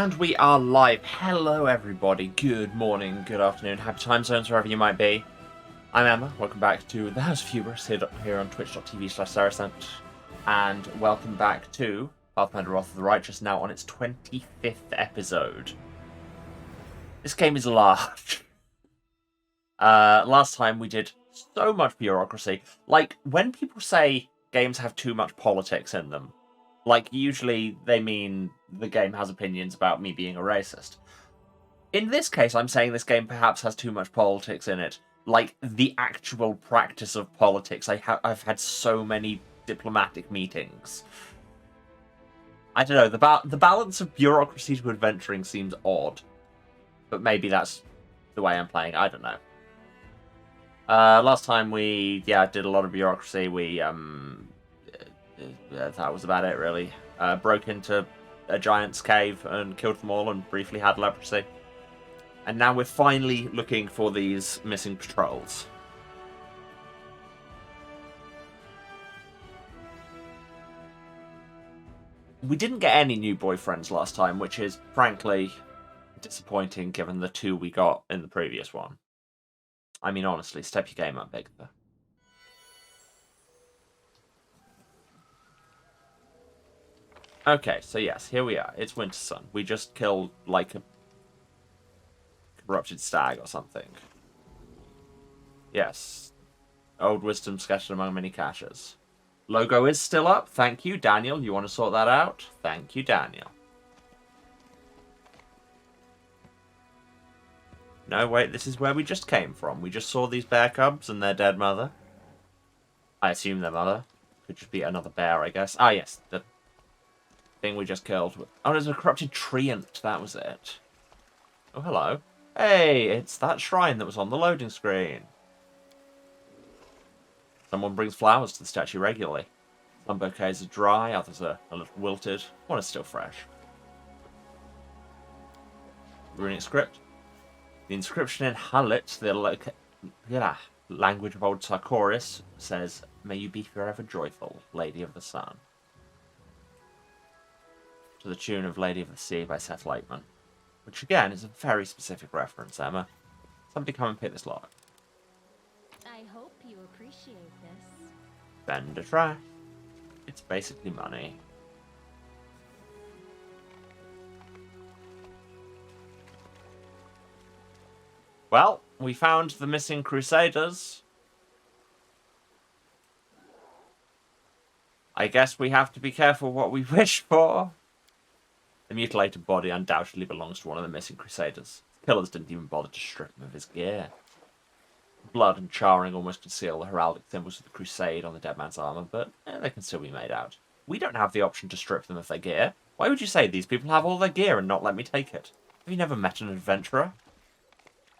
And we are live. Hello, everybody. Good morning, good afternoon, happy time zones, wherever you might be. I'm Emma. Welcome back to the House of Viewers here on twitch.tv/Saracent. And welcome back to Pathfinder Wrath of the Righteous, now on its 25th episode. This game is large. Last time we did so much bureaucracy. Like, when people say games have too much politics in them, like, usually they mean the game has opinions about me being a racist. In this case, I'm saying this game perhaps has too much politics in it. Like, the actual practice of politics. I've had so many diplomatic meetings. I don't know, the balance of bureaucracy to adventuring seems odd. But maybe that's the way I'm playing, I don't know. Last time we, did a lot of bureaucracy. We, that was about it, really. Broke into a giant's cave and killed them all and briefly had leprosy. And now we're finally looking for these missing patrols. We didn't get any new boyfriends last time, which is, frankly, disappointing given the two we got in the previous one. I mean, honestly, step your game up, Bigitha. Okay, so yes, here we are. It's Winter Sun. We just killed, like, a corrupted stag or something. Yes. Old wisdom scattered among many caches. Logo is still up. Thank you, Daniel. You want to sort that out? Thank you, Daniel. No, wait, this is where we just came from. We just saw these bear cubs and their dead mother. I assume their mother. Could just be another bear, I guess. Ah, yes, the thing we just killed. Oh, there's a corrupted treant. That was it. Oh, hello. Hey, it's that shrine that was on the loading screen. Someone brings flowers to the statue regularly. Some bouquets are dry, others are a little wilted. One is still fresh. Runic script. The inscription in Halit, the language of old Sarkoris, says, "May you be forever joyful, Lady of the Sun." To the tune of Lady of the Sea by Seth Lakeman. Which, again, is a very specific reference, Emma. Somebody come and pick this lock. I hope you appreciate this. Spend a trash. It's basically money. Well, we found the missing Crusaders. I guess we have to be careful what we wish for. The mutilated body undoubtedly belongs to one of the missing Crusaders. The killers didn't even bother to strip him of his gear. Blood and charring almost conceal the heraldic symbols of the Crusade on the dead man's armor, but they can still be made out. We don't have the option to strip them of their gear. Why would you say these people have all their gear and not let me take it? Have you never met an adventurer?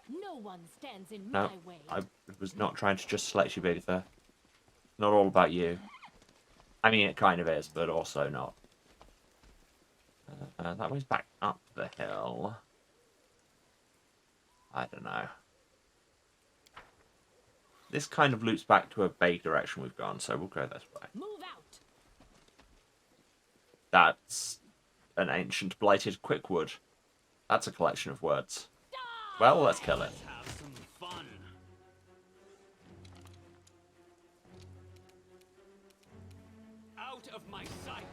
No one stands in my way. I was not trying to just select you, Bigitha. Not all about you. I mean, it kind of is, but also not. That way's back up the hill. I don't know. This kind of loops back to a vague direction we've gone, so we'll go this way. Move out. That's an ancient blighted quickwood. That's a collection of words. Well, let's kill it. Let's have some fun. Out of my sight.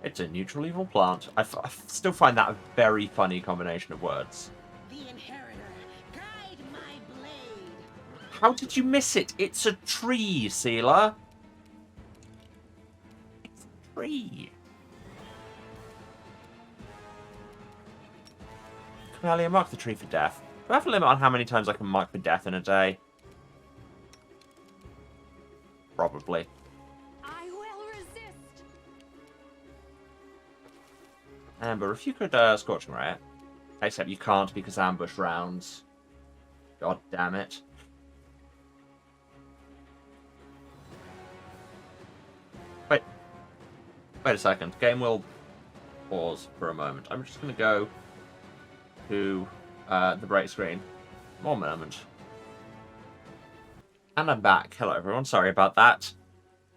It's a neutral evil plant. I still find that a very funny combination of words. The inheritor, guide my blade. How did you miss it? It's a tree, Sealer. It's a tree. Camellia, mark the tree for death. Do I have a limit on how many times I can mark for death in a day? Probably. I will resist. Amber, if you could Scorching Ray it. Except you can't because ambush rounds. God damn it. Wait a second. Game will pause for a moment. I'm just going to go to the break screen. One moment. And I'm back. Hello everyone, sorry about that.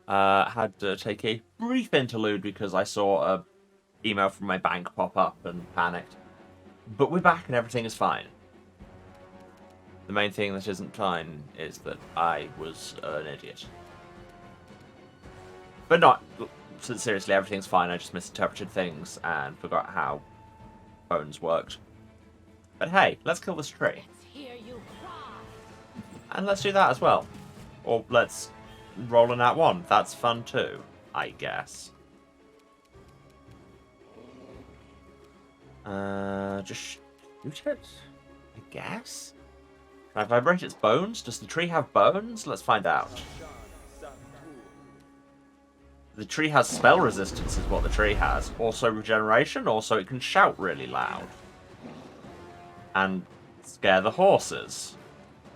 Had to take a brief interlude because I saw a email from my bank pop up and panicked. But we're back and everything is fine. The main thing that isn't fine is that I was an idiot. But not... Seriously, everything's fine. I just misinterpreted things and forgot how bones worked. But hey, let's kill this tree. Let's hear you cry. And let's do that as well. Or let's roll an at one. That's fun too, I guess. Just shoot it, I guess? Can I vibrate its bones? Does the tree have bones? Let's find out. The tree has spell resistance is what the tree has. Also regeneration, also it can shout really loud. And scare the horses.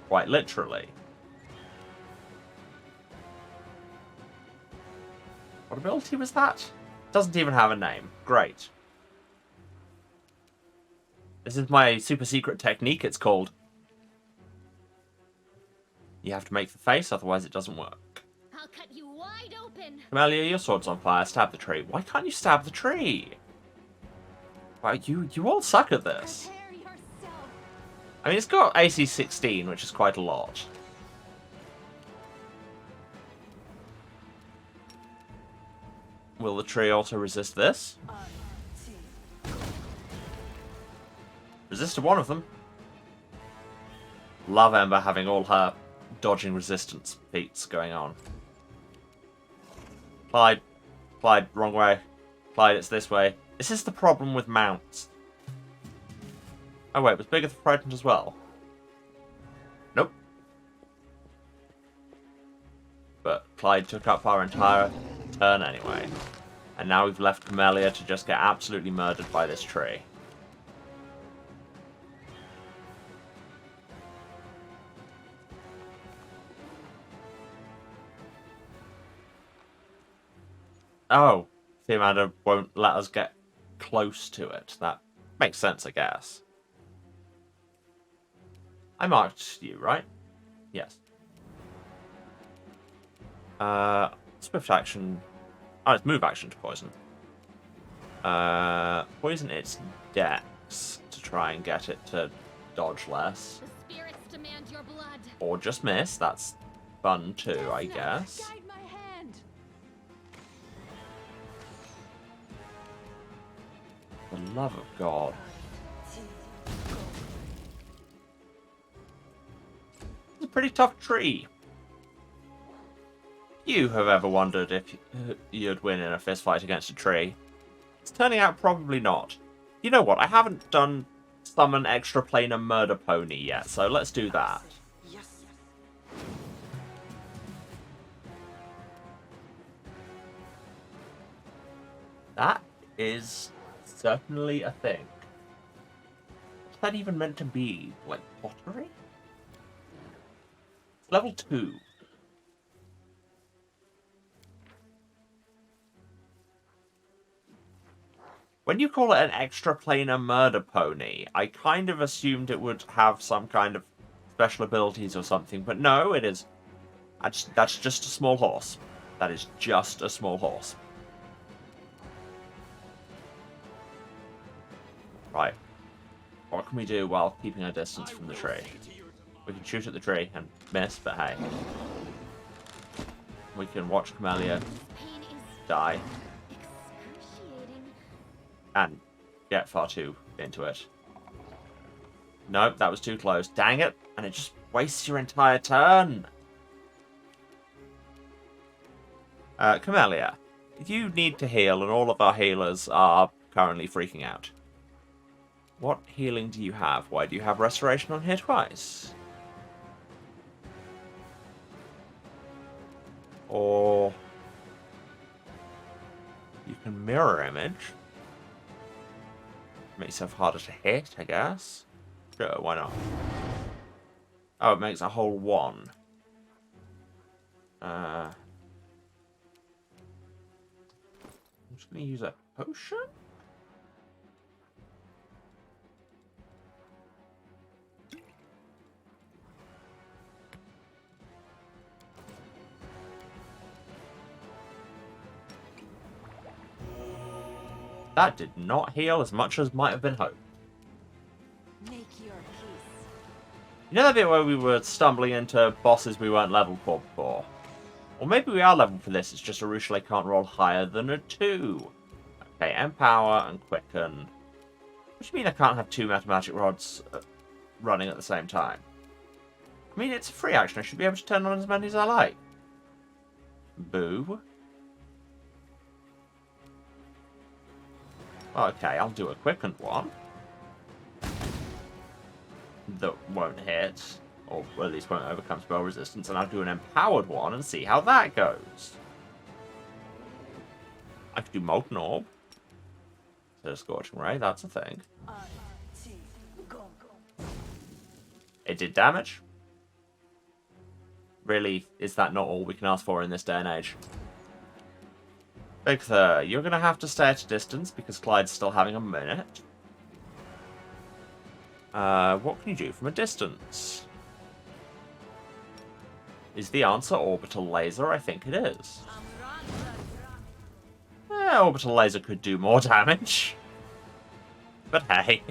Quite literally. What ability was that? Doesn't even have a name. Great. This is my super secret technique, it's called. You have to make the face, otherwise it doesn't work. I'll cut you wide open. Camellia, your sword's on fire. Stab the tree. Why can't you stab the tree? Wow, you all suck at this. Prepare yourself. I mean, it's got AC 16, which is quite a lot. Will the tree also resist this? Resisted one of them. Love Ember having all her dodging resistance feats going on. Clyde, wrong way. Clyde, it's this way. This is the problem with mounts. Oh wait, was Bigitha frightened as well? Nope. But Clyde took up our entire turn anyway. And now we've left Camellia to just get absolutely murdered by this tree. Oh, the Amanda won't let us get close to it. That makes sense, I guess. I marked you, right? Yes. Swift action. Oh, it's move action to poison. Poison its dex to try and get it to dodge less. The spirits demand your blood. Or just miss. That's fun too, I guess. Guide my hand. For the love of God. It's a pretty tough tree. You have ever wondered if you'd win in a fist fight against a tree? It's turning out probably not. You know what? I haven't done summon extra planar murder pony yet, so let's do that. Yes. That is certainly a thing. What's that even meant to be? Like pottery? It's level 2. When you call it an extra planar murder pony, I kind of assumed it would have some kind of special abilities or something, but no, it is. That's just a small horse. That is just a small horse. Right. What can we do while keeping our distance from the tree? We can shoot at the tree and miss, but hey. We can watch Camellia Pain is die excruciating. and get far too into it. Nope, that was too close. Dang it! And it just wastes your entire turn. Camellia, you need to heal, and all of our healers are currently freaking out. What healing do you have? Why do you have restoration on here twice? Or you can mirror image. Make yourself harder to hit, I guess. Sure, why not? Oh, it makes a whole 1. I'm just gonna use a potion? That did not heal as much as might have been hoped. Make your peace. You know that bit where we were stumbling into bosses we weren't leveled for before? Or maybe we are leveled for this, it's just Arushale can't roll higher than a 2. Okay, Empower and Quicken. What do you mean I can't have 2 Mathematic Rods running at the same time? I mean, it's a free action. I should be able to turn on as many as I like. Boo. Okay, I'll do a quickened one. That won't hit. Or at least won't overcome spell resistance. And I'll do an empowered one and see how that goes. I could do Molten Orb. So Scorching Ray, that's a thing. It did damage. Really, is that not all we can ask for in this day and age? Bigitha, you're going to have to stay at a distance because Clyde's still having a minute. What can you do from a distance? Is the answer Orbital Laser? I think it is. Orbital Laser could do more damage. But hey.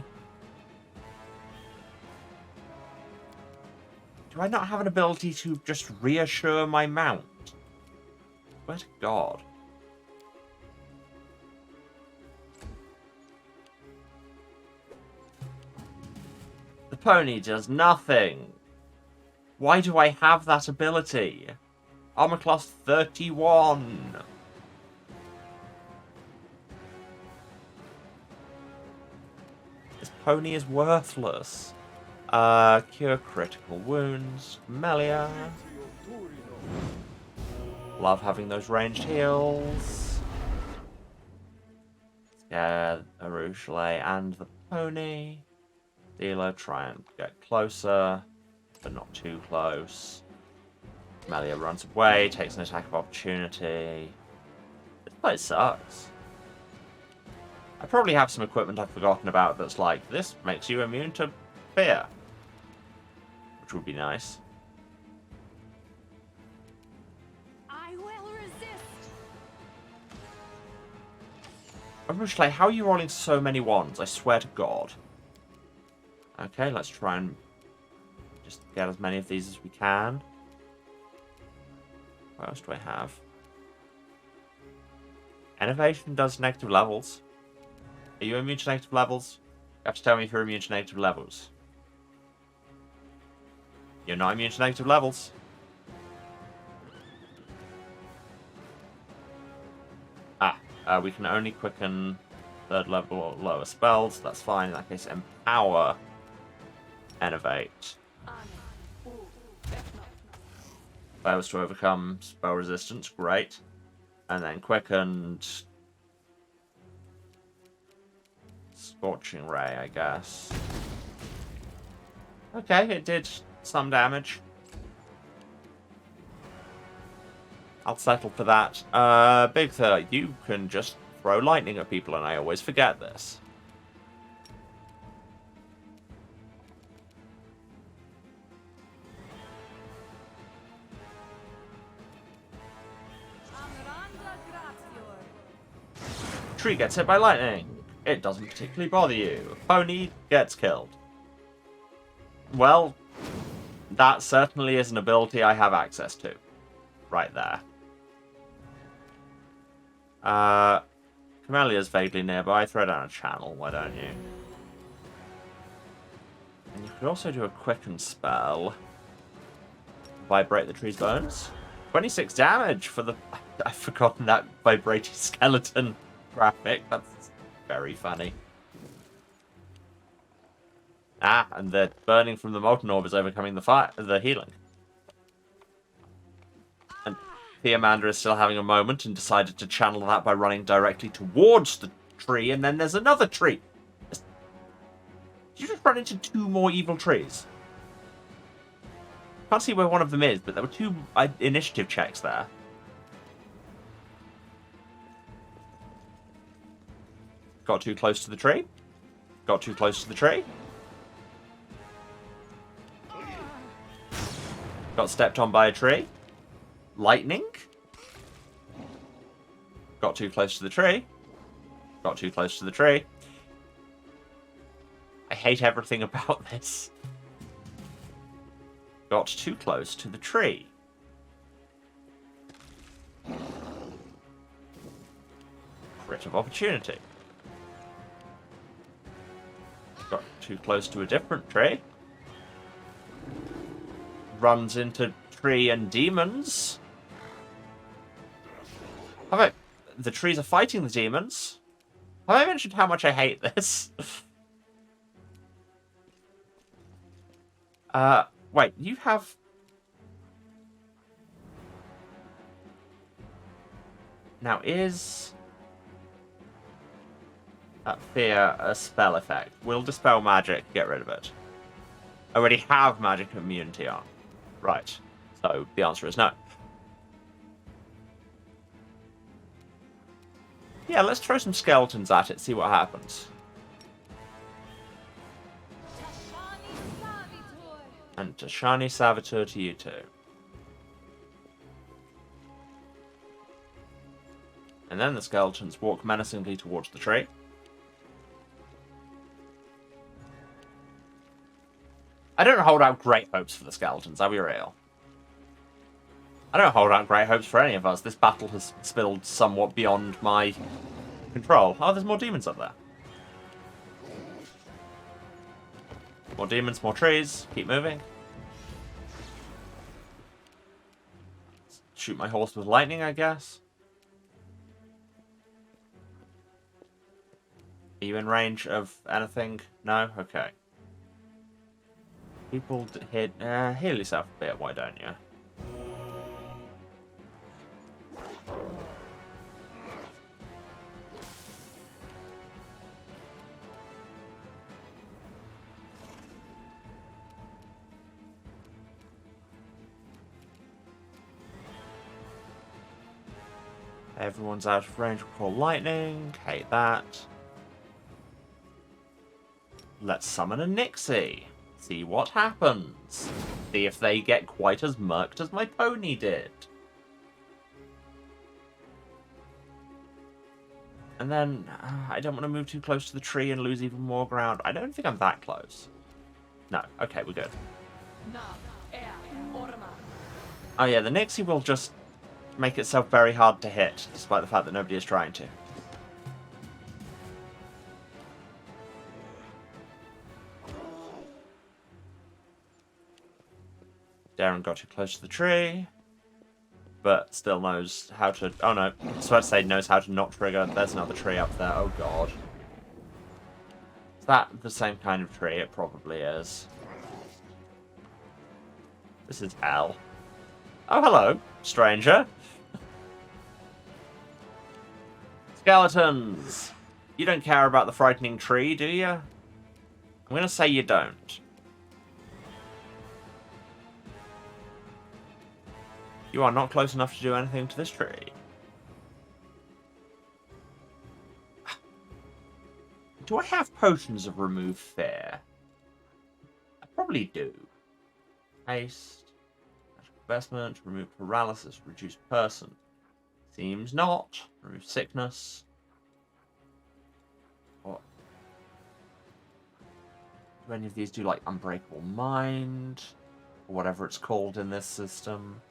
Do I not have an ability to just reassure my mount? Swear to God. The pony does nothing. Why do I have that ability? Armor class 31. This pony is worthless. Cure critical wounds. Melia. Love having those ranged heals. Scare Arushale and the pony. Dealer, try and get closer, but not too close. Melia runs away, takes an attack of opportunity. This place sucks. I probably have some equipment I've forgotten about that's like, this makes you immune to fear. Which would be nice. I will resist. Arushale, how are you rolling so many wands? I swear to God. Okay, let's try and just get as many of these as we can. What else do I have? Innovation does negative levels. Are you immune to negative levels? You have to tell me if you're immune to negative levels. You're not immune to negative levels. We can only quicken 3rd level or lower spells. That's fine. In that case, empower. Innovate. Fails to overcome spell resistance, great. And then quickened. Scorching Ray, I guess. Okay, it did some damage. I'll settle for that. Bigitha, you can just throw lightning at people, and I always forget this. Tree gets hit by lightning. It doesn't particularly bother you. Pony gets killed. Well, that certainly is an ability I have access to. Right there. Camelia's vaguely nearby. Throw down a channel, why don't you? And you could also do a quicken spell. Vibrate the tree's bones. 26 damage for the... I've forgotten that vibrating skeleton graphic. That's very funny. And the burning from the molten orb is overcoming the fire, the healing. And Theomanda is still having a moment and decided to channel that by running directly towards the tree, and then there's another tree. Did you just run into 2 more evil trees? Can't see where one of them is, but there were 2 initiative checks there. Got too close to the tree. Got too close to the tree. Got stepped on by a tree. Lightning. Got too close to the tree. Got too close to the tree. I hate everything about this. Got too close to the tree. Crit of opportunity. Got too close to a different tree. Runs into tree and demons. The trees are fighting the demons. Have I mentioned how much I hate this? Wait, you have... Now, is... that fear a spell effect? Will dispel magic get rid of it? I already have magic immunity on. Right. So, the answer is no. Yeah, let's throw some skeletons at it, see what happens. And Tashani Savitor to you too. And then the skeletons walk menacingly towards the tree. I don't hold out great hopes for the skeletons, I'll be real. I don't hold out great hopes for any of us. This battle has spilled somewhat beyond my control. Oh, there's more demons up there. More demons, more trees. Keep moving. Shoot my horse with lightning, I guess. Are you in range of anything? No? Okay. People hit... heal yourself a bit, why don't you? Everyone's out of range. We'll call lightning. Hate that. Let's summon a Nixie. See what happens. See if they get quite as murked as my pony did. And then, I don't want to move too close to the tree and lose even more ground. I don't think I'm that close. No. Okay, we're good. Oh yeah, the Nixie will just make itself very hard to hit, despite the fact that nobody is trying to. Darren got too close to the tree, but still knows how to... Oh no, I was about to say knows how to not trigger. There's another tree up there. Oh god. Is that the same kind of tree? It probably is. This is hell. Oh, hello, stranger. Skeletons! You don't care about the frightening tree, do you? I'm gonna say you don't. You are not close enough to do anything to this tree. Do I have potions of remove fear? I probably do. Haste, investment, remove paralysis, reduce person. Seems not. Remove sickness. What? Do any of these do like unbreakable mind? Or whatever it's called in this system?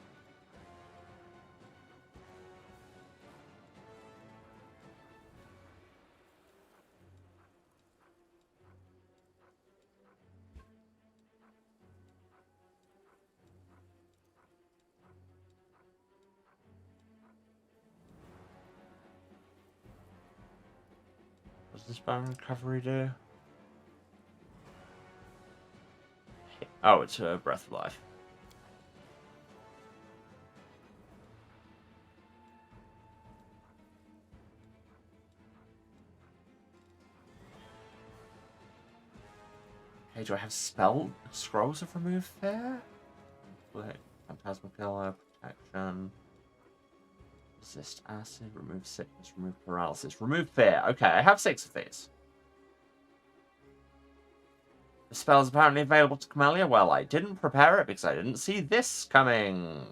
What does this bone recovery do? Oh, it's a breath of life. Okay, do I have spell scrolls of remove fear? Wait, phantasmal killer, protection. Resist acid, remove sickness, remove paralysis, remove fear. Okay, I have 6 of these. The spell is apparently available to Camellia. Well, I didn't prepare it because I didn't see this coming.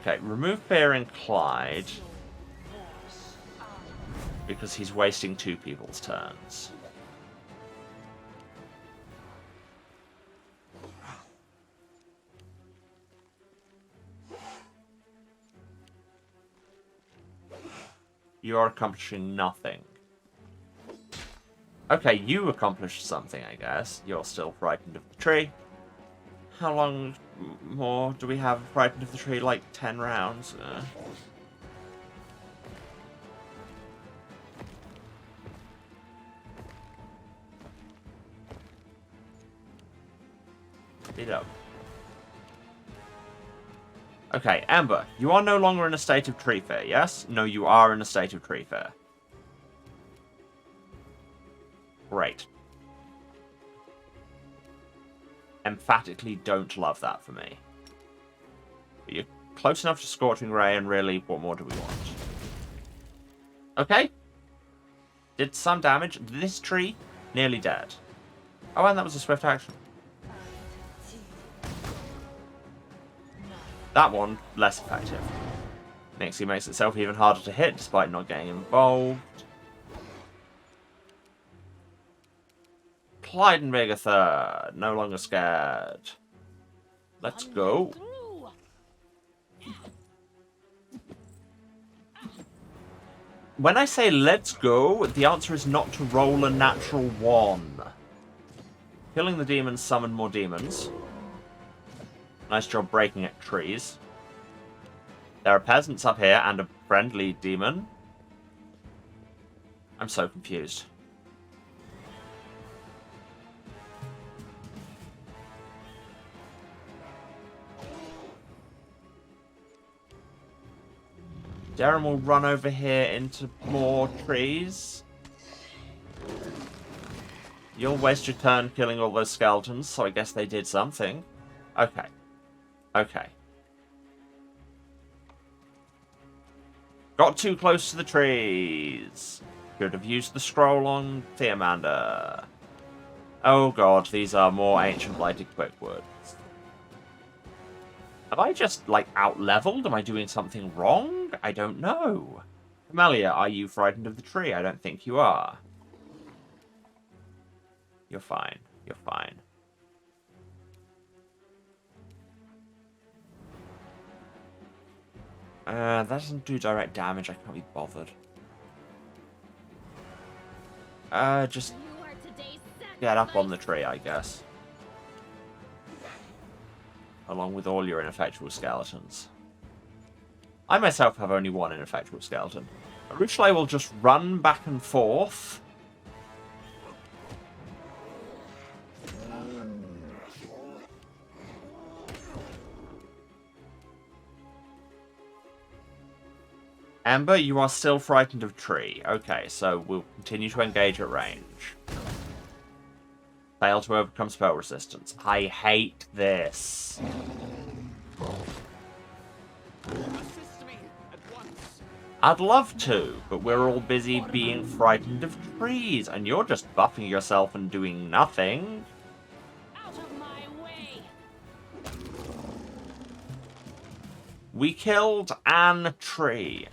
Okay, remove fear in Clyde. Because he's wasting 2 people's turns. You are accomplishing nothing. Okay, you accomplished something, I guess. You're still frightened of the tree. How long more do we have frightened of the tree? Like 10 rounds? Speed up. Okay, Amber, you are no longer in a state of tree fear, yes? No, you are in a state of tree fear. Great. Emphatically don't love that for me. But you're close enough to Scorching Ray, and really, what more do we want? Okay. Did some damage. This tree, nearly dead. Oh, and that was a swift action. That one, less effective. Nixie makes itself even harder to hit, despite not getting involved. Clyde and Bigitha, no longer scared. Let's go. When I say let's go, the answer is not to roll a natural 1. Killing the demons summoned more demons. Nice job breaking at trees. There are peasants up here and a friendly demon. I'm so confused. Darren will run over here into more trees. You'll waste your turn killing all those skeletons, so I guess they did something. Okay. Okay. Got too close to the trees. Could have used the scroll on Theomander. Oh god, these are more Ancient Blighted Quickwood. Have I just, like, out-leveled? Am I doing something wrong? I don't know. Camellia, are you frightened of the tree? I don't think you are. You're fine. You're fine. That doesn't do direct damage. I can't be bothered. Just get up on the tree, I guess. Along with all your ineffectual skeletons. I myself have only one ineffectual skeleton. Ruchley will just run back and forth. Amber, you are still frightened of tree. Okay, so we'll continue to engage at range. Fail to overcome spell resistance. I hate this. Assist me at once. I'd love to, but we're all busy being frightened of trees, and you're just buffing yourself and doing nothing. Out of my way! We killed an tree.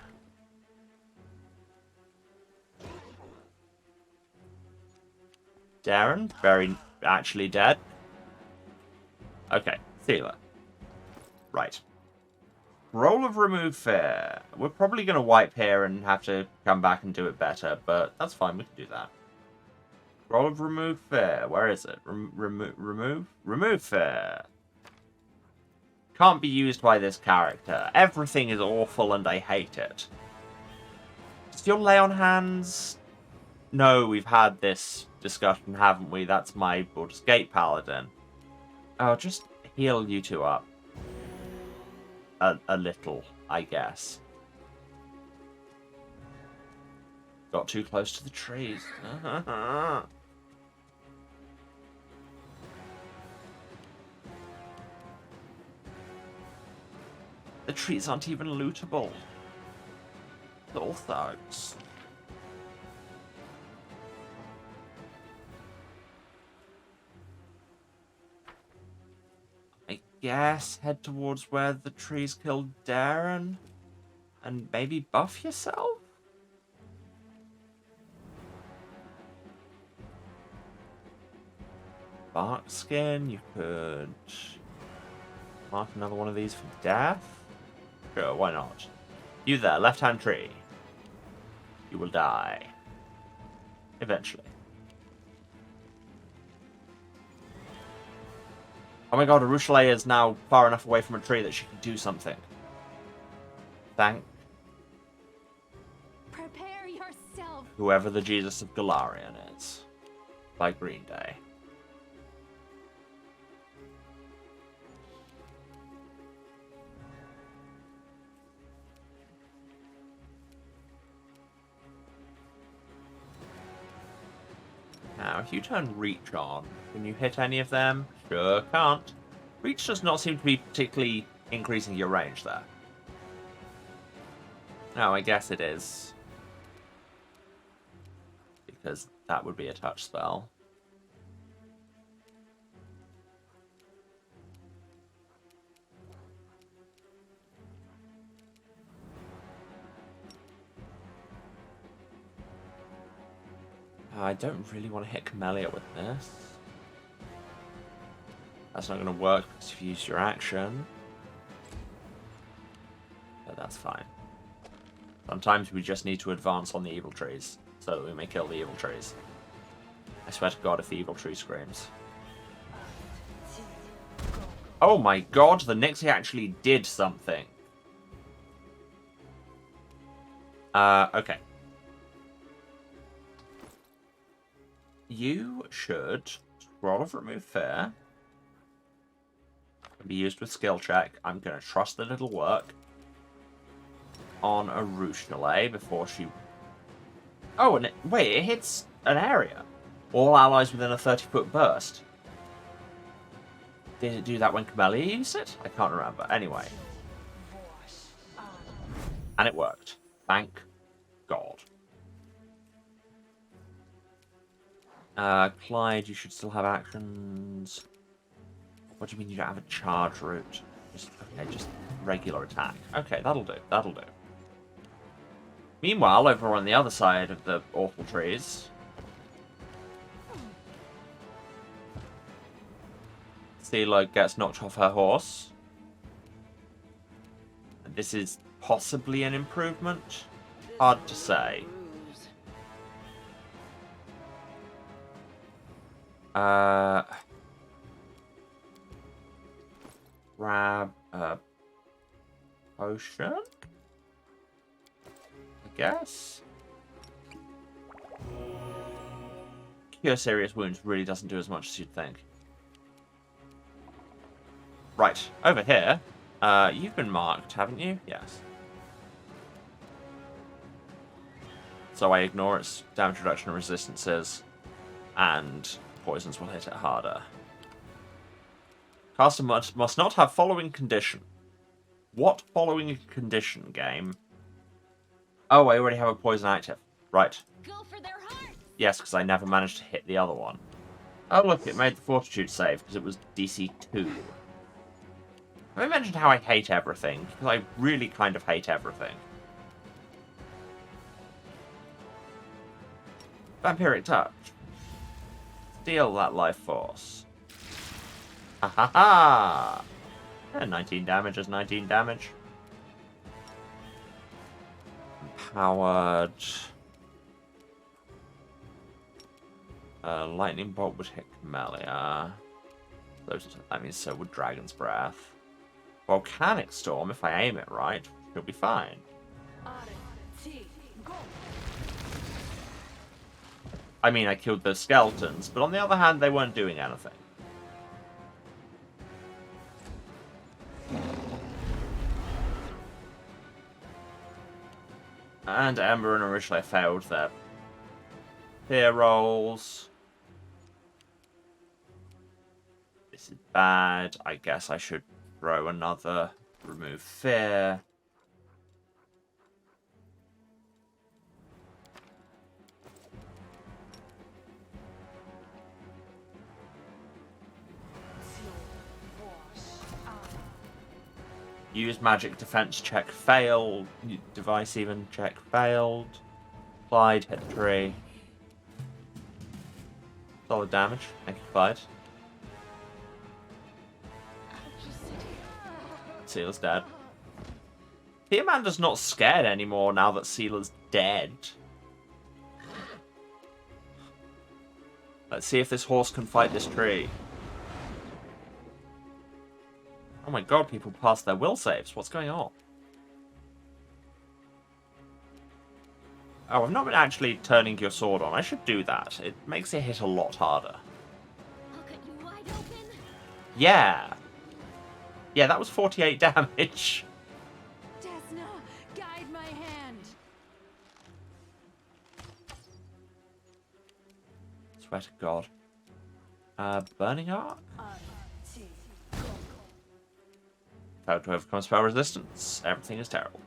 Darren, very actually dead. Okay, Thela. Right. Roll of Remove Fear. We're probably going to wipe here and have to come back and do it better, but that's fine, we can do that. Roll of Remove Fear. Where is it? Remove Fear. Can't be used by this character. Everything is awful and I hate it. Does your Lay on Hands... No, we've had this discussion, haven't we? That's my Baldur's Gate Paladin. Oh, just heal you two up. A little, I guess. Got too close to the trees. The trees aren't even lootable. They're all thugs. I guess head towards where the trees killed Darren and maybe buff yourself? Bark skin, you could mark another one of these for death. Sure, why not? You there, left-hand tree. You will die. Eventually. Oh my god, Arushale is now far enough away from a tree that she can do something. Thank Prepare yourself. whoever the Jesus of Galarian is. By Green Day. Now, if you turn Reach on, can you hit any of them? Sure can't. Reach does not seem to be particularly increasing your range there. Oh, I guess it is. Because that would be a touch spell. I don't really want to hit Camellia with this. That's not going to work because you've used your action. But that's fine. Sometimes we just need to advance on the evil trees so that we may kill the evil trees. I swear to God if the evil tree screams. Oh my god, the Nixie actually did something. Okay. You should Scroll of Remove Fear. Can be used with skill check. I'm going to trust that it'll work. On Arushale before she... Oh, and wait, it hits an area. All allies within a 30-foot burst. Did it do that when Camellia used it? I can't remember. Anyway. And it worked. Thank God. Clyde, you should still have actions. What do you mean you don't have a charge route? Just regular attack. Okay, that'll do. That'll do. Meanwhile, over on the other side of the awful trees... Stila gets knocked off her horse. This is possibly an improvement. Hard to say. Grab a potion? I guess? Cure serious wounds really doesn't do as much as you'd think. Right, over here. You've been marked, haven't you? Yes. So I ignore its damage reduction and resistances, and poisons will hit it harder. Caster must not have following condition. What following condition, game? Oh, I already have a poison active. Right. Go for their hearts. Yes, because I never managed to hit the other one. Oh, look, it made the Fortitude save, because it was DC 2. Have I mentioned how I hate everything? Because I really kind of hate everything. Vampiric Touch. Steal that life force. Ha ha ha! 19 damage is 19 damage. Empowered. Lightning Bolt would hit Camellia. That means so would Dragon's Breath. Volcanic Storm, if I aim it right, she'll be fine. I mean, I killed those skeletons, but on the other hand, they weren't doing anything. And Ember and Arushale failed their fear rolls. This is bad. I guess I should throw another remove fear. Use magic defense check failed. Device even check failed. Clyde hit the tree. Solid damage. Thank you, Clyde. Sealer's dead. Amanda's not scared anymore now that Sealer's dead. Let's see if this horse can fight this tree. Oh my god, people passed their will saves. What's going on? Oh, I've not been actually turning your sword on. I should do that. It makes it hit a lot harder. I'll cut you wide open. Yeah. Yeah, that was 48 damage. Desna, guide my hand. Swear to God. Burning Arc? Failed to overcome spell resistance. Everything is terrible.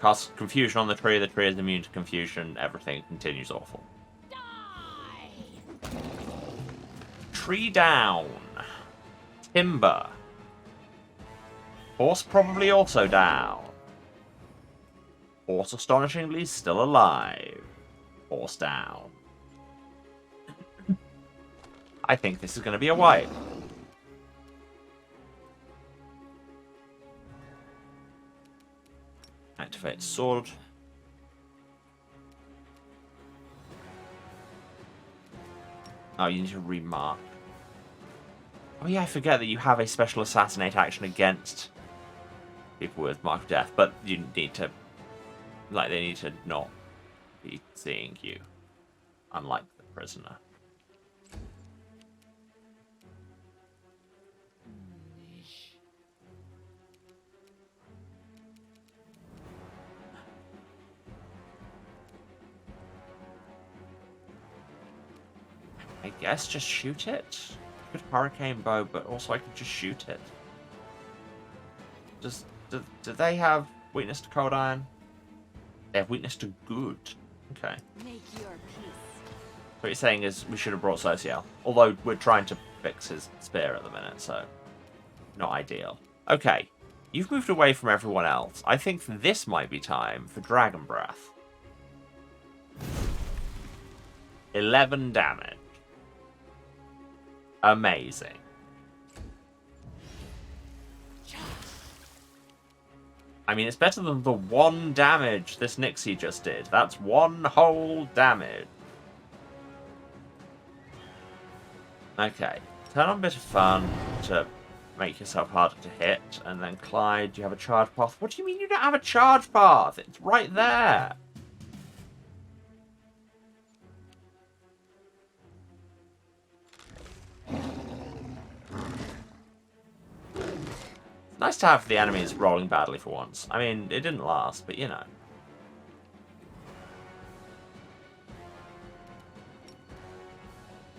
Cast confusion on the tree is immune to confusion, everything continues awful. Die! Tree down. Timber. Horse probably also down. Horse astonishingly still alive. Horse down. I think this is going to be a wipe. Activate sword. Oh, you need to remark. Oh yeah, I forget that you have a special assassinate action against people with mark of death, but you need to, like, they need to not be seeing you, unlike the prisoner. I guess just shoot it. Good hurricane bow, but also I could just shoot it. Do they have weakness to cold iron? They have weakness to good. Okay. Make your peace. What you're saying is we should have brought Sociel. Although we're trying to fix his spear at the minute, so not ideal. Okay. You've moved away from everyone else. I think this might be time for Dragon Breath. 11 damage. Amazing. I mean, it's better than the 1 damage this Nixie just did. That's 1 whole damage. Okay. Turn on Bit of Fun to make yourself harder to hit. And then, Clyde, do you have a charge path? What do you mean you don't have a charge path? It's right there. Nice to have the enemies rolling badly for once. I mean, it didn't last, but you know.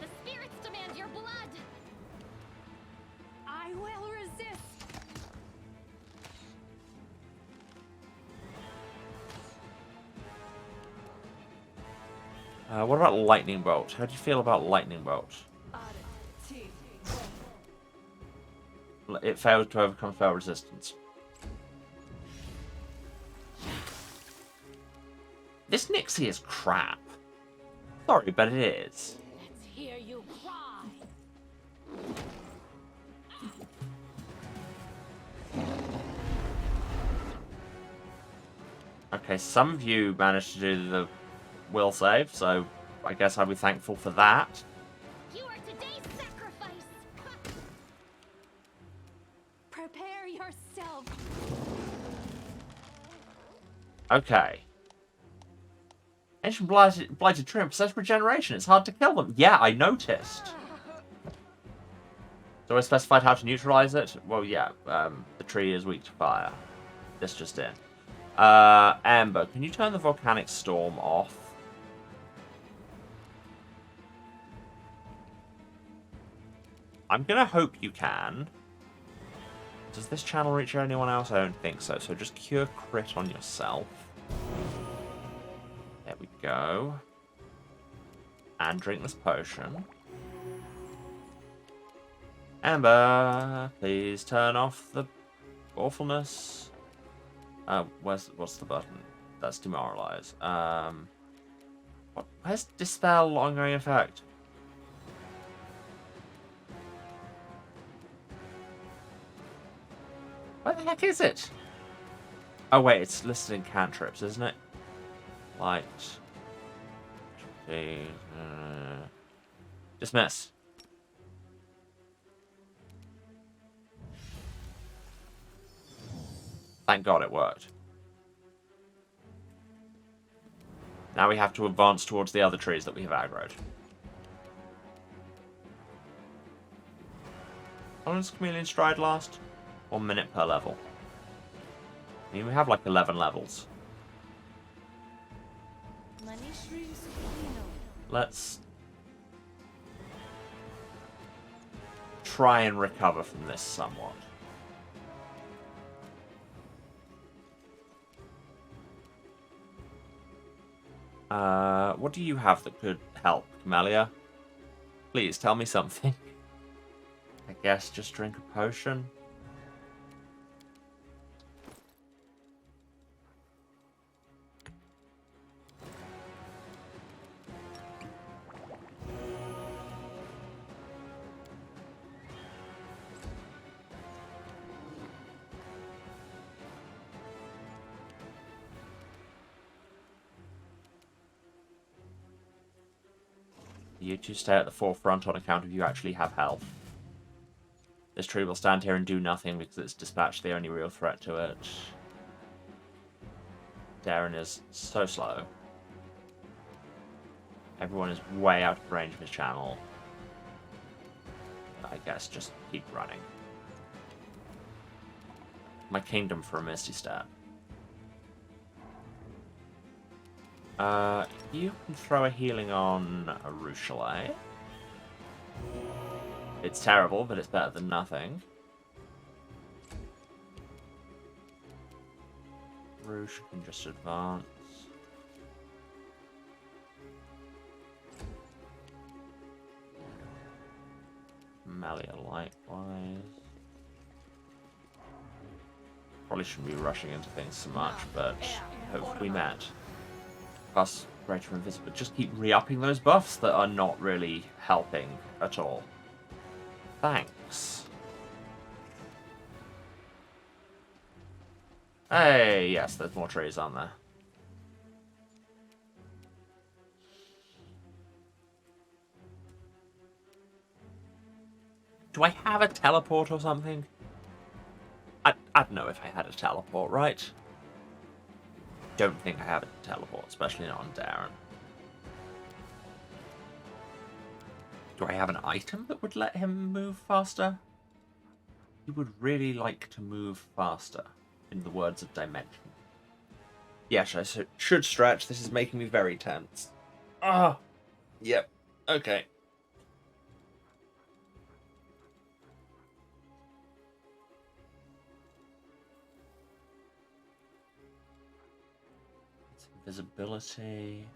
The spirits demand your blood. I will resist. What about Lightning Bolt? How do you feel about Lightning Bolt? It fails to overcome spell resistance. This Nixie is crap. Sorry, but it is. Let's hear you cry. Okay, some of you managed to do the will save, so I guess I'll be thankful for that. You are today's sacrifice. Prepare yourself. Okay. Ancient Blighted Tree possess regeneration. It's hard to kill them. Yeah, I noticed. So I specified how to neutralize it? Well, yeah. The tree is weak to fire. This just in. Amber, can you turn the volcanic storm off? I'm gonna hope you can. Does this channel reach anyone else? I don't think so. So just cure crit on yourself. Yeah, There we go. And drink this potion. Amber, please turn off the awfulness. What's the button? That's demoralize. Where's dispel ongoing effect? Where the heck is it? Oh wait, it's listed in cantrips, isn't it? Light. Dismiss. Thank God it worked. Now we have to advance towards the other trees that we have aggroed. How long does Chameleon Stride last? 1 minute per level. I mean, we have like 11 levels. Let's try and recover from this somewhat. What do you have that could help, Camellia? Please tell me something. I guess just drink a potion. You two stay at the forefront on account of you actually have health. This tree will stand here and do nothing because it's dispatched the only real threat to it. Darren is so slow. Everyone is way out of range of his channel. I guess just keep running. My kingdom for a misty step. You can throw a healing on a Ruchelet. It's terrible, but it's better than nothing. Rouge can just advance. Malia likewise. Probably shouldn't be rushing into things so much, but hope we met. Plus, greater invisible. Just keep re-upping those buffs that are not really helping at all. Thanks. Hey, yes, there's more trees on there. Do I have a teleport or something? I'd know if I had a teleport, right? Don't think I have a teleport, especially not on Darren. Do I have an item that would let him move faster? He would really like to move faster, in the words of Dimension. Yes, I should stretch. This is making me very tense. Ah! Yep. Okay. Visibility.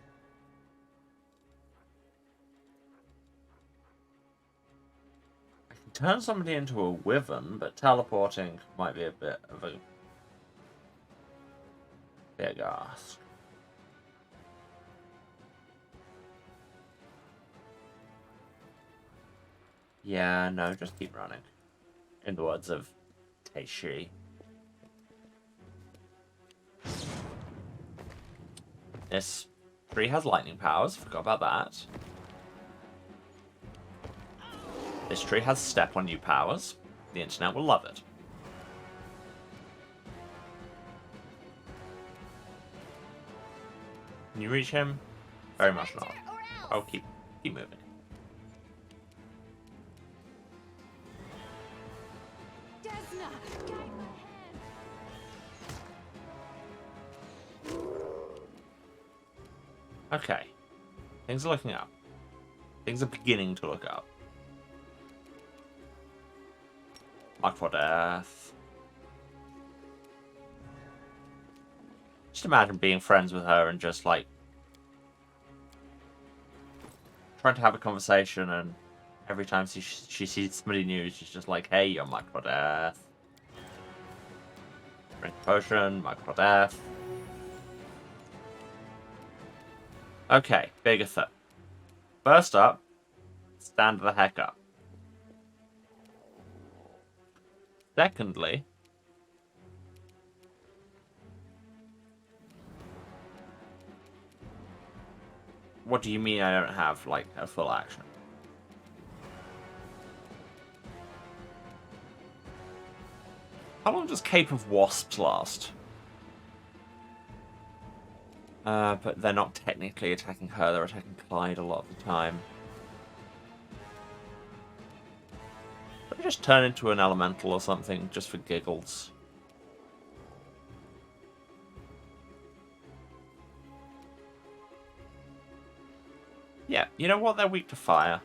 I can turn somebody into a wyvern, but teleporting might be a bit of a big ask. Yeah, no, just keep running. In the words of Teishi. This tree has lightning powers, forgot about that. This tree has step on you powers. The internet will love it. Can you reach him? Very much not. Oh, keep moving. Okay. Things are looking up. Things are beginning to look up. Mark for death. Just imagine being friends with her and just, like, trying to have a conversation, and every time she sees somebody new, she's just like, "Hey, you're microdeath. Drink a potion, microdeath." Okay, Bigitha. First up, stand the heck up. Secondly, what do you mean I don't have, like, a full action? How long does Cape of Wasps last? But they're not technically attacking her, they're attacking Clyde a lot of the time. Let me just turn into an elemental or something, just for giggles. Yeah, you know what? They're weak to fire.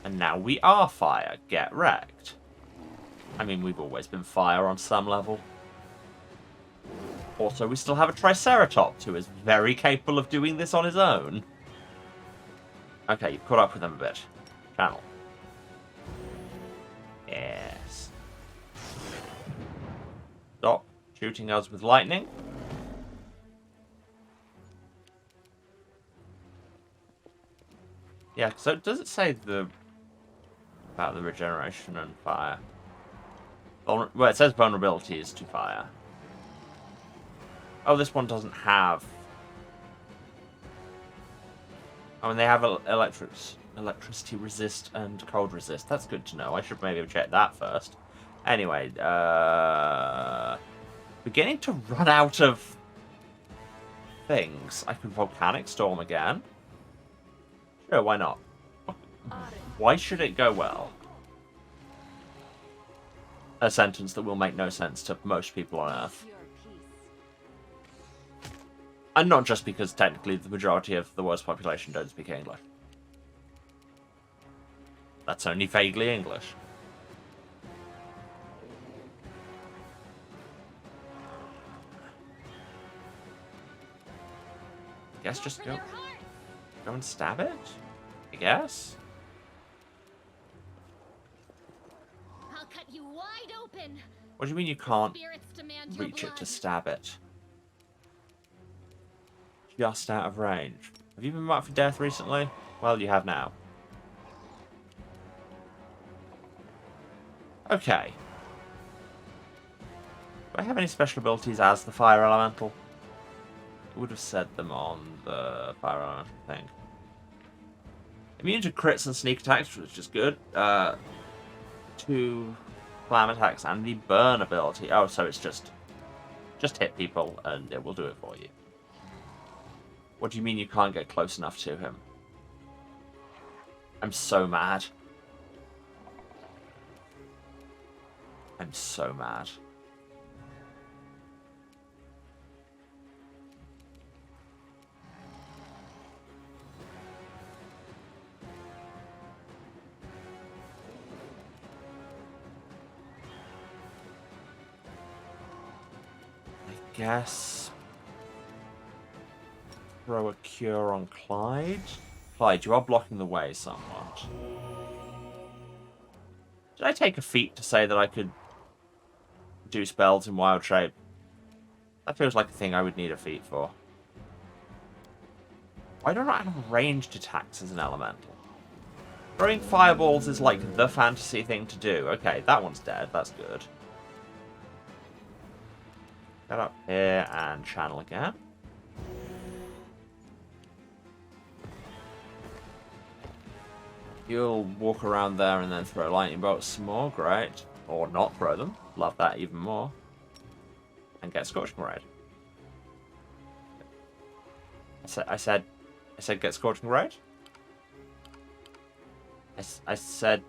And now we are fire. Get wrecked. I mean, we've always been fire on some level. Also, we still have a Triceratops who is very capable of doing this on his own. Okay, you've caught up with them a bit. Channel. Yes. Stop shooting us with lightning. Yeah, so does it say about the regeneration and fire? Well, it says vulnerability is to fire. Oh, this one doesn't have. Oh, and they have electricity resist and cold resist. That's good to know. I should maybe check that first. Anyway, beginning to run out of things. I could volcanic storm again. Sure, why not? Why should it go well? A sentence that will make no sense to most people on Earth. And not just because technically the majority of the world's population don't speak English. That's only vaguely English. I guess just go and stab it? I guess? I'll cut you wide open. What do you mean you can't Spirits demand your reach it to blood. stab it? Just out of range. Have you been marked for death recently? Well, you have now. Okay. Do I have any special abilities as the fire elemental? I would have said them on the fire elemental thing. Immune to crits and sneak attacks, which is good. 2 flam attacks and the burn ability. Oh, so it's just hit people and it will do it for you. What do you mean you can't get close enough to him? I'm so mad. I'm so mad. I guess throw a cure on Clyde. Clyde, you are blocking the way somewhat. Did I take a feat to say that I could do spells in wild shape? That feels like a thing I would need a feat for. Why don't I have ranged attacks as an elemental? Throwing fireballs is like the fantasy thing to do. Okay, that one's dead. That's good. Get up here and channel again. You'll walk around there and then throw lightning bolts some more. Great. Or not throw them. Love that even more. And get Scorching Raid. I said get Scorching Raid? I said...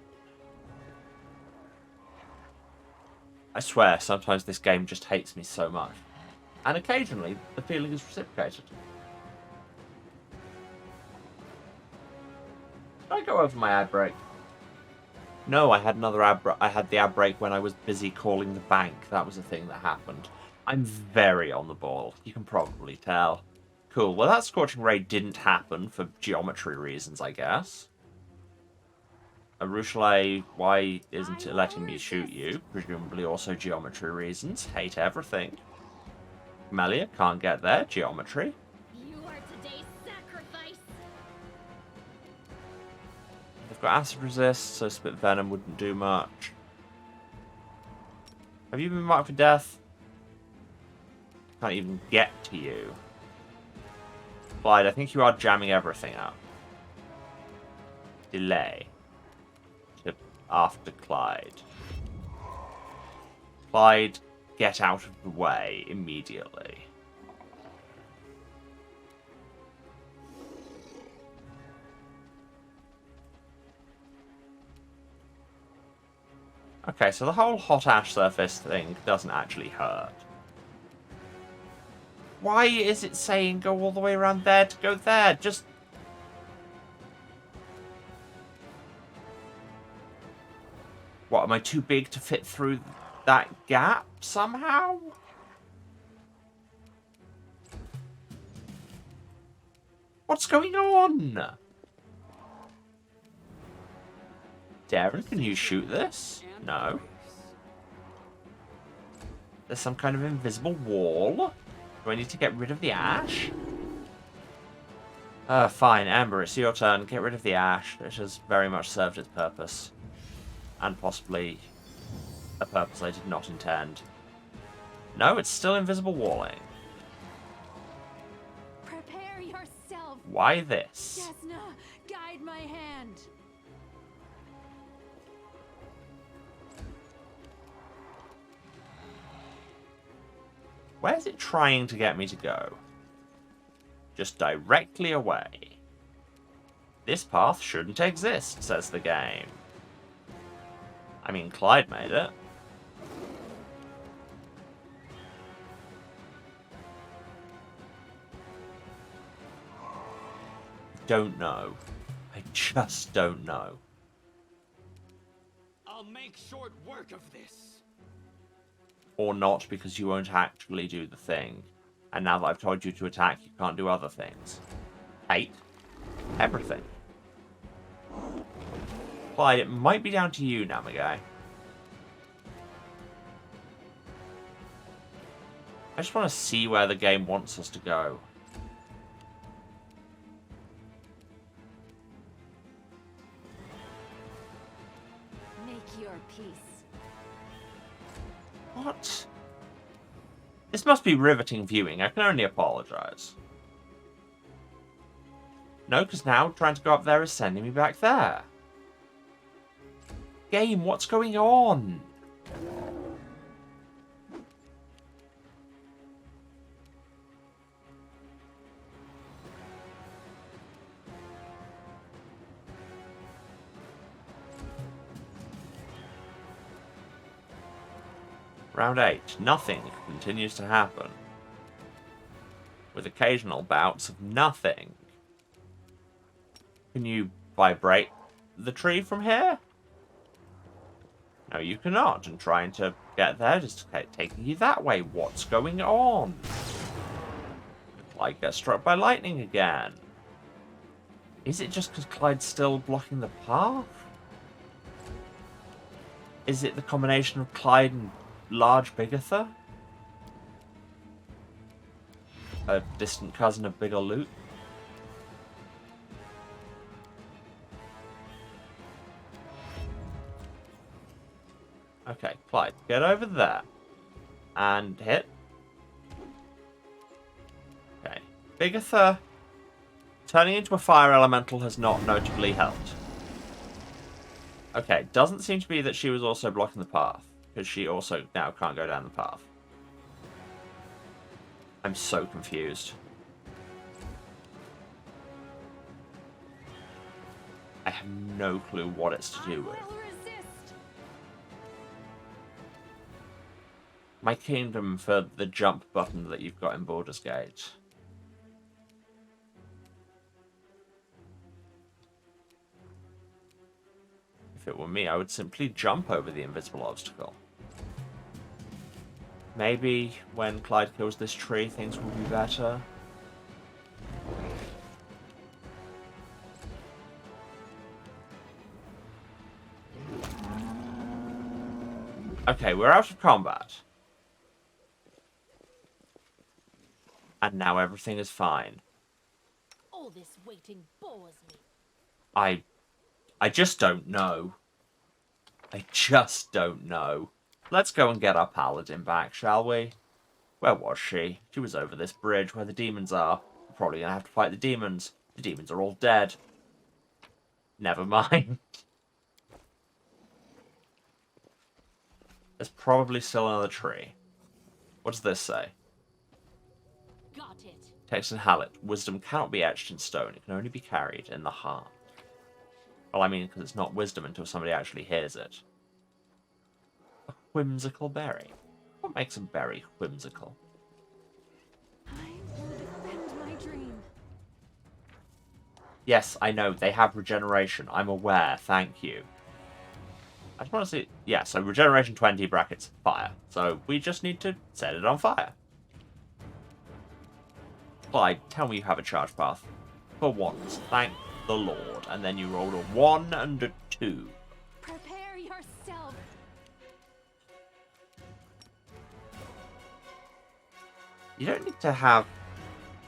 I swear, sometimes this game just hates me so much. And occasionally, the feeling is reciprocated. Did I go over my ad break? No, I had another ad break. I had the ad break when I was busy calling the bank. That was a thing that happened. I'm very on the ball. You can probably tell. Cool. Well, that Scorching Ray didn't happen for geometry reasons, I guess. Arushale, why isn't it letting me shoot you? Presumably also geometry reasons. Hate everything. Melia can't get there. Geometry. You are today's sacrifice. They've got acid resist, so spit venom wouldn't do much. Have you been marked for death? Can't even get to you. Clyde, I think you are jamming everything up. Delay. To after Clyde. Clyde, get out of the way immediately. Okay, so the whole hot ash surface thing doesn't actually hurt. Why is it saying go all the way around there to go there? Just... What, am I too big to fit through that gap somehow? What's going on? Darren, can you shoot this? No. There's some kind of invisible wall. Do I need to get rid of the ash? Fine, Amber, it's your turn. Get rid of the ash. It has very much served its purpose. And possibly a purpose I did not intend. No, it's still invisible walling. Prepare yourself. Why this? Jasna, guide my hand. Where's it trying to get me to go? Just directly away. This path shouldn't exist, says the game. I mean, Clyde made it. Don't know. I just don't know. I'll make short work of this. Or not, because you won't actually do the thing. And now that I've told you to attack, you can't do other things. Hate everything. Clyde, it might be down to you now, my guy. I just want to see where the game wants us to go. Make your peace. What? This must be riveting viewing. I can only apologize. No, because now trying to go up there is sending me back there. Game, what's going on? Round 8. Nothing continues to happen. With occasional bouts of nothing. Can you vibrate the tree from here? No, you cannot. And trying to get there just taking you that way. What's going on? Clyde gets struck by lightning again. Is it just because Clyde's still blocking the path? Is it the combination of Clyde and large Bigitha? A distant cousin of Bigger Loot? Okay, Clyde, get over there. And hit. Okay. Bigitha turning into a fire elemental has not notably helped. Okay, doesn't seem to be that she was also blocking the path. Because she also now can't go down the path. I'm so confused. I have no clue what it's to do with. I will resist. My kingdom for the jump button that you've got in Baldur's Gate. If it were me, I would simply jump over the invisible obstacle. Maybe when Clyde kills this tree, things will be better. Okay, we're out of combat. And now everything is fine. All this waiting bores me. I just don't know. I just don't know. Let's go and get our paladin back, shall we? Where was she? She was over this bridge where the demons are. We're probably gonna have to fight the demons. The demons are all dead. Never mind. There's probably still another tree. What does this say? Got it. Text and Hallet. Wisdom cannot be etched in stone. It can only be carried in the heart. Well, I mean, because it's not wisdom until somebody actually hears it. A whimsical berry. What makes a berry whimsical? I will defend my dream. Yes, I know. They have regeneration. I'm aware. Thank you. I just want to see... Yeah, so regeneration 20 brackets fire. So we just need to set it on fire. Clyde, tell me you have a charge path. For once. Thank the Lord. And then you rolled a 1 and a 2. Prepare yourself. You don't need to have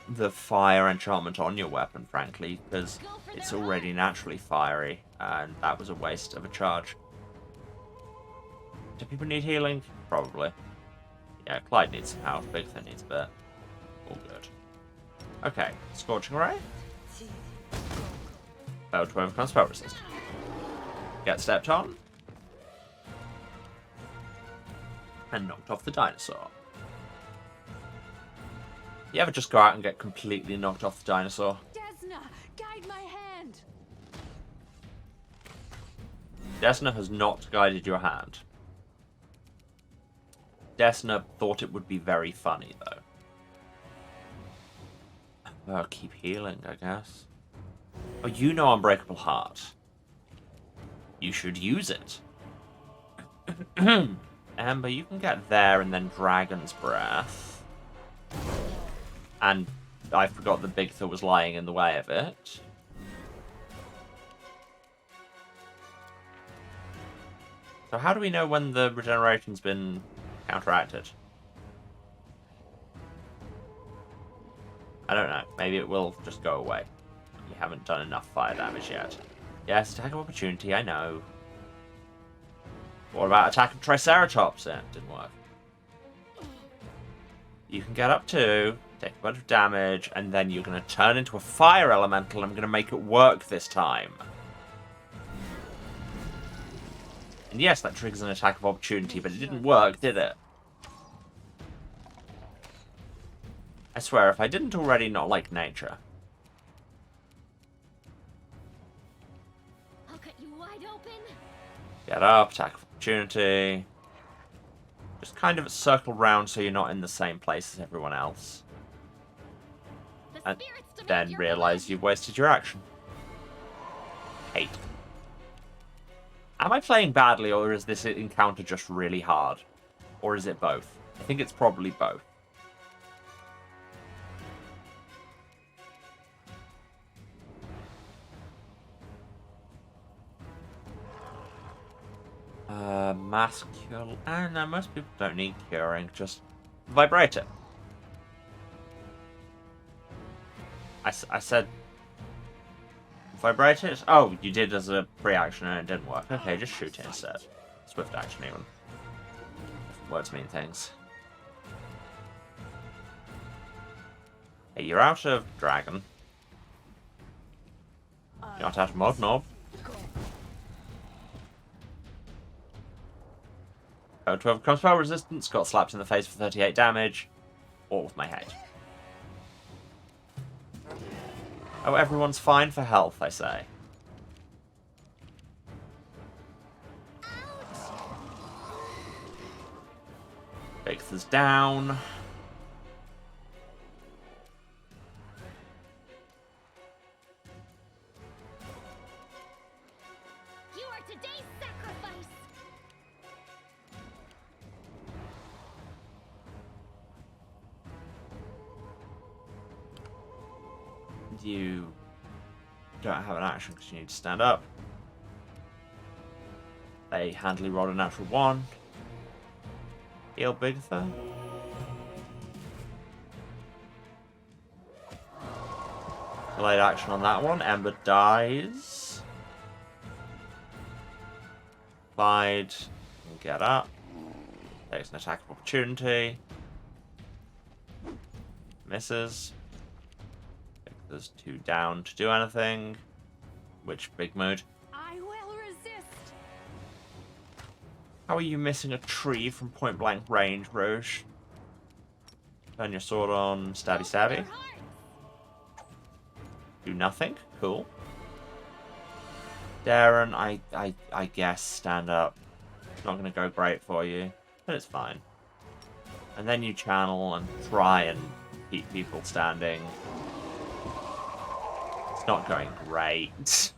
the fire enchantment on your weapon, frankly, because it's already naturally fiery, and that was a waste of a charge. Do people need healing? Probably. Yeah, Clyde needs some health, Bigitha needs a bit. All good. Okay, Scorching Ray. Failed to overcome spell resist. Get stepped on. And knocked off the dinosaur. You ever just go out and get completely knocked off the dinosaur? Desna, guide my hand. Desna has not guided your hand. Desna thought it would be very funny, though. Well, keep healing, I guess. Oh, you know Unbreakable Heart. You should use it. Ember, you can get there and then Dragon's Breath. And I forgot that Bigitha was lying in the way of it. So how do we know when the regeneration's been counteracted? I don't know. Maybe it will just go away. We haven't done enough fire damage yet. Yes, attack of opportunity, I know. What about attack of Triceratops? It didn't work. You can get up to, take a bunch of damage, and then you're going to turn into a fire elemental. I'm going to make it work this time. And yes, that triggers an attack of opportunity, but it didn't work, did it? I swear, if I didn't already not like nature. I'll cut you wide open. Get up, attack of opportunity. Just kind of circle round so you're not in the same place as everyone else. The And spirits demand then your realise blood. you've wasted your action. Hate. Am I playing badly, or is this encounter just really hard? Or is it both? I think it's probably both. Masculine. I don't know, most people don't need curing, just vibrate it. I said vibrate it? Oh, you did as a pre-action and it didn't work. Okay, just shoot it instead. Swift action even. Words mean things. Hey, you're out of dragon. You're not out of mod knob. Oh, 12 becomes spell resistance, got slapped in the face for 38 damage. All with my head. Oh, everyone's fine for health, I say. Bigitha's down. You are today's sacrifice. You don't have an action because you need to stand up. They handily rolled a natural 1. Heal Bigitha. Delayed action on that one. Ember dies. Clyde can get up. Takes an attack of opportunity. Misses. There's 2 down to do anything. Which big mood. I will resist. How are you missing a tree from point blank range, Rouge? Turn your sword on, stabby stabby. Do nothing. Cool. Darren, I guess stand up. It's not going to go great for you, but it's fine. And then you channel and try and keep people standing. It's not going great.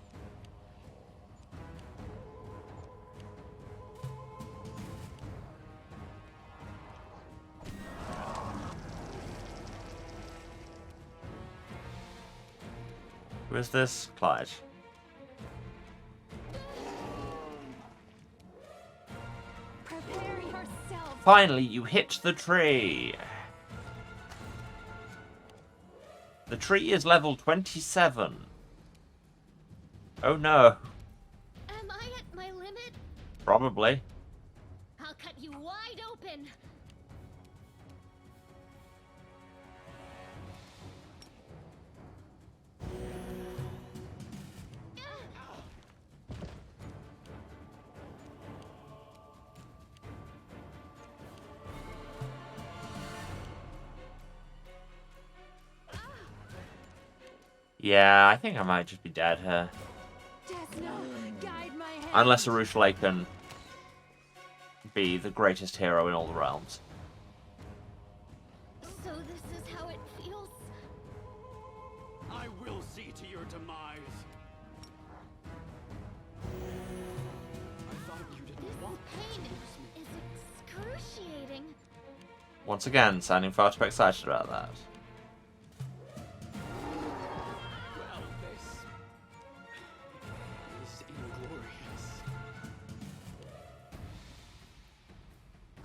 Who is this? Clyde. Prepare yourself. Finally, you hit the tree. The tree is level 27. Oh no. Am I at my limit? Probably. I'll cut you wide open. Yeah, I think I might just be dead here. Desno, guide my hand. Unless Arushale can be the greatest hero in all the realms. So this is how it feels? I will see to your demise. I thought you didn't This want pain to lose me. is excruciating. Once again, sounding far too excited about that. Well, this is inglorious.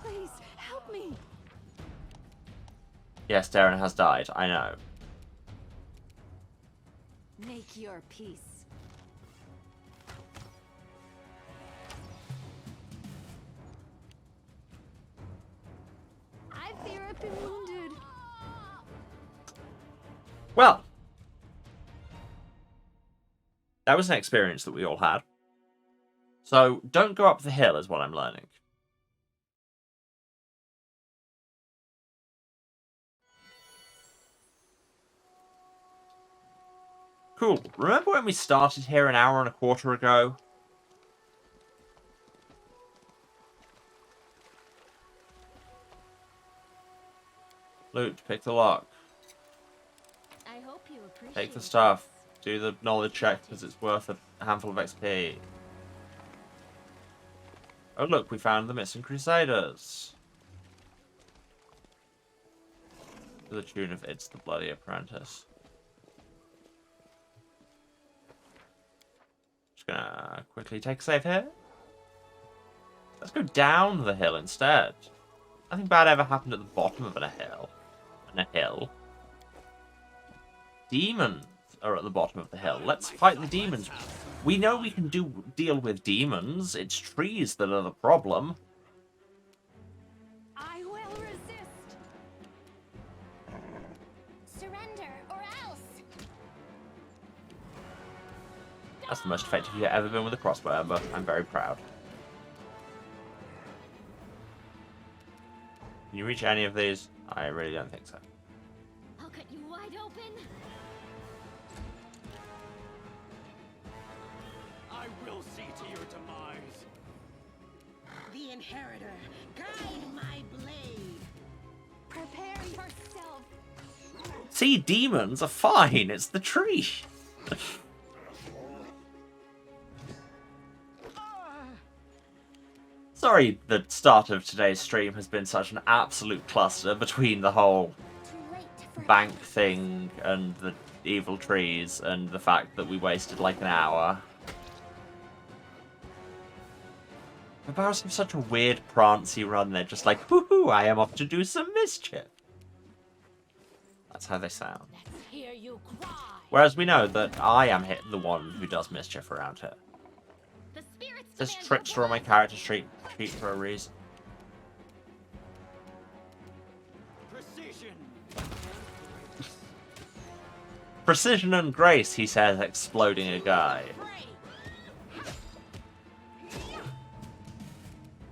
Please, help me. Yes, Darren has died. I know. Make your peace. I fear I've been wounded. Well, that was an experience that we all had. So, don't go up the hill is what I'm learning. Cool. Remember when we started here an hour and a quarter ago? Loot, pick the lock. I hope you appreciate Take the stuff. Do the knowledge check because it's worth a handful of XP. Oh look, we found the missing Crusaders. To the tune of It's the Bloody Apprentice. Just gonna quickly take a save here. Let's go down the hill instead. Nothing bad ever happened at the bottom of a hill. Demons are at the bottom of the hill. Let's fight the demons. We know we can deal with demons. It's trees that are the problem. I will resist. Surrender or else. That's the most effective you've ever been with a crossbow, Ember. I'm very proud. Can you reach any of these? I really don't think so. I'll cut you wide open. I will see to your demise. The inheritor, guide my blade. Prepare yourself. See, demons are fine. It's the tree. Sorry the start of today's stream has been such an absolute cluster between the whole Too late for bank thing and the evil trees and the fact that we wasted like an hour. Babaos have such a weird prancy run. They're just like, woohoo, I am off to do some mischief. That's how they sound. Let's hear you cry. Whereas we know that I am the one who does mischief around here. The spirits This demand trickster on my character sheet for a reason. Precision. Precision and grace, he says, exploding a guy.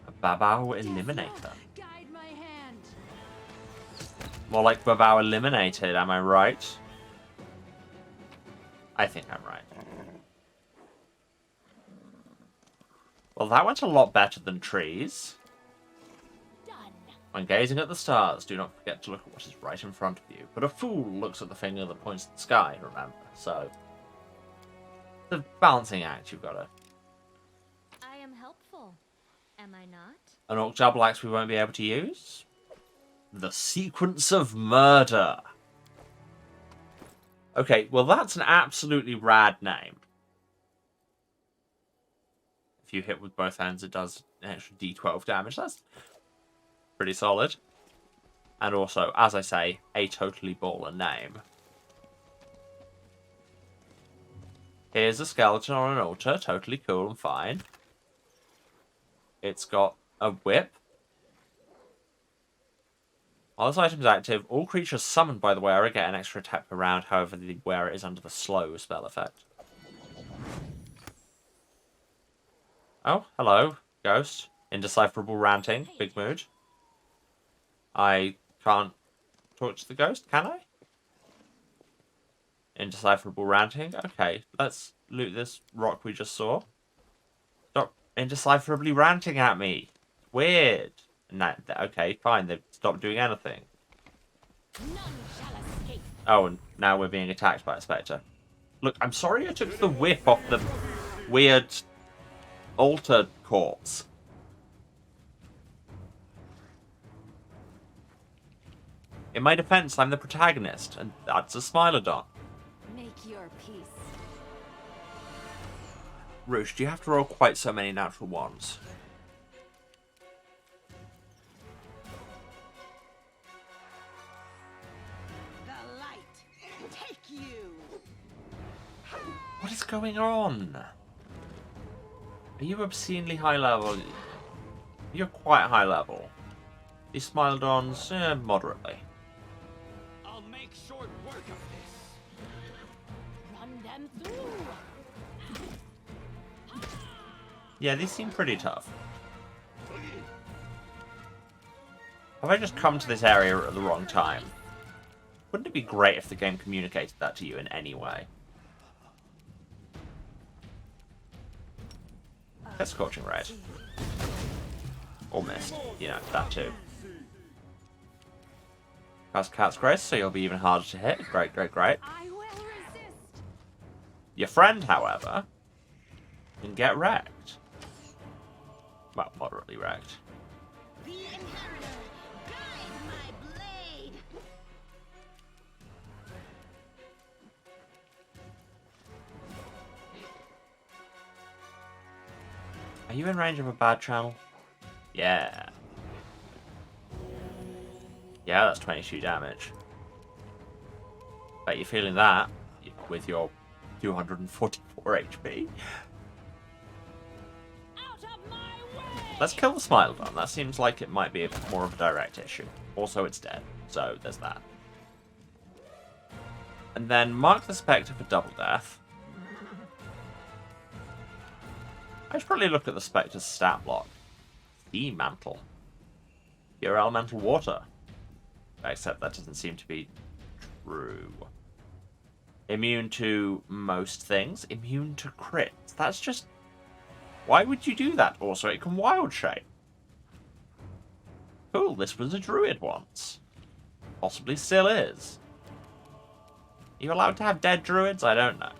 A Babao Eliminator. Guide my hand. More like Babao Eliminated, am I right? I think I'm right. Well, that went a lot better than trees. Done. When gazing at the stars, do not forget to look at what is right in front of you. But a fool looks at the finger that points at the sky, remember. So, the balancing act you've got to. I am helpful. Am I not? An orc double axe we won't be able to use? The Sequence of Murder. Okay, well that's an absolutely rad name. If you hit with both hands, it does an extra d12 damage. That's pretty solid. And also, as I say, a totally baller name. Here's a skeleton on an altar, totally cool and fine. It's got a whip. While this item is active, all creatures summoned by the wearer get an extra attack per round, however the wearer is under the slow spell effect. Oh, hello, ghost. Indecipherable ranting, big mood. I can't talk to the ghost, can I? Indecipherable ranting. Okay, let's loot this rock we just saw. Stop indecipherably ranting at me. Weird. No, okay, fine. They've stopped doing anything. None shall escape. Oh, and now we're being attacked by a spectre. Look, I'm sorry I took the whip off the weird altar corpse. In my defense, I'm the protagonist, and that's a Smilodon. Make your peace. Roosh, do you have to roll quite so many natural ones? The light. Take you. What is going on? Are you obscenely high level? You're quite high level. These Smilodons, moderately. I'll make short work of this. Run them through. Yeah, these seem pretty tough. Have I just come to this area at the wrong time? Wouldn't it be great if the game communicated that to you in any way? That's Scorching Red. Or Mist. You know, that too. That's Cat's Grace, so you'll be even harder to hit. Great, great, great. I will resist. Your friend, however, can get wrecked. Well, moderately wrecked. The inheritor. Guide my blade. Are you in range of a bad channel? Yeah. Yeah, that's 22 damage. Bet you're feeling that with your 244 HP. Out of my way. Let's kill the Smilodon. That seems like it might be more of a direct issue. Also, it's dead, so there's that. And then mark the Spectre for double death. I should probably look at the Spectre's stat block. The Mantle. Pure elemental water. Except that doesn't seem to be true. Immune to most things. Immune to crits. That's just... Why would you do that? Also, it can wild shape. Cool, this was a druid once. Possibly still is. Are you allowed to have dead druids? I don't know.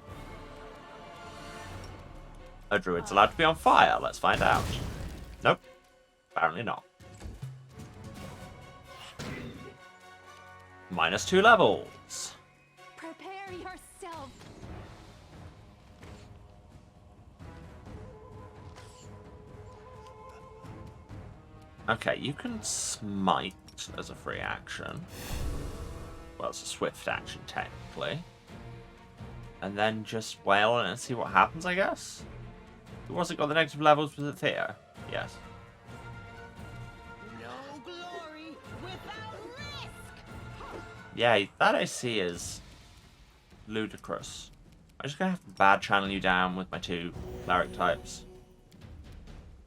A druid's allowed to be on fire. Let's find out. Nope. Apparently not. -2 levels. Prepare yourself. Okay, you can smite as a free action. Well, it's a swift action, technically. And then just wail on it and see what happens, I guess? Who wasn't got the negative levels? Was it Theo? Yes. No glory without risk. Yeah, that AC is ludicrous. I'm just gonna have to bad channel you down with my 2 cleric types.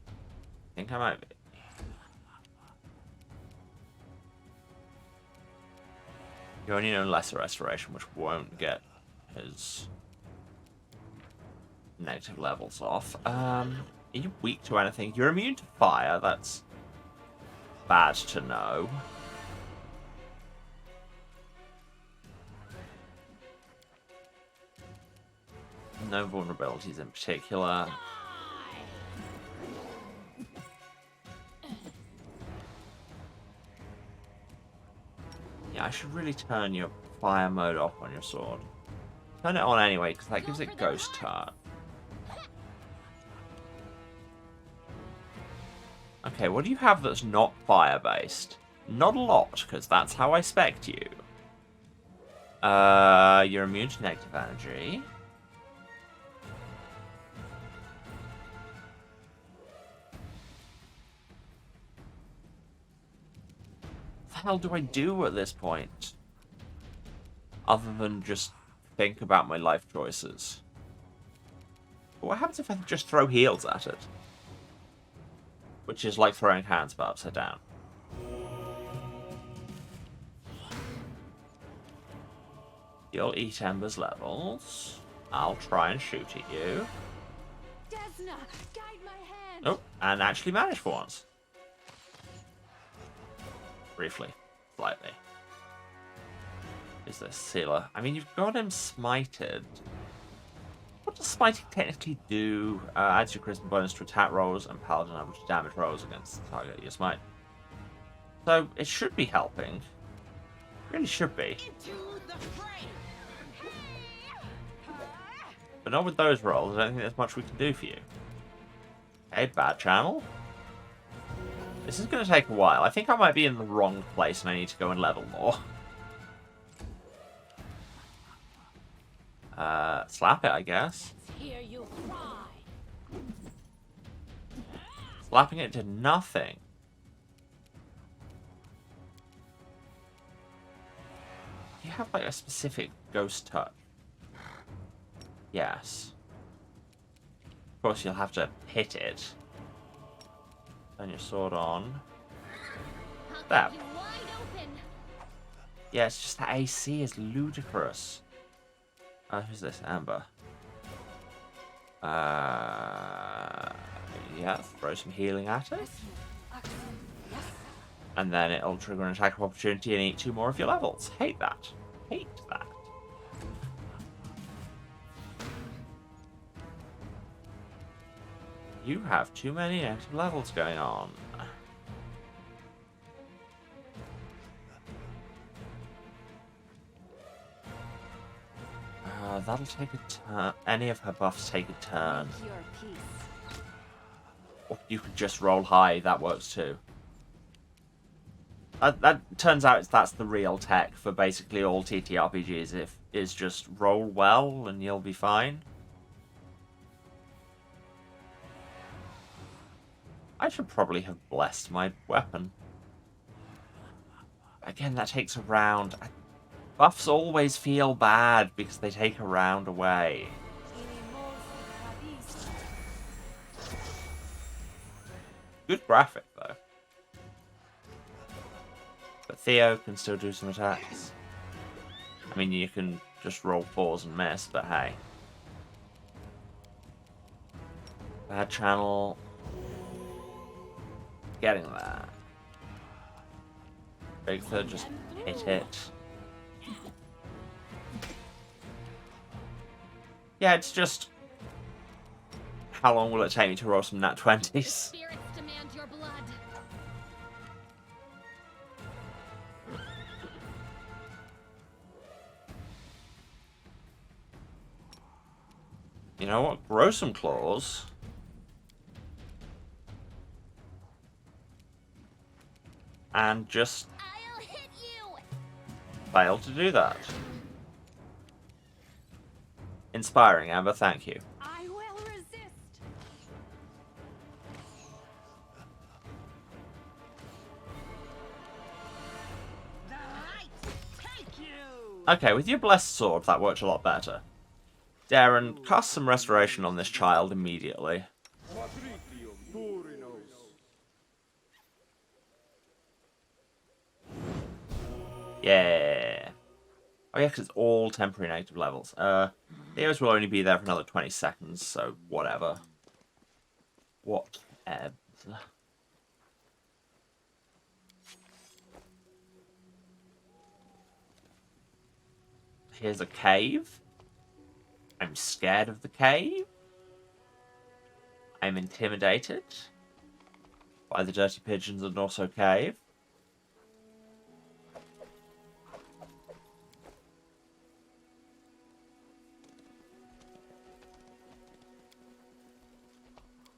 I think I might be. You only know lesser restoration, which won't get his negative levels off. Are you weak to anything? You're immune to fire. That's bad to know. No vulnerabilities in particular. Yeah, I should really turn your fire mode off on your sword. Turn it on anyway, because that gives it ghost turn. Okay, what do you have that's not fire-based? Not a lot, because that's how I spec'd you. You're immune to negative energy. What the hell do I do at this point? Other than just think about my life choices. But what happens if I just throw heals at it? Which is like throwing hands but upside down. You'll eat Ember's levels. I'll try and shoot at you. Desna, guide my hand. Oh, and actually manage for once. Briefly. Slightly. Is this Sealer? I mean, you've got him smited. What does smiting technically do? Adds your charisma bonus to attack rolls and paladin average damage rolls against the target you smite. So, it should be helping. Really should be. Into the fray. But not with those rolls. I don't think there's much we can do for you. Okay, bad channel. This is going to take a while. I think I might be in the wrong place and I need to go and level more. Slap it, I guess. Hear you cry. Slapping it did nothing. Do you have, like, a specific ghost touch? Yes. Of course, you'll have to hit it. Turn your sword on. I'll There. keep you wide open. Yeah, it's just that AC is ludicrous. Who's this? Amber. Yeah, throw some healing at it. And then it'll trigger an attack of opportunity and eat 2 more of your levels. Hate that. Hate that. You have too many active levels going on. That'll take a turn. Any of her buffs take a turn. Your peace. Or you could just roll high. That works too. That turns out that's the real tech for basically all TTRPGs. Is just roll well and you'll be fine. I should probably have blessed my weapon. Again, that takes a round. Buffs always feel bad because they take a round away. Good graphic, though. But Theo can still do some attacks. I mean, you can just roll 4s and miss, but hey. Bad channel. Getting there. Bigitha, just hit it. Yeah, it's just... How long will it take me to roll some nat 20s? Spirits demand your blood. You know what? Grow some claws. and just I'll hit you. failed to do that. Inspiring, Amber, thank you. I will resist. The light take you! Okay, with your blessed sword, that worked a lot better. Darren, cast some restoration on this child immediately. Yeah. Oh yeah, because it's all temporary negative levels. Theos will only be there for another 20 seconds, so whatever. Whatever. Here's a cave. I'm scared of the cave. I'm intimidated by the dirty pigeons and also cave.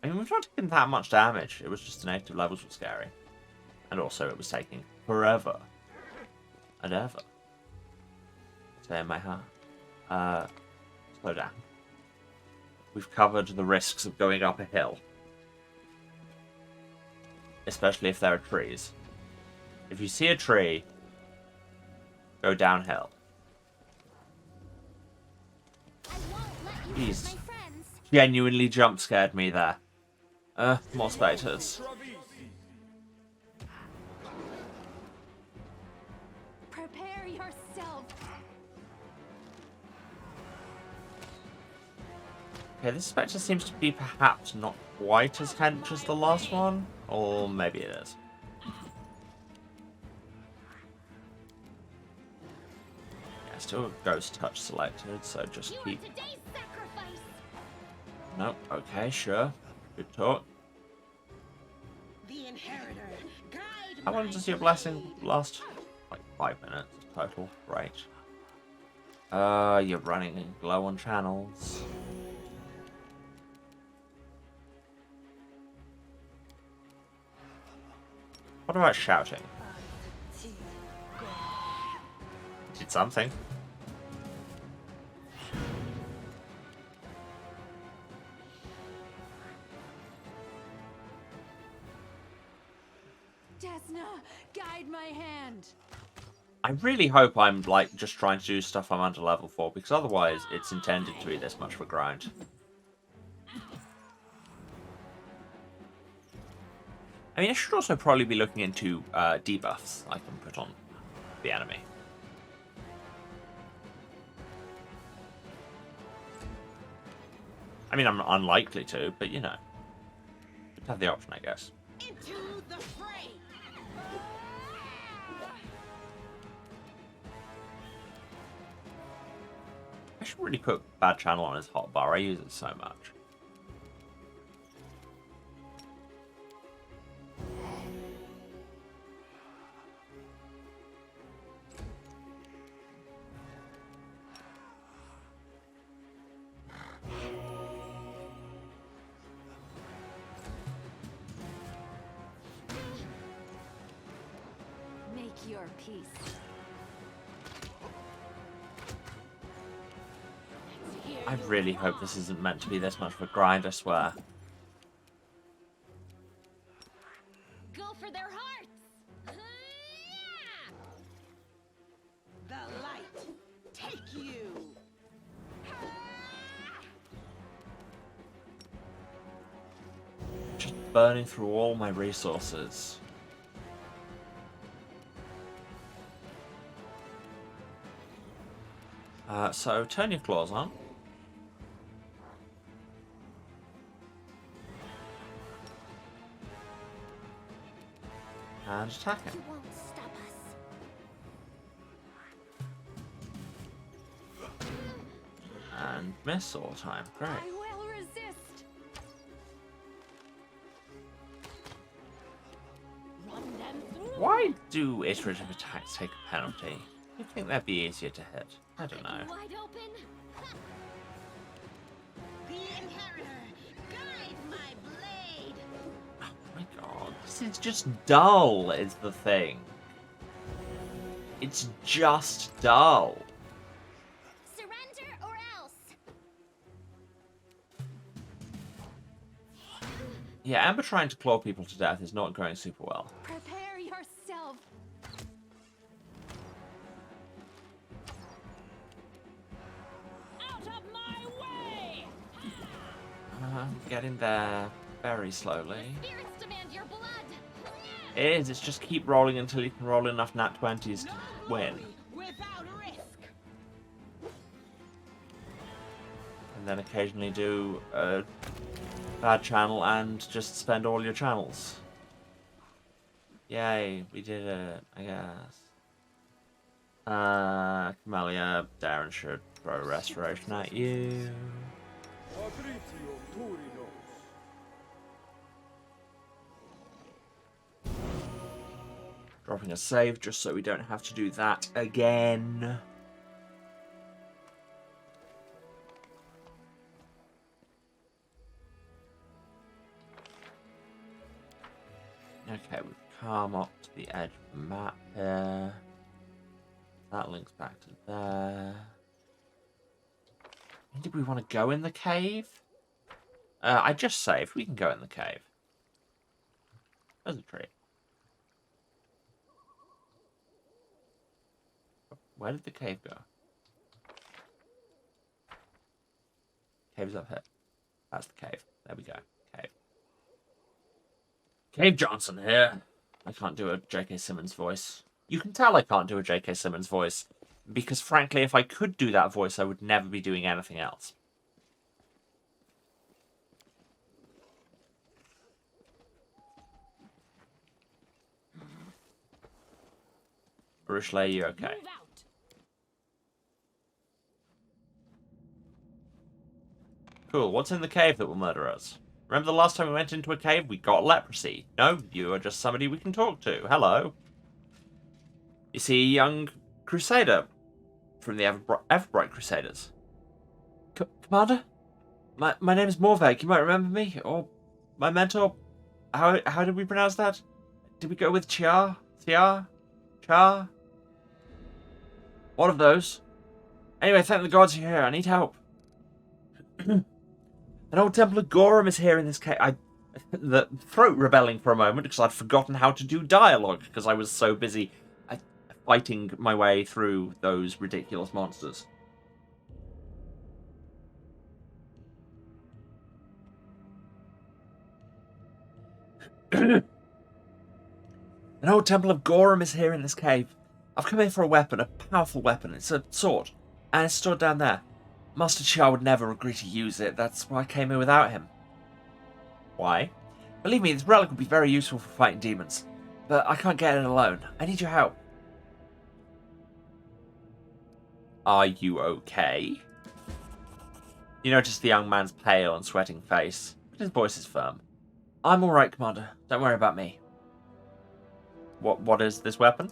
I mean, we've not taken that much damage. It was just the negative levels were scary. And also it was taking forever. And ever. Say in my heart. Slow down. We've covered the risks of going up a hill. Especially if there are trees. If you see a tree, go downhill. I won't let you hit Jeez. my friends. Genuinely jump scared me there. More spectators. Prepare yourself. Okay, this spectre seems to be perhaps not quite as hench as the last one. Or maybe it is. Yeah, still ghost touch selected, so just You are keep... today's sacrifice. Nope, okay, sure. Good talk. The inheritor, guide How long my does your blessing blade. last? Like 5 minutes total. Great. You're running in glow on channels. What about shouting? Did something. Desna, guide my hand. I really hope I'm like just trying to do stuff I'm under level for, because otherwise it's intended to be this much of a grind. I mean, I should also probably be looking into debuffs I can put on the enemy. I mean, I'm unlikely to, but you know, you'd have the option, I guess. Into the fray. I should really put Bad Channel on his hotbar. I use it so much. Make your peace. I really hope this isn't meant to be this much of a grind, I swear. Go for their hearts. The light take you. Just burning through all my resources. So turn your claws on. And attack him. You won't stop us. And miss all the time. Great. I will resist. Run them through. Why do iterative attacks take a penalty? You'd think that'd be easier to hit. I don't know. Wide open. The inheritor, guide my blade. Why my god, this is just dull, is the thing. It's just dull. Surrender or else. Yeah, Amber trying to claw people to death is not going super well. Prepare yourself. Out of my way! Getting there very slowly. Spirits demand your blood. It is, it's just keep rolling until you can roll enough nat 20s to win. Without risk. And then occasionally do a bad channel and just spend all your channels. Yay, we did it, I guess. Camellia, Darren should throw restoration at you. Dropping a save just so we don't have to do that again. Okay, we've come up to the edge of the map here. That links back to there. Did we want to go in the cave? I just saved. We can go in the cave. There's a tree. Where did the cave go? Cave's up here. That's the cave. There we go. Cave. Cave Johnson here. I can't do a J.K. Simmons voice. You can tell I can't do a J.K. Simmons voice. Because frankly, if I could do that voice, I would never be doing anything else. Rushley, you okay? Move out. Cool. What's in the cave that will murder us? Remember the last time we went into a cave? We got leprosy. No, you are just somebody we can talk to. Hello. You see a young crusader from the Everbright Crusaders. Commander? My name is Morveg. You might remember me. Or my mentor. How did we pronounce that? Did we go with Chia? Chia? Cha? One of those. Anyway, thank the gods you're here. I need help. An old temple of Gorham is here in this cave. The throat rebelling for a moment because I'd forgotten how to do dialogue because I was so busy fighting my way through those ridiculous monsters. An old temple of Gorham is here in this cave. I've come here for a weapon, a powerful weapon. It's a sword, and it's stored down there. Master Chia would never agree to use it. That's why I came here without him. Why? Believe me, this relic would be very useful for fighting demons. But I can't get it alone. I need your help. Are you okay? You notice the young man's pale and sweating face, but his voice is firm. I'm alright, Commander. Don't worry about me. What is this weapon?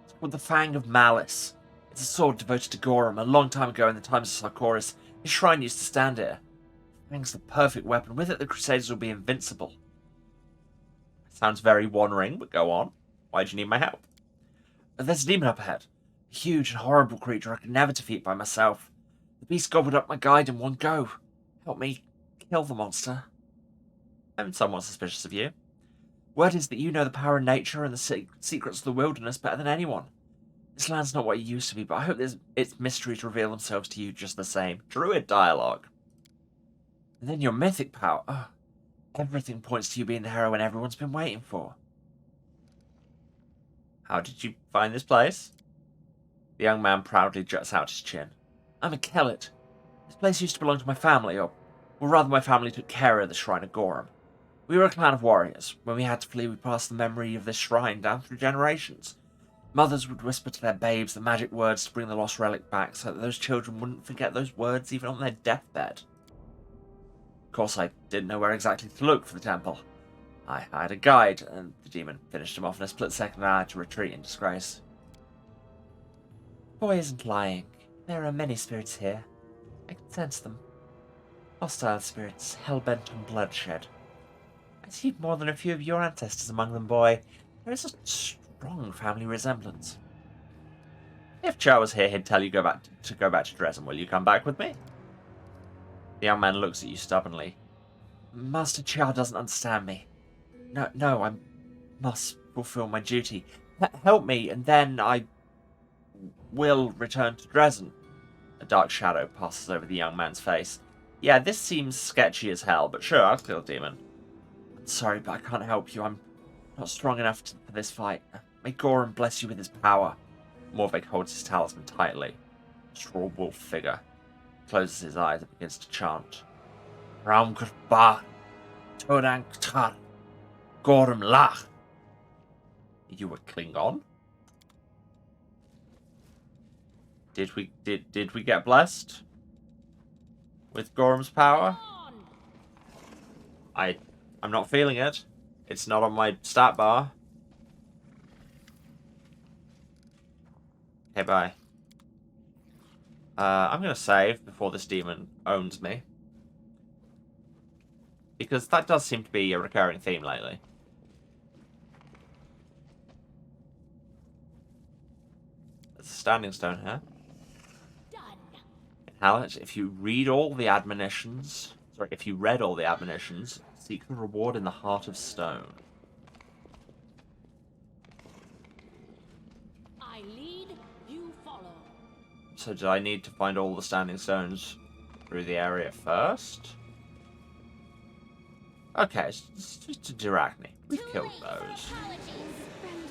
It's called the Fang of Malice. It's a sword devoted to Gorham a long time ago in the times of Sarkoris. His shrine used to stand here. Fang's the perfect weapon. With it, the Crusaders will be invincible. Sounds very One Ring, but go on. Why do you need my help? There's a demon up ahead. A huge and horrible creature I could never defeat by myself. The beast gobbled up my guide in one go. Help me kill the monster. I'm somewhat suspicious of you. Word is that you know the power of nature and the secrets of the wilderness better than anyone. This land's not what it used to be, but I hope its mysteries reveal themselves to you just the same. Druid dialogue. And then your mythic power. Oh, everything points to you being the heroine everyone's been waiting for. How did you find this place? The young man proudly juts out his chin. I'm a Kellet. This place used to belong to my family, or rather my family took care of the Shrine of Gorham. We were a clan of warriors. When we had to flee, we passed the memory of this shrine down through generations. Mothers would whisper to their babes the magic words to bring the lost relic back so that those children wouldn't forget those words even on their deathbed. Of course, I didn't know where exactly to look for the temple. I hired a guide, and the demon finished him off in a split second and I had to retreat in disgrace. The boy isn't lying. There are many spirits here. I can sense them. Hostile spirits, hell-bent on bloodshed. I see more than a few of your ancestors among them, boy. There is a strong family resemblance. If Chow was here, he'd tell you go back to Dresden. Will you come back with me? The young man looks at you stubbornly. Master Chow doesn't understand me. No, I must fulfill my duty. Help me, and then I will return to Dresden. A dark shadow passes over the young man's face. Yeah, this seems sketchy as hell, but sure, I'll kill Demon. I'm sorry, but I can't help you. I'm not strong enough for this fight. May Gorum bless you with his power. Morvik holds his talisman tightly. Straw wolf figure closes his eyes and begins to chant. Raumgurba, Todang Tar, Gorum Lach. You a Klingon? Did we get blessed with Gorum's power? I'm not feeling it. It's not on my stat bar. Okay, bye. I'm gonna save before this demon owns me. Because that does seem to be a recurring theme lately. There's a standing stone here. Hallett, if you read all the admonitions... Sorry, if you read all the admonitions, seek the reward in the heart of stone. I lead, you follow. So do I need to find all the standing stones through the area first? Okay, it's just a Dirachni. We've killed those. Spend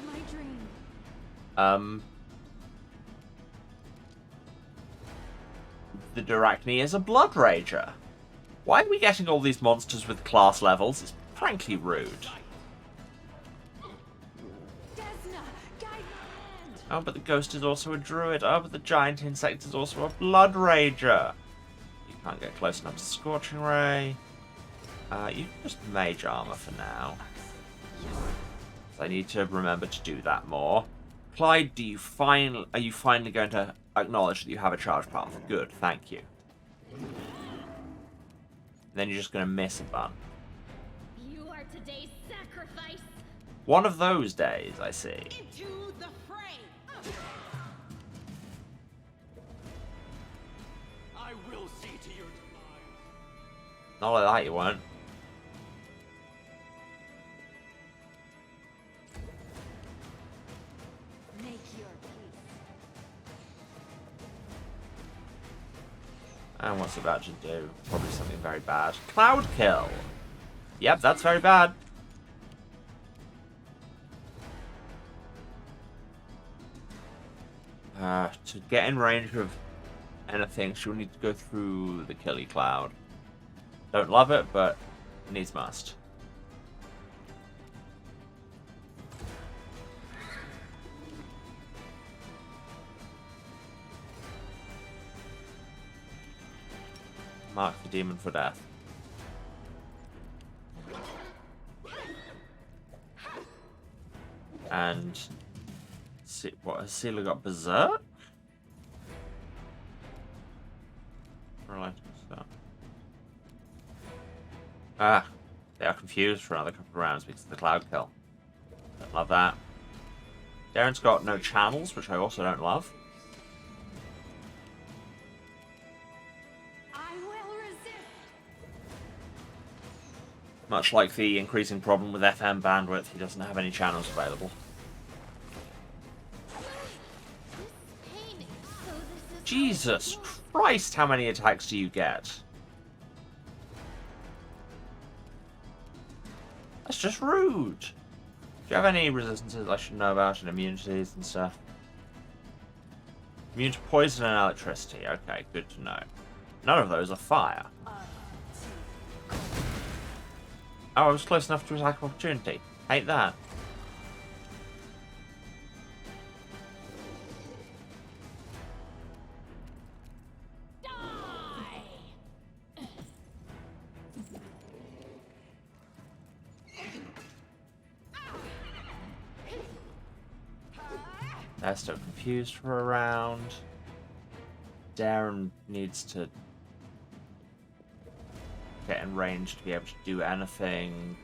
my dream. The Dirachni is a Blood Rager. Why are we getting all these monsters with class levels? It's frankly rude. Oh, but the Ghost is also a Druid. Oh, but the Giant Insect is also a Blood Rager. You can't get close enough to Scorching Ray. You can just Mage Armor for now. So I need to remember to do that more. Clyde, are you finally going to acknowledge that you have a charge path? Good, thank you. And then you're just going to miss a bun. You are today's sacrifice. One of those days, I see. Into the fray. I will see to your demise. Not like that, you won't. Make your peace. And what's it about to do? Probably something very bad. Cloud kill! Yep, that's very bad. To get in range of anything, she'll need to go through the Killy Cloud. Don't love it, but needs must. Mark the demon for death. And see, what has Sealer got? Berserk? Right, so. Ah, they are confused for another couple of rounds because of the cloud kill. Don't love that. Darren's got no channels, which I also don't love. Much like the increasing problem with FM bandwidth, he doesn't have any channels available. Jesus Christ, how many attacks do you get? That's just rude. Do you have any resistances I should know about and immunities and stuff? Immune to poison and electricity. Okay, good to know. None of those are fire. Oh, I was close enough to attack opportunity. Hate that. They're still confused for a round. Darren needs to get in range to be able to do anything.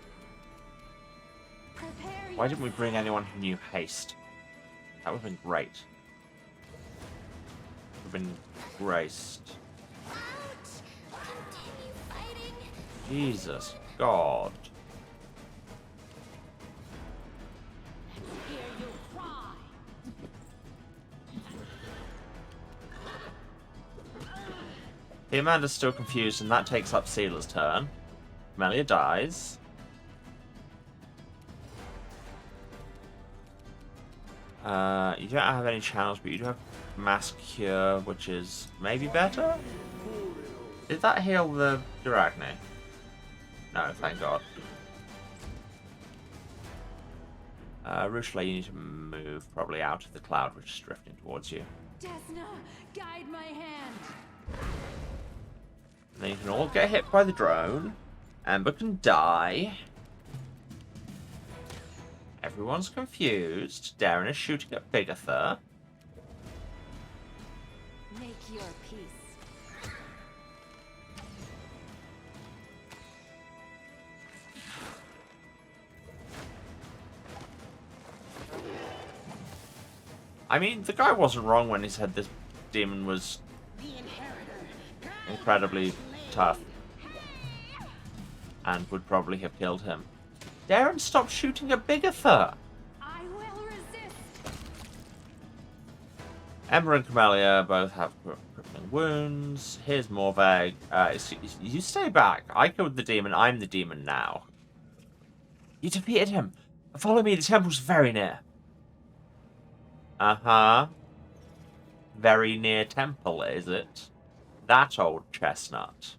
Prepare Why didn't we bring anyone who knew haste? That would have been great. Would have been graced. Ouch! Continue fighting. Jesus God. Hear you cry. The Amanda's still confused, and that takes up Sealer's turn. Melia dies. You don't have any channels, but you do have Mass Cure, which is maybe better? Did that heal the Duragni? No, thank God. Rushla, you need to move probably out of the cloud which is drifting towards you. Desna, guide my hand. And then you can all get hit by the drone. Amber can die. Everyone's confused. Darren is shooting at Bigitha. Make your peace. I mean, the guy wasn't wrong when he said this demon was The inheritor. Guide incredibly my blade. tough and would probably have killed him. Darren, stop shooting at Bigitha! I will resist. Ember and Camellia both have crippling wounds. Here's Morveg. You stay back. I killed the demon. I'm the demon now. You defeated him. Follow me. The temple's very near. Uh-huh. Very near temple, is it? That old chestnut.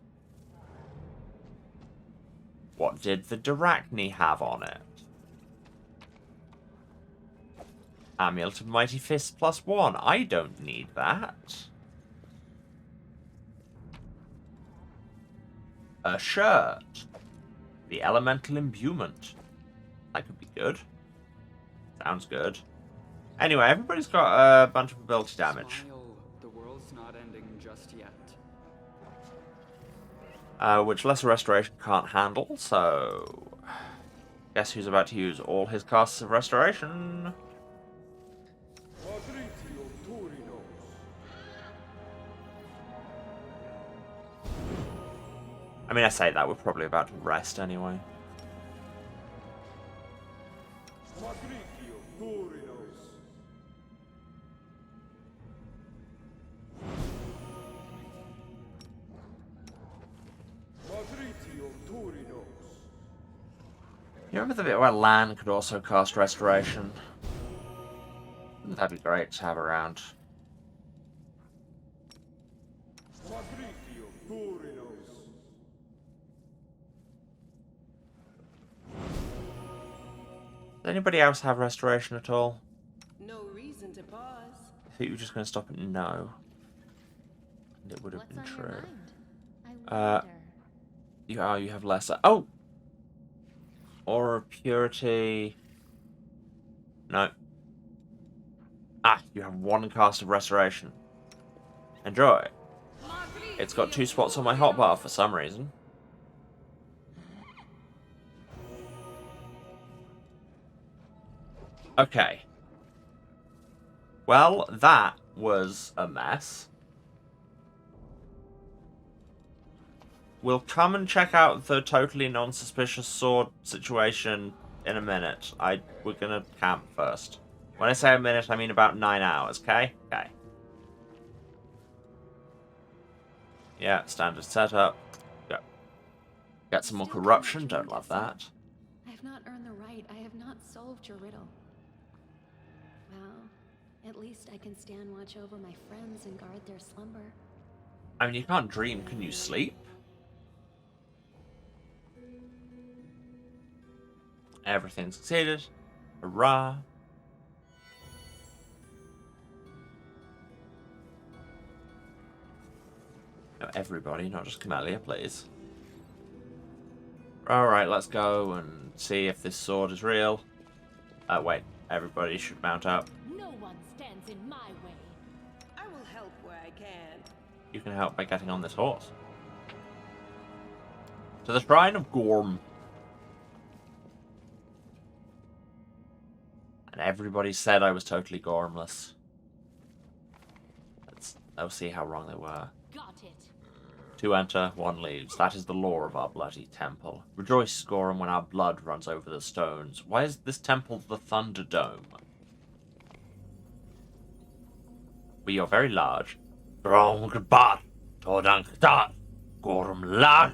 What did the Duragni have on it? Amulet of Mighty Fist +1. I don't need that. A shirt. The Elemental Imbuement. That could be good. Sounds good. Anyway, everybody's got a bunch of ability damage. Smile, the world's not ending just yet. Which Lesser Restoration can't handle, so... Guess who's about to use all his casts of Restoration? I mean, I say that, we're probably about to rest anyway. You remember the bit where Lan could also cast Restoration? That'd be great to have around. Does anybody else have Restoration at all? No reason to pause. I think you were just going to stop at no. And it would have What's been on true. your mind? I wonder. You have lesser. Oh! Aura of Purity. No. Ah, you have one cast of Restoration. Enjoy. It's got 2 spots on my hotbar for some reason. Okay. Well, that was a mess. We'll come and check out the totally non-suspicious sword situation in a minute. We're gonna camp first. When I say a minute, I mean about 9 hours, okay? Okay. Yeah, standard setup. Go. Get some more Still corruption, cannot don't love join that. I have not earned the right. I have not solved your riddle. Well, at least I can stand watch over my friends and guard their slumber. I mean, you can't dream, can you sleep? Everything succeeded. Hurrah. No, everybody, not just Camellia, please. Alright, let's go and see if this sword is real. Wait, everybody should mount up. No one stands in my way. I will help where I can. You can help by getting on this horse. To the Shrine of Gorm. And everybody said I was totally Gormless. I'll see how wrong they were. Got it. 2 enter, 1 leaves. That is the law of our bloody temple. Rejoice, Gorham, when our blood runs over the stones. Why is this temple the Thunderdome? We are very large. Gorham large.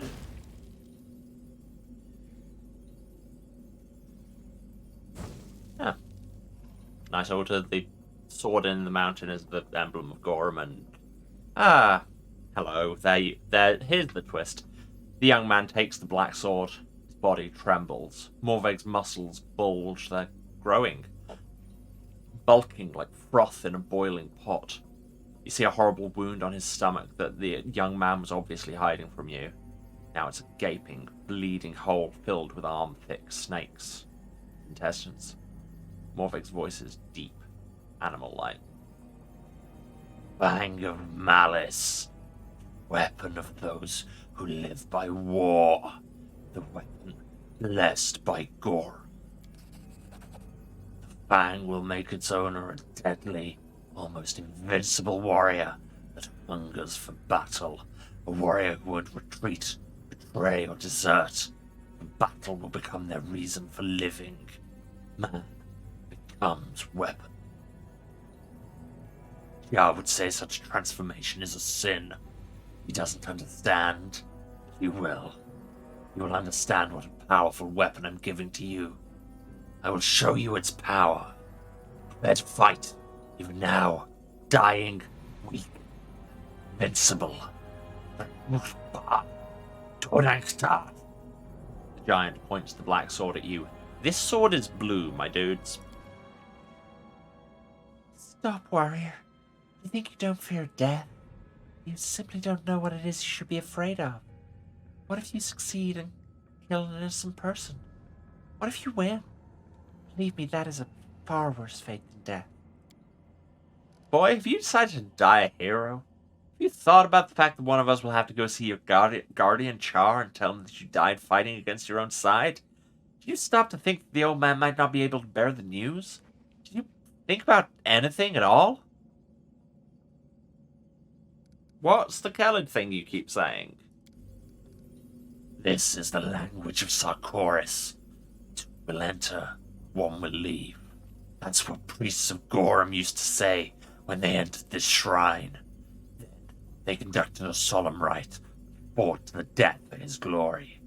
Yeah. Nice order. The sword in the mountain is the emblem of Gorham, and hello. Here's the twist. The young man takes the black sword. His body trembles. Morveg's muscles bulge. They're growing, bulking like froth in a boiling pot. You see a horrible wound on his stomach that the young man was obviously hiding from you. Now it's a gaping, bleeding hole filled with arm-thick snakes. Intestines. Morveg's voice is deep, animal-like. Fang of malice. Weapon of those who live by war. The weapon blessed by gore. The fang will make its owner a deadly, almost invincible warrior that hungers for battle. A warrior who would retreat, betray, or desert. The battle will become their reason for living. Man becomes weapon. Yar would say such transformation is a sin. He doesn't understand. He will. You will understand what a powerful weapon I'm giving to you. I will show you its power. Prepare to fight. Even now. Dying. Weak. Invincible. The giant points the black sword at you. This sword is blue, my dudes. Stop, warrior. You think you don't fear death? You simply don't know what it is you should be afraid of. What if you succeed and kill an innocent person? What if you win? Believe me, that is a far worse fate than death. Boy, have you decided to die a hero? Have you thought about the fact that one of us will have to go see your guardian Char and tell him that you died fighting against your own side? Did you stop to think that the old man might not be able to bear the news? Did you think about anything at all? What's the Kellen thing you keep saying? This is the language of Sarkoris. Two will enter, one will leave. That's what priests of Gorham used to say when they entered this shrine. Then they conducted a solemn rite, fought to the death for his glory.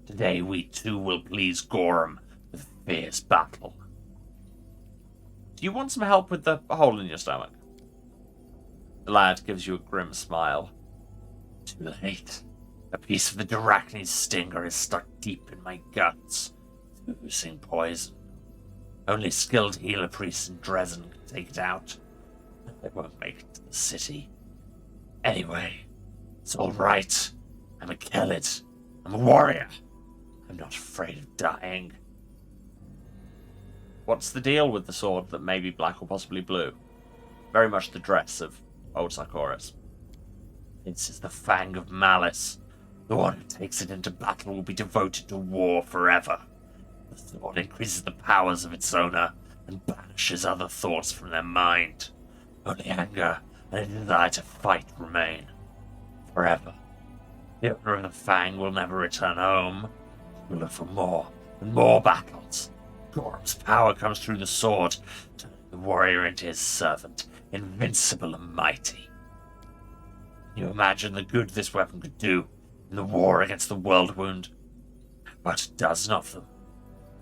Today we too will please Gorham with fierce battle. Do you want some help with the hole in your stomach? The lad gives you a grim smile. Too late. A piece of the Darachne's stinger is stuck deep in my guts, oozing poison. Only skilled healer priests in Dresden can take it out. They won't make it to the city. Anyway, it's all right. I'm a Kelid. I'm a warrior. I'm not afraid of dying. What's the deal with the sword that may be black or possibly blue? Very much the dress of old Sarkoris. This is the Fang of Malice. The one who takes it into battle will be devoted to war forever. The sword increases the powers of its owner and banishes other thoughts from their mind. Only anger and a desire to fight remain. Forever. The owner of the Fang will never return home. He will look for more and more battles. Gorham's power comes through the sword, turning the warrior into his servant, invincible and mighty. Can you imagine the good this weapon could do in the war against the World Wound? But a dozen of them.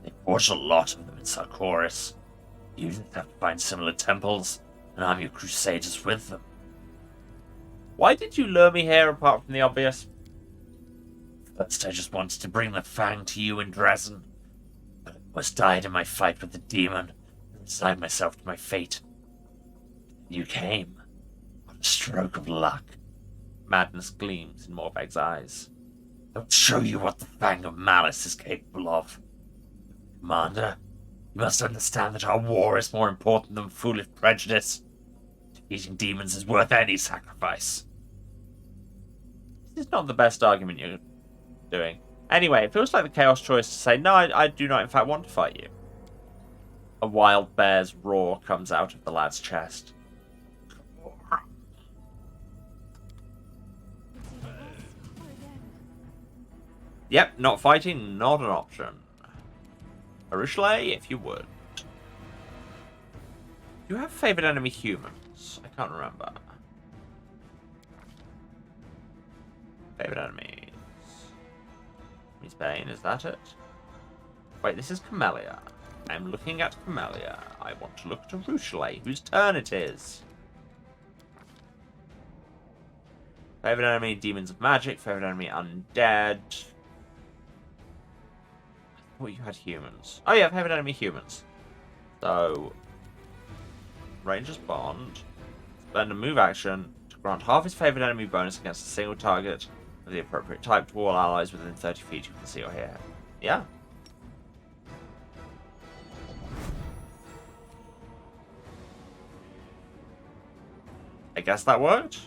They forged a lot of them in Sarkoris. You just have to find similar temples and arm your crusaders with them. Why did you lure me here apart from the obvious? First I just wanted to bring the Fang to you in Dresden, but I almost died in my fight with the demon and resigned myself to my fate. You came. What a stroke of luck. Madness gleams in Morveg's eyes. I'll show you what the Fang of Malice is capable of. Commander, you must understand that our war is more important than foolish prejudice. Defeating demons is worth any sacrifice. This is not the best argument you're doing. Anyway, it feels like the chaos choice to say, no, I do not in fact want to fight you. A wild bear's roar comes out of the lad's chest. Yep, not fighting, not an option. Arushale, if you would. Do you have favourite enemy humans? I can't remember. Favourite enemies. Miss Bane, is that it? Wait, this is Camellia. I'm looking at Camellia. I want to look at Arushale, whose turn it is. Favourite enemy, Demons of Magic. Favourite enemy, Undead. I thought you had humans. Oh yeah, favourite enemy, humans. So, Ranger's Bond. Spend a move action to grant half his favourite enemy bonus against a single target of the appropriate type to all allies within 30 feet you can see or hear. Yeah. I guess that worked.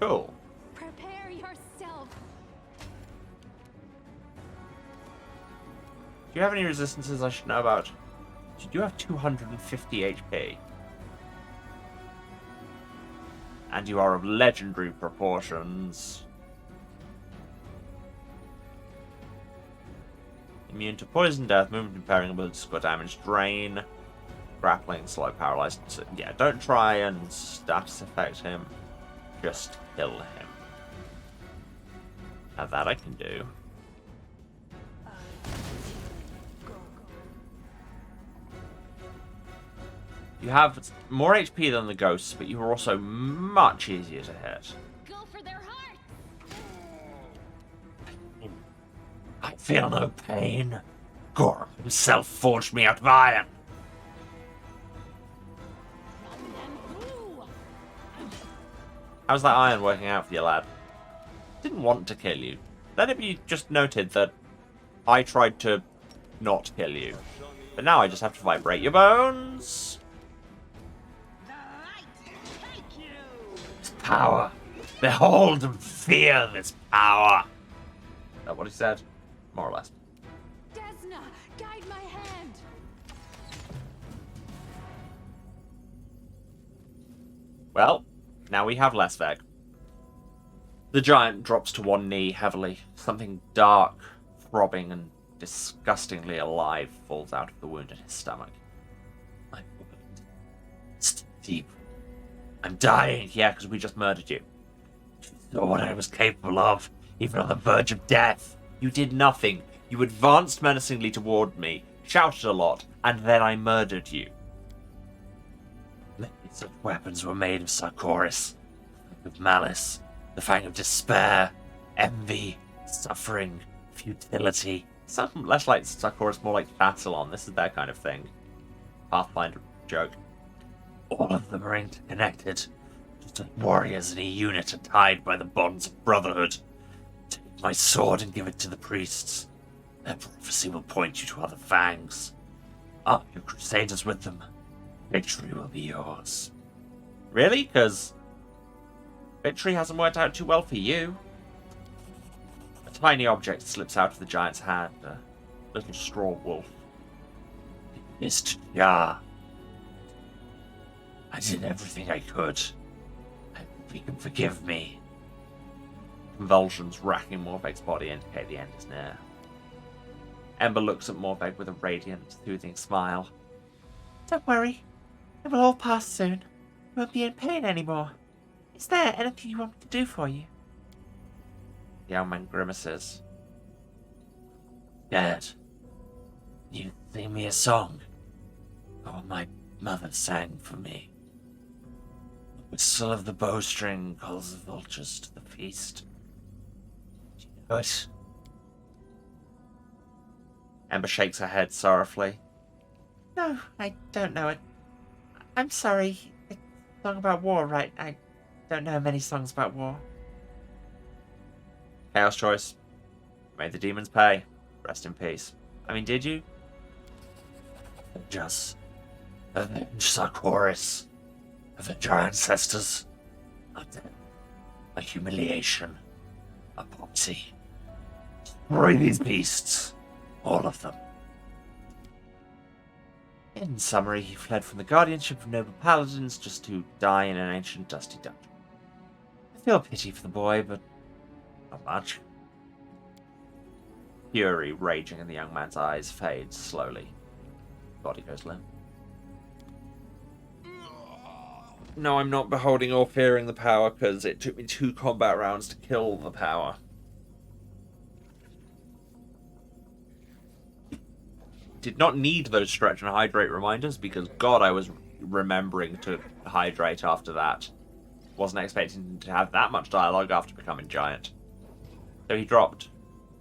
Cool. Prepare yourself. Do you have any resistances I should know about? You do have 250 HP. And you are of legendary proportions. Immune to poison, death, movement impairing ability, score damage, drain, grappling, slow, paralyzed. So, yeah, don't try and status effect him. Just kill him. Now that I can do. You have more HP than the ghosts, but you are also much easier to hit. Go for their hearts. I feel no pain. Gorm himself forged me out of iron. Run them through. How's that iron working out for you, lad? Didn't want to kill you. Let it be just noted that I tried to not kill you. But now I just have to vibrate your bones. The light take you! Power. Behold and fear this power. Is that what he said? More or less. Desna, guide my hand. Well, now we have Lesveg. The giant drops to one knee heavily. Something dark, throbbing, and disgustingly alive falls out of the wound in his stomach. My wound. It's deep. I'm dying. Yeah, because we just murdered you. You saw what I was capable of, even on the verge of death. You did nothing. You advanced menacingly toward me, shouted a lot, and then I murdered you. Many such weapons were made of Sarkoris, of malice, the fang of despair, envy, suffering, futility. Something less like Sarkoris, more like Batalon. This is their kind of thing. Pathfinder joke. All of them are interconnected, just as warriors in a unit are tied by the bonds of brotherhood. Take my sword and give it to the priests. Their prophecy will point you to other fangs. Arm your crusaders with them. Victory will be yours. Really? Because victory hasn't worked out too well for you. A tiny object slips out of the giant's hand. A little straw wolf. Mr. Yar. I did everything I could. I hope you can forgive me. Convulsions racking Morveg's body indicate the end is near. Ember looks at Morveg with a radiant, soothing smile. Don't worry. It will all pass soon. You won't be in pain anymore. Is there anything you want me to do for you? The young man grimaces. Dad, you sing me a song. Oh, my mother sang for me. The whistle of the bowstring calls the vultures to the feast. Do you know it? Ember shakes her head sorrowfully. No, I don't know it. I'm sorry. It's a song about war, right? I don't know many songs about war. Chaos choice. Made the demons pay. Rest in peace. I mean, did you? Avenge Sarkoris. Avenge our ancestors. A death. A humiliation. A poverty. Destroy these beasts. All of them. In summary, he fled from the guardianship of noble paladins just to die in an ancient dusty dungeon. I feel pity for the boy, but not much. Fury raging in the young man's eyes fades slowly. Body goes limp. No, I'm not beholding or fearing the power, because it took me 2 combat rounds to kill the power. Did not need those stretch and hydrate reminders, because God, I was remembering to hydrate after that. Wasn't expecting to have that much dialogue after becoming giant. So he dropped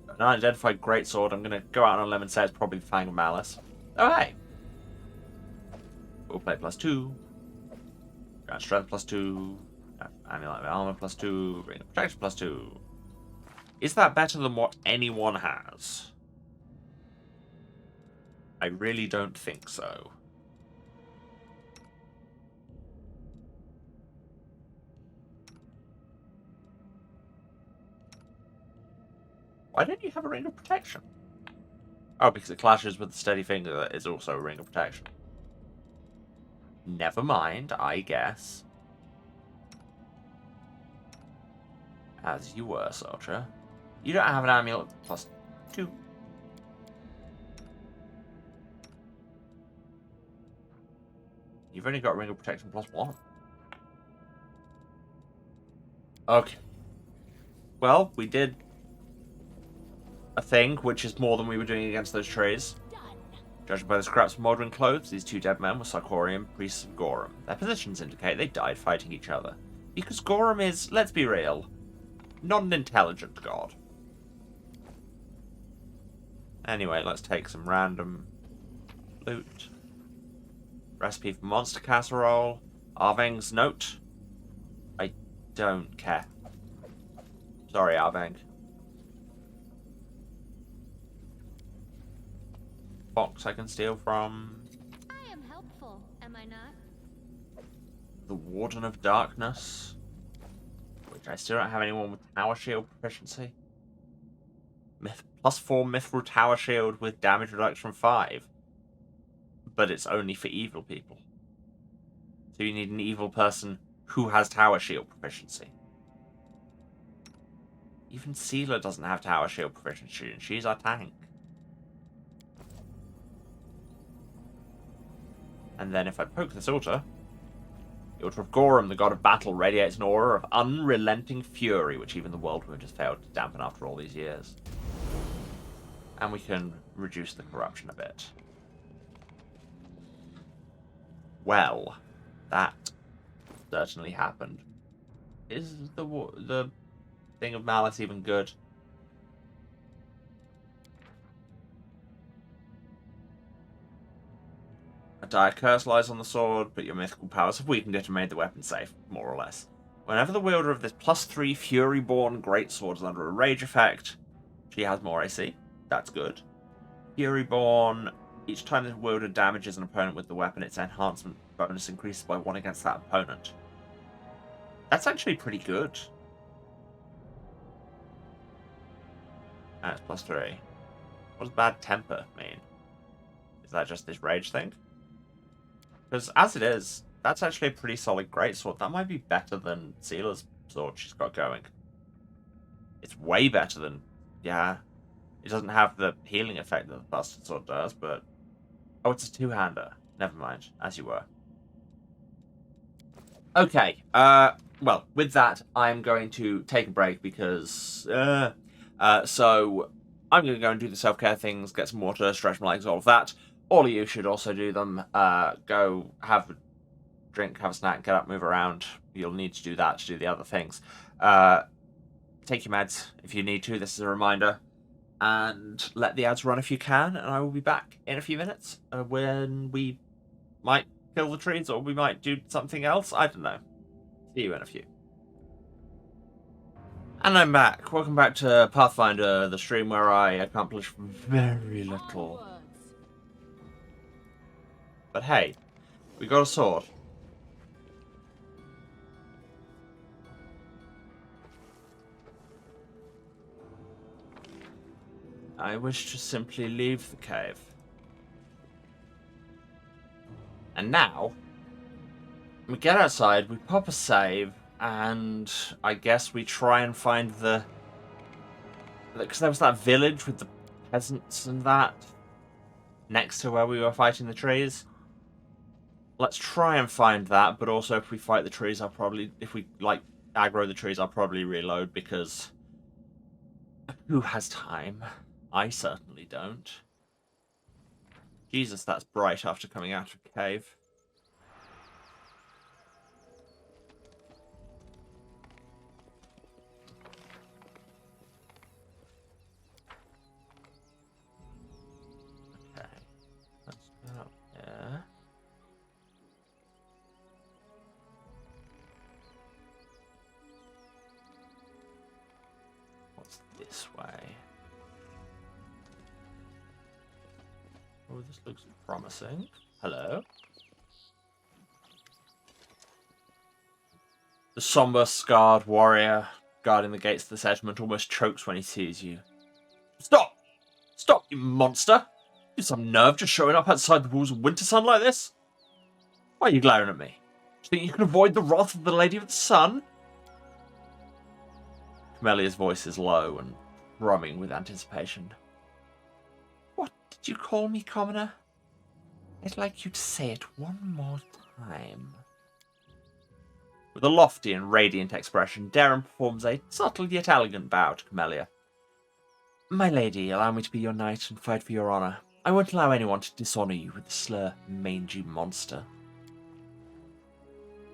an unidentified greatsword. I'm going to go out on a limb and say it's probably the Fang of Malice. Oh, hey! Full plate +2. Ground strength +2. Amulet of armor +2. Ring of protection +2. Is that better than what anyone has? I really don't think so. Why don't you have a ring of protection? Oh, because it clashes with the steady finger that is also a ring of protection. Never mind, I guess. As you were, soldier. You don't have an amulet +2. You've only got a ring of protection +1. Okay. Well, we did a thing, which is more than we were doing against those trees. Judging by the scraps of modern clothes, these 2 dead men were Sarkorian priests of Gorum. Their positions indicate they died fighting each other. Because Gorum is, let's be real, not an intelligent god. Anyway, let's take some random loot. Recipe for monster casserole. Arveng's note. I don't care. Sorry, Arveng. Box I can steal from. I am helpful, am I not? The Warden of Darkness. Which I still don't have anyone with Tower Shield proficiency. +4 Mithril Tower Shield with damage reduction 5. But it's only for evil people. So you need an evil person who has Tower Shield proficiency. Even Seela doesn't have Tower Shield proficiency, and she's our tank. And then if I poke this altar, the altar of Gorum, the god of battle, radiates an aura of unrelenting fury, which even the World Wound has failed to dampen after all these years. And we can reduce the corruption a bit. Well, that certainly happened. Is the thing of Malice even good? A dire curse lies on the sword, but your mythical powers have weakened it and made the weapon safe, more or less. Whenever the wielder of this +3 Fury-born greatsword is under a rage effect, she has more AC. That's good. Fury-born, each time the wielder damages an opponent with the weapon, its enhancement bonus increases by 1 against that opponent. That's actually pretty good. And it's +3. What does bad temper mean? Is that just this rage thing? Because as it is, that's actually a pretty solid greatsword. That might be better than Seela's sword she's got going. It's way better than... Yeah. It doesn't have the healing effect that the Bastard Sword does, but... Oh, it's a 2-hander. Never mind. As you were. Okay. Well, with that, I'm going to take a break because... so, I'm going to go and do the self-care things, get some water, stretch my legs, all of that. All of you should also do them. Go have a drink, have a snack, get up, move around. You'll need to do that to do the other things. Take your meds if you need to. This is a reminder. And let the ads run if you can. And I will be back in a few minutes when we might kill the trees or we might do something else. I don't know. See you in a few. And I'm back. Welcome back to Pathfinder, the stream where I accomplish very little. But hey, we got a sword. I wish to simply leave the cave. And now, we get outside, we pop a save, and I guess we try and find the... Because there was that village with the peasants and that, next to where we were fighting the trees. Let's try and find that, but also if we fight the trees, I'll probably... If we, like, aggro the trees, I'll probably reload, because... Who has time? I certainly don't. Jesus, that's bright after coming out of a cave. Okay. Let's go up here. What's this way? Oh, this looks promising. Hello? The somber, scarred warrior guarding the gates of the settlement almost chokes when he sees you. Stop! Stop, you monster! You have some nerve just showing up outside the walls of Wintersun like this? Why are you glaring at me? Do you think you can avoid the wrath of the Lady of the Sun? Camelia's voice is low and thrumming with anticipation. What did you call me, commoner? I'd like you to say it one more time. With a lofty and radiant expression, Darren performs a subtle yet elegant bow to Camellia. My lady, allow me to be your knight and fight for your honour. I won't allow anyone to dishonour you with the slur, mangy monster.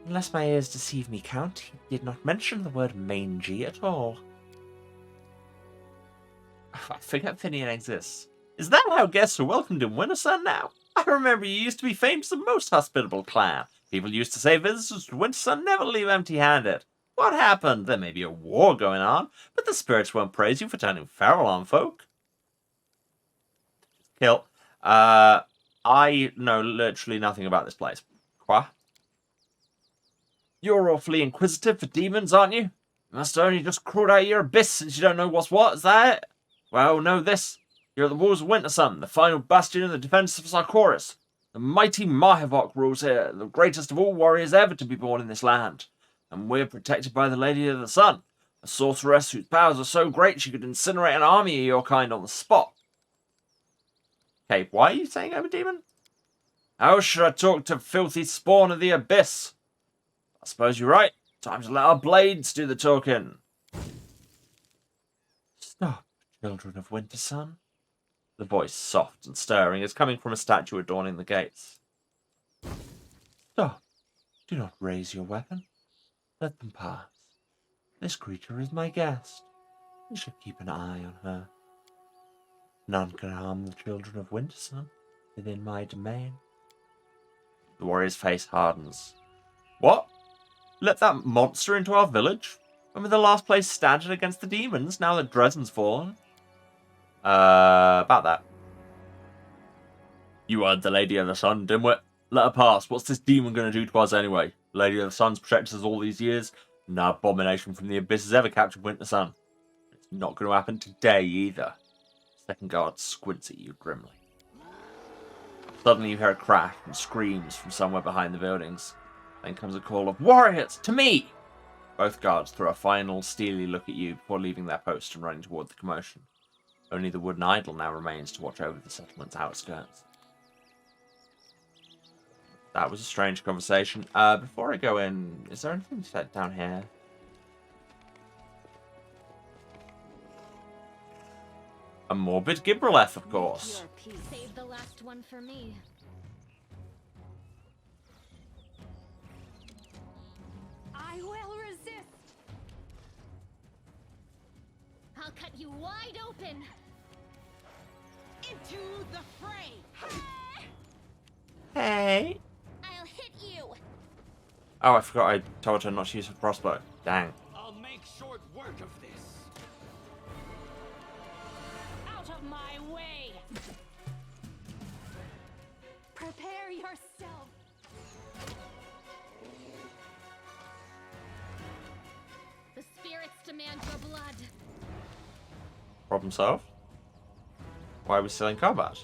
Unless my ears deceive me, Count, he did not mention the word mangy at all. I forget Finian exists. Is that how guests are welcomed in Wintersun now? I remember you used to be famed as a most hospitable clan. People used to say visitors to Wintersun never leave empty-handed. What happened? There may be a war going on, but the spirits won't praise you for turning feral on folk. Kill. I know literally nothing about this place. Qua? You're awfully inquisitive for demons, aren't you? You must have only just crawled out of your abyss since you don't know what's what, is that it? Well, know this. You're at the walls of Wintersun, the final bastion in the defence of Sarkoris. The mighty Mahivok rules here, the greatest of all warriors ever to be born in this land. And we're protected by the Lady of the Sun, a sorceress whose powers are so great she could incinerate an army of your kind on the spot. Okay, why are you saying I'm a demon? How should I talk to filthy spawn of the abyss? I suppose you're right. Time to let our blades do the talking. Stop, children of Wintersun. The voice, soft and stirring, is coming from a statue adorning the gates. Stop. Do not raise your weapon. Let them pass. This creature is my guest. We should keep an eye on her. None can harm the children of Wintersun within my domain. The warrior's face hardens. What? Let that monster into our village? When we're the last place standing against the demons, now that Dresden's fallen? About that. You heard the Lady of the Sun, dimwit. Let her pass. What's this demon going to do to us anyway? Lady of the Sun's protected us all these years. No abomination from the abyss has ever captured Wintersun. It's not going to happen today either. Second guard squints at you grimly. Suddenly you hear a crash and screams from somewhere behind the buildings. Then comes a call of, Warriors, to me! Both guards throw a final steely look at you before leaving their post and running toward the commotion. Only the wooden idol now remains to watch over the settlement's outskirts. That was a strange conversation. Before I go in, is there anything set down here? A morbid Gibraleth, of course. Save the last one for me. I will resist. I'll cut you wide open. Into the fray! Hey. I'll hit you. Oh, I forgot I told her not to use her crossbow. Dang. I'll make short work of this. Out of my way! Prepare yourself! The spirits demand your blood. Problem solved? Why are we still in combat?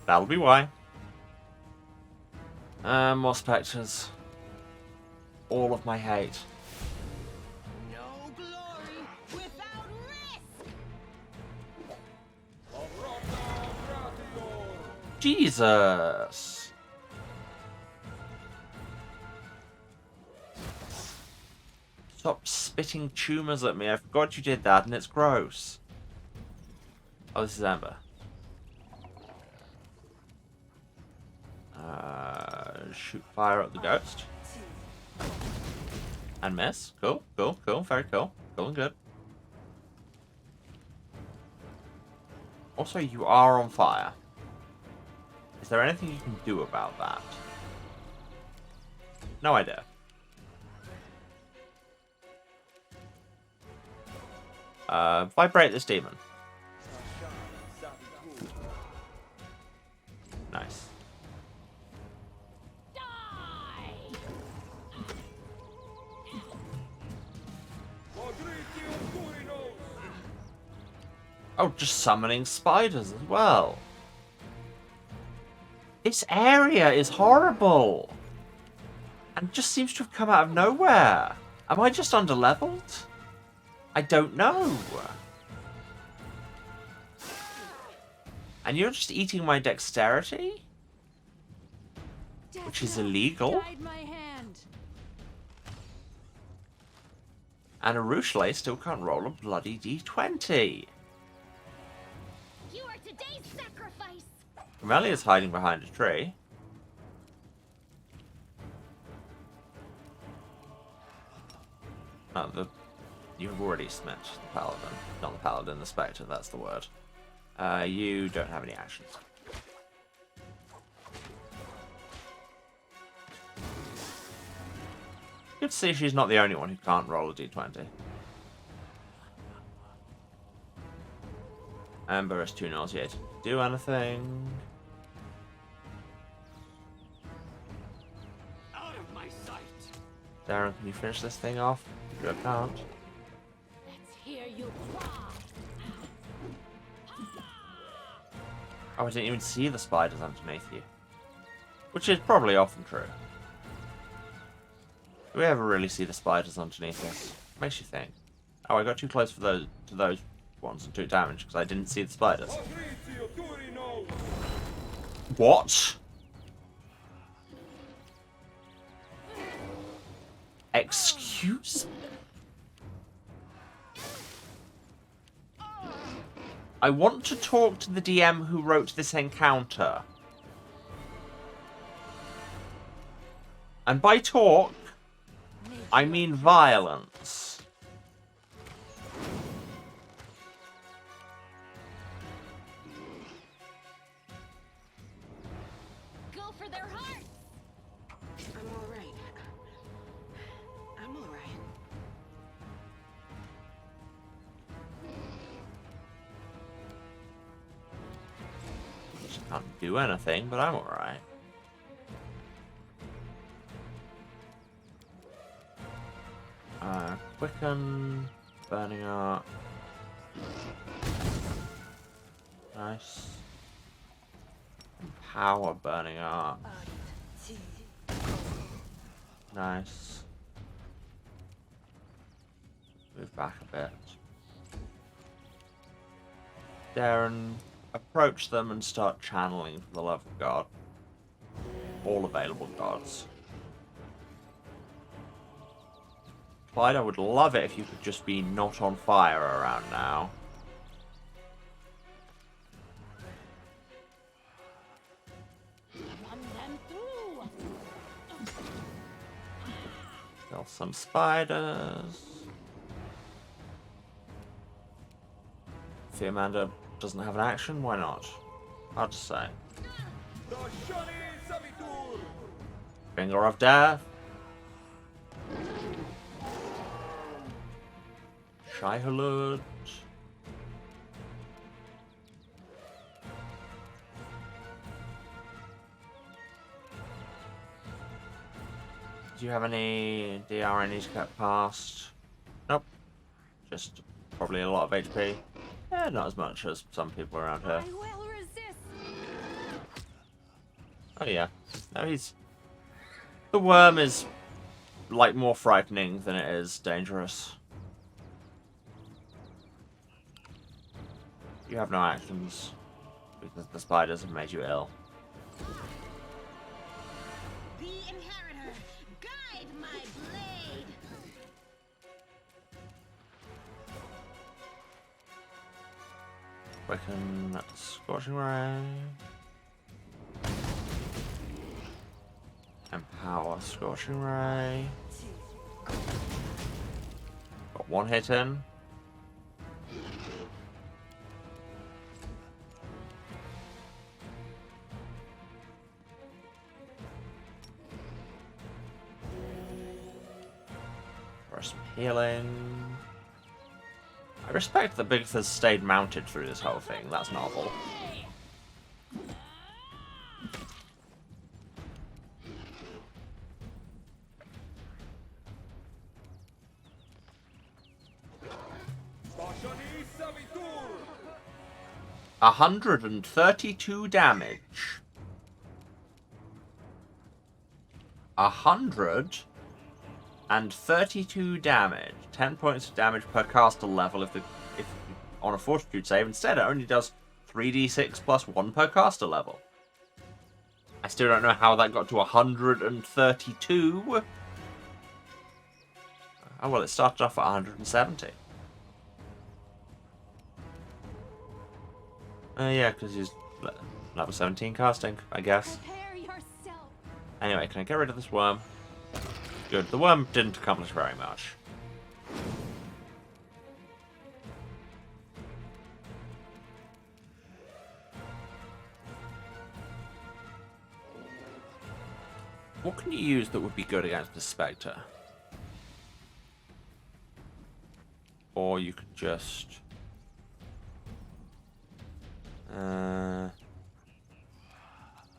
That'll be why. More spectres. All of my hate. No glory without risk. Jesus! Stop spitting tumours at me. I forgot you did that, and it's gross. Oh, this is Amber. Shoot fire at the ghost. And miss. Cool, cool, cool. Very cool. Cool and good. Also, you are on fire. Is there anything you can do about that? No idea. Vibrate this demon. Nice. Oh, just summoning spiders as well. This area is horrible. And just seems to have come out of nowhere. Am I just underleveled? I don't know. And you're just eating my dexterity? Which is illegal. Guide my hand. And Arushale still can't roll a bloody d20. You are today's sacrifice. Amelia's hiding behind a tree. Oh, you've already smashed the paladin. Not the paladin, the spectre, that's the word. You don't have any actions. Good to see she's not the only one who can't roll a d20. Amber is too nauseated to do anything. Out of my sight. Darren, can you finish this thing off? You can't. Let's hear you cry. Oh, I didn't even see the spiders underneath you. Which is probably often true. Do we ever really see the spiders underneath us? Makes you think. Oh, I got too close for those to those ones and took damage because I didn't see the spiders. What? Excuse me? I want to talk to the DM who wrote this encounter. And by talk, I mean violence. Go for their hearts. I'm all right. I'm all right. Can't do anything, but I'm alright. Quicken, burning art. Nice. Power burning art. Nice. Move back a bit. Darren, approach them and start channeling for the love of God. All available gods. Clyde, I would love it if you could just be not on fire around now. Run them through. Kill some spiders. If Amanda doesn't have an action, why not? Hard to say. Finger of Death. Shai-Hulud. Do you have any DR I need to get past? Nope. Just probably a lot of HP. Yeah, not as much as some people around here. I will resist. Oh yeah. No, he's The worm is, like, more frightening than it is dangerous. You have no actions, because the spiders have made you ill. The inheritor, guide my blade. Quicken, Scorching Ray. Empower, Scorching Ray. Got one hit in. For some healing. I respect that Bigitha's stayed mounted through this whole thing. That's novel. Savitur! 132 damage. 132 damage. 10 points of damage per caster level if on a fortitude save. Instead, it only does 3d6 plus 1 per caster level. I still don't know how that got to 132. Oh, well, it started off at 170. Yeah, because he's level 17 casting, I guess. Prepare yourself. Anyway, can I get rid of this worm? Good. The worm didn't accomplish very much. What can you use that would be good against the Spectre? Or you could just...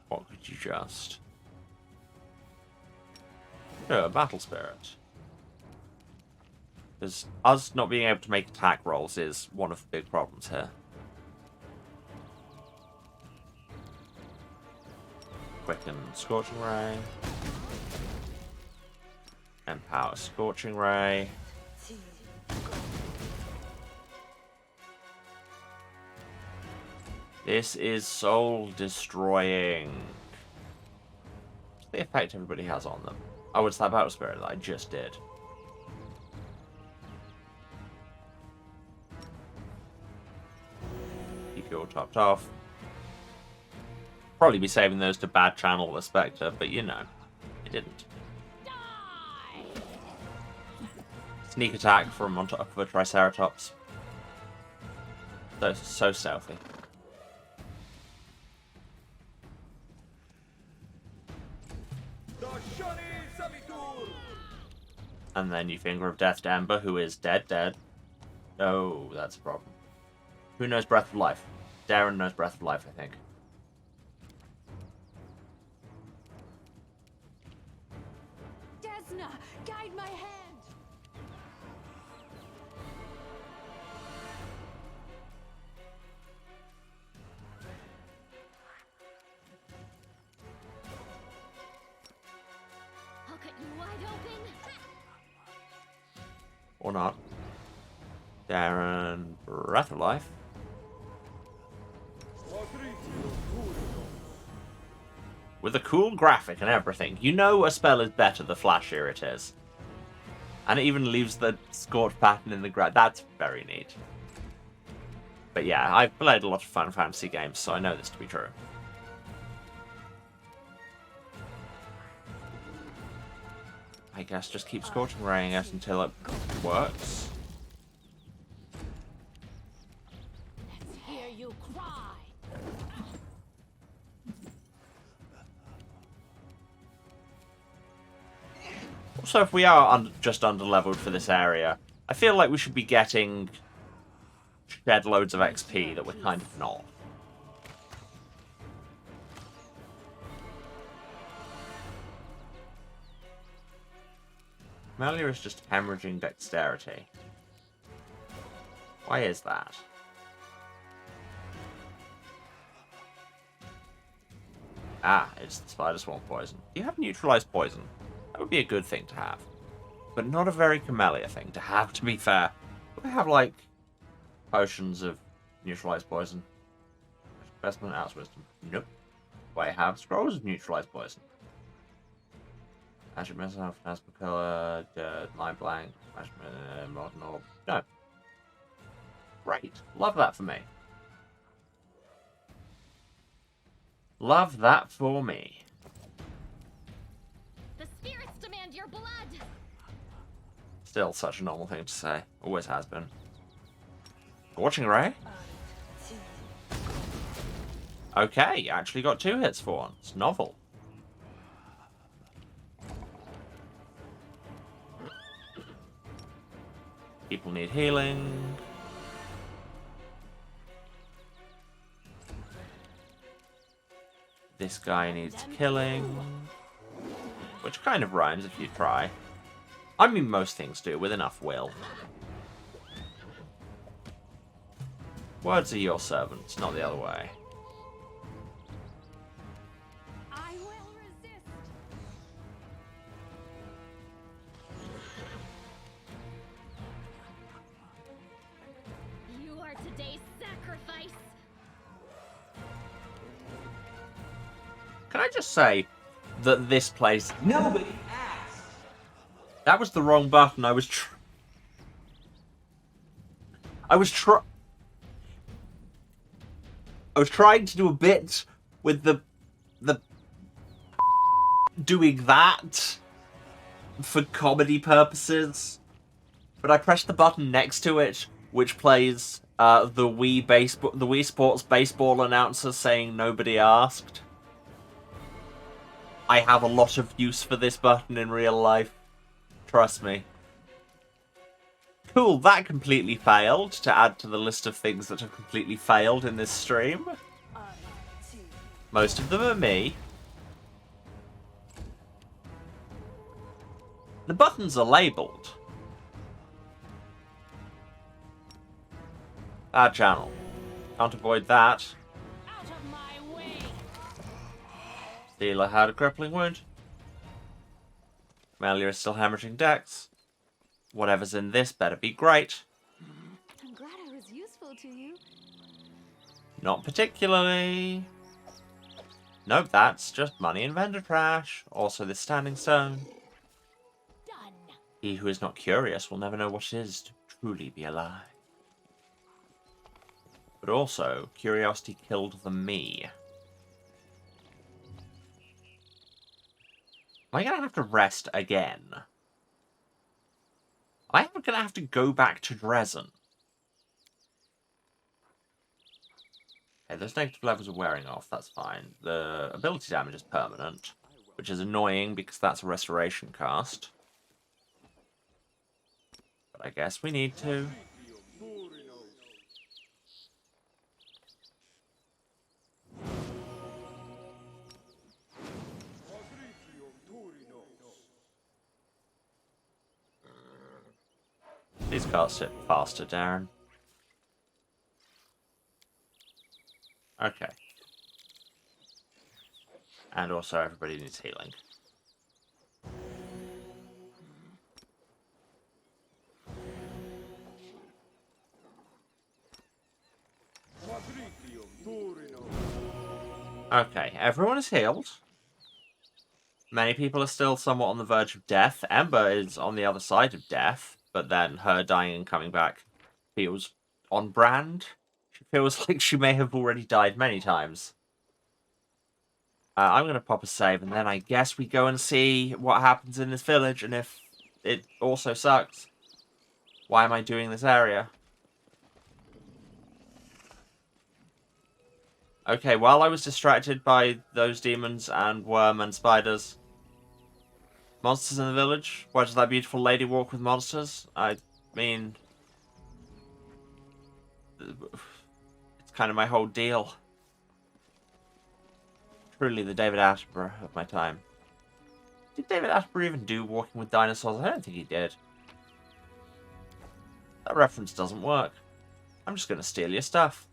what could you just... Oh, a Battle Spirit. Because us not being able to make attack rolls is one of the big problems here. Quicken Scorching Ray. Empower Scorching Ray. This is soul destroying. What's the effect everybody has on them? Oh, it's that Battle Spirit that I just did. Keep you all topped off. Probably be saving those to bad channel the Spectre, but you know, it didn't. Sneak attack from on top of a Triceratops. So stealthy. And then you Finger of Death to Ember, who is dead. Oh, that's a problem. Who knows Breath of Life? Darren knows Breath of Life, I think. Desna, guide my hand. I'll cut you wide open. Or not. Darren, Breath of Life. With a cool graphic and everything. You know a spell is better the flashier it is. And it even leaves the scorch pattern in the ground. That's very neat. But yeah, I've played a lot of Final Fantasy games, so I know this to be true. I guess just keep Scorching Raying it until it works. Let's hear you cry. Also, if we are just under-leveled for this area, I feel like we should be getting shed loads of XP that we're kind of not. Melia is just hemorrhaging dexterity. Why is that? Ah, it's the spider swarm poison. Do you have neutralized poison? That would be a good thing to have. But not a very Camellia thing to have, to be fair. Do I have, like, potions of neutralized poison? Investment out wisdom. Nope. Do I have scrolls of neutralized poison? Magic missile, Phasmicolor, Mind Blank, Magic Modern Orb. No. Great. Love that for me. Love that for me. The spirits demand your blood! Still such a normal thing to say. Always has been. Watching Ray? Okay, actually got 2 hits for once. Novel. People need healing. This guy needs killing. Which kind of rhymes if you try. I mean, most things do, with enough will. Words are your servants, not the other way. I will resist! You are today's sacrifice! Can I just say that this place... Nobody asked. That was the wrong button. I was trying to do a bit with the doing that for comedy purposes, but I pressed the button next to it, which plays the Wii Sports baseball announcer saying "Nobody asked." I have a lot of use for this button in real life. Trust me. Cool, that completely failed, to add to the list of things that have completely failed in this stream. Most of them are me. The buttons are labelled. Bad channel. Can't avoid that. Out of my way! Steeler had a crippling wound. Melia is still hemorrhaging decks. Whatever's in this better be great. I'm glad I was useful to you. Not particularly. Nope, that's just money and vendor trash. Also this standing stone. Done. He who is not curious will never know what it is to truly be alive. But also, curiosity killed the me. Am I going to have to rest again? I am going to have to go back to Dresden. Okay, those negative levels are wearing off, that's fine. The ability damage is permanent, which is annoying because that's a restoration cast. But I guess we need to. Please cast it faster, Darren. Okay. And also everybody needs healing. Okay, everyone is healed. Many people are still somewhat on the verge of death. Ember is on the other side of death, but then her dying and coming back feels on brand. She feels like she may have already died many times. I'm going to pop a save, and then I guess we go and see what happens in this village, and if it also sucks. Why am I doing this area? Okay, while I was distracted by those demons and worm and spiders. Monsters in the village? Why does that beautiful lady walk with monsters? I mean... it's kind of my whole deal. Truly the David Attenborough of my time. Did David Attenborough even do Walking with Dinosaurs? I don't think he did. That reference doesn't work. I'm just going to steal your stuff.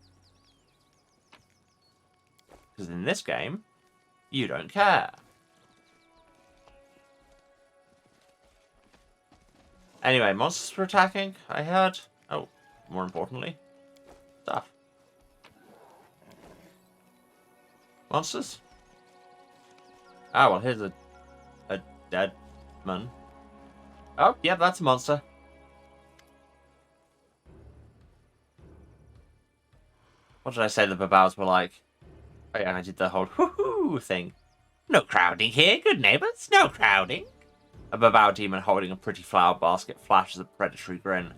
Because in this game, you don't care. Anyway, monsters were attacking, I heard. Oh, more importantly, stuff. Monsters? Ah, well, here's a dead man. Oh, yeah, that's a monster. What did I say the babaus were like? Oh, yeah, I did the whole hoo-hoo thing. No crowding here, good neighbours, no crowding. A babau demon holding a pretty flower basket flashes a predatory grin.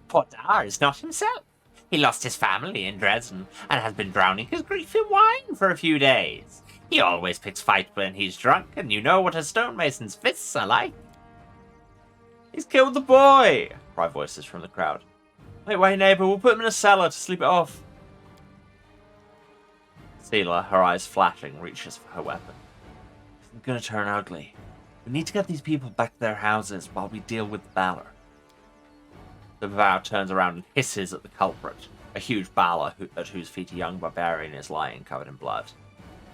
Poor Dar is not himself. He lost his family in Dresden and has been drowning his grief in wine for a few days. He always picks fight when he's drunk, and you know what a stonemason's fists are like. He's killed the boy! Cry voices from the crowd. Wait, neighbour, we'll put him in a cellar to sleep it off. Seela, her eyes flashing, reaches for her weapon. It's gonna turn ugly. We need to get these people back to their houses while we deal with the Balor. The Babau turns around and hisses at the culprit, a huge Balor at whose feet a young barbarian is lying covered in blood.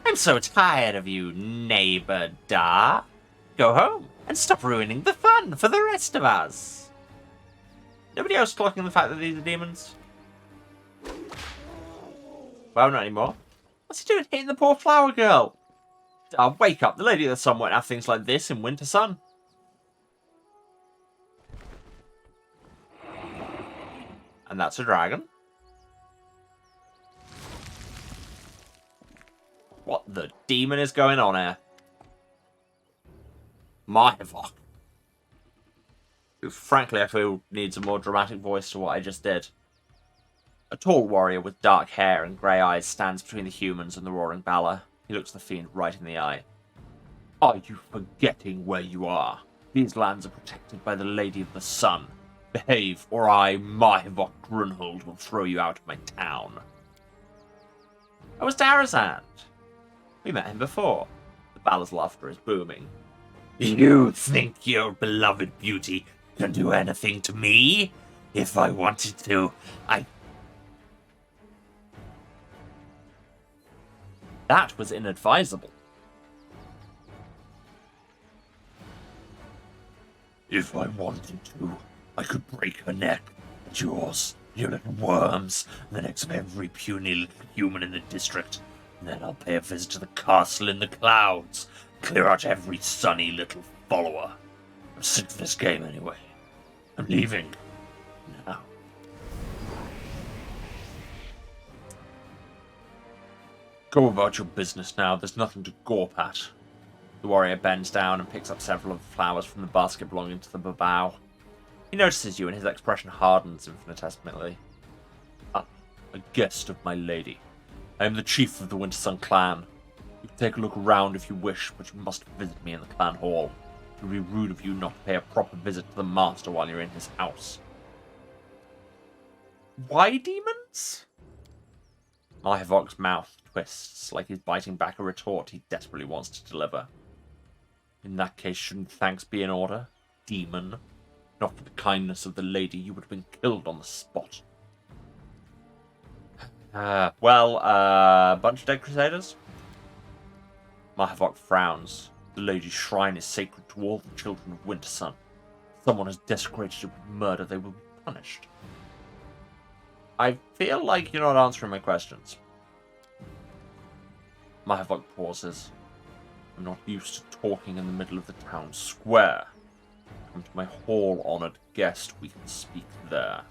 I'm so tired of you, neighbor Da. Go home and stop ruining the fun for the rest of us. Nobody else clocking the fact that these are demons? Well, not anymore. What's he doing hitting the poor flower girl? Wake up. The lady of the sun won't have things like this in winter sun. And that's a dragon. What the demon is going on here? Myvok. Who, frankly, I feel needs a more dramatic voice to what I just did. A tall warrior with dark hair and grey eyes stands between the humans and the roaring Balor. He looks the fiend right in the eye. Are you forgetting where you are? These lands are protected by the Lady of the Sun. Behave, or I, Myvok Grunhold, will throw you out of my town. I was Darazand. We met him before. The Balor's laughter is booming. You think your beloved beauty can do anything to me? If I wanted to, That was inadvisable. If I wanted to, I could break her neck, and yours, you little worms, and the necks of every puny little human in the district. And then I'll pay a visit to the castle in the clouds, clear out every sunny little follower. I'm sick of this game anyway. I'm leaving. Now. Go about your business now. There's nothing to gawp at. The warrior bends down and picks up several of the flowers from the basket belonging to the babau. He notices you and his expression hardens infinitesimally. Ah, a guest of my lady. I am the chief of the Wintersun clan. You can take a look around if you wish, but you must visit me in the clan hall. It would be rude of you not to pay a proper visit to the master while you're in his house. Why demons? Myvok's mouth twists like he's biting back a retort he desperately wants to deliver. In that case, shouldn't thanks be in order? Demon. Not for the kindness of the lady, you would have been killed on the spot. Bunch of dead crusaders? Myvok frowns. The lady's shrine is sacred to all the children of Wintersun. If someone has desecrated it with murder, they will be punished. I feel like you're not answering my questions. Myvok pauses. I'm not used to talking in the middle of the town square. Come to my hall-honoured guest, we can speak there.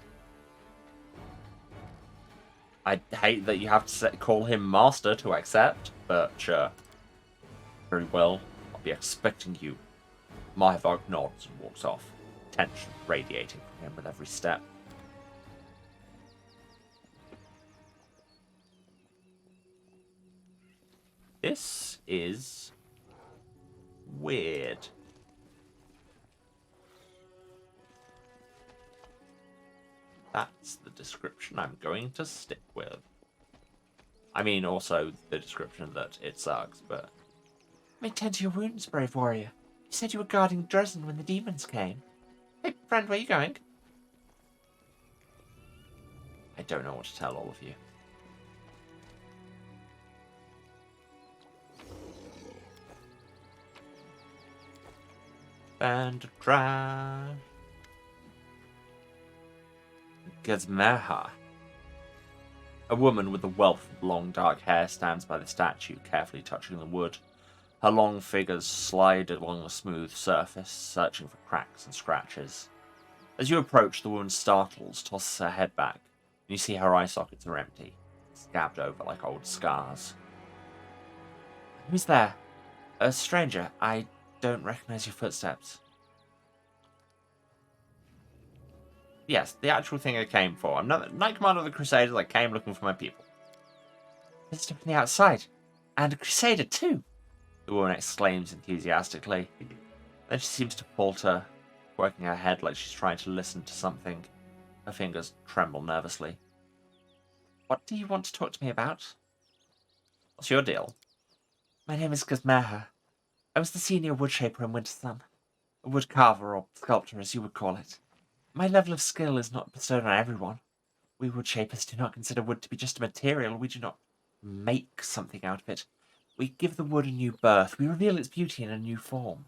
I hate that you have to call him master to accept, but sure. Very well, I'll be expecting you. Myvok nods and walks off, tension radiating from him with every step. This is weird. That's the description I'm going to stick with. I mean, also the description that it sucks, but... May tend to your wounds, brave warrior. You said you were guarding Dresden when the demons came. Hey, friend, where are you going? I don't know what to tell all of you. Band of trash. Gizmeha. A woman with a wealth of long dark hair stands by the statue, carefully touching the wood. Her long fingers slide along the smooth surface, searching for cracks and scratches. As you approach, the woman startles, tosses her head back, and you see her eye sockets are empty, scabbed over like old scars. Who's there? A stranger. I don't recognize your footsteps. Yes, the actual thing I came for. I'm not Knight Commander of the Crusaders. I came looking for my people. Visitor from the outside. And a Crusader, too, the woman exclaims enthusiastically. Then she seems to falter, working her head like she's trying to listen to something. Her fingers tremble nervously. What do you want to talk to me about? What's your deal? My name is Gizmeha. I was the senior woodshaper in Winter Sun. A woodcarver, or sculptor, as you would call it. My level of skill is not bestowed on everyone. We woodshapers do not consider wood to be just a material. We do not make something out of it. We give the wood a new birth. We reveal its beauty in a new form.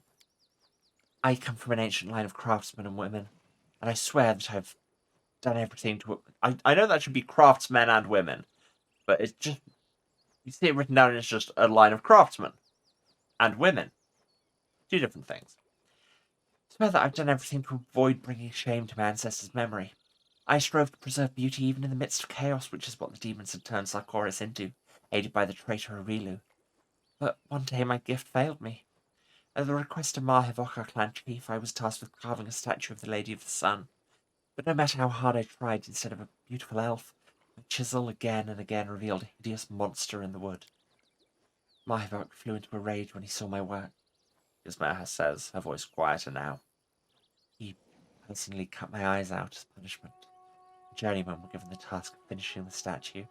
I come from an ancient line of craftsmen and women, and I swear that I've done everything to... I know that should be craftsmen and women, but it's just... You see it written down and it's just a line of craftsmen and women. Two different things. I swear that I've done everything to avoid bringing shame to my ancestors' memory. I strove to preserve beauty even in the midst of chaos, which is what the demons had turned Sarkoris into, aided by the traitor Arilu. But one day my gift failed me. At the request of Marhevok, our clan chief, I was tasked with carving a statue of the Lady of the Sun. But no matter how hard I tried, instead of a beautiful elf, my chisel again and again revealed a hideous monster in the wood. Marhevok flew into a rage when he saw my work. Gizmeha says, her voice quieter now. He personally cut my eyes out as punishment. The journeymen were given the task of finishing the statue.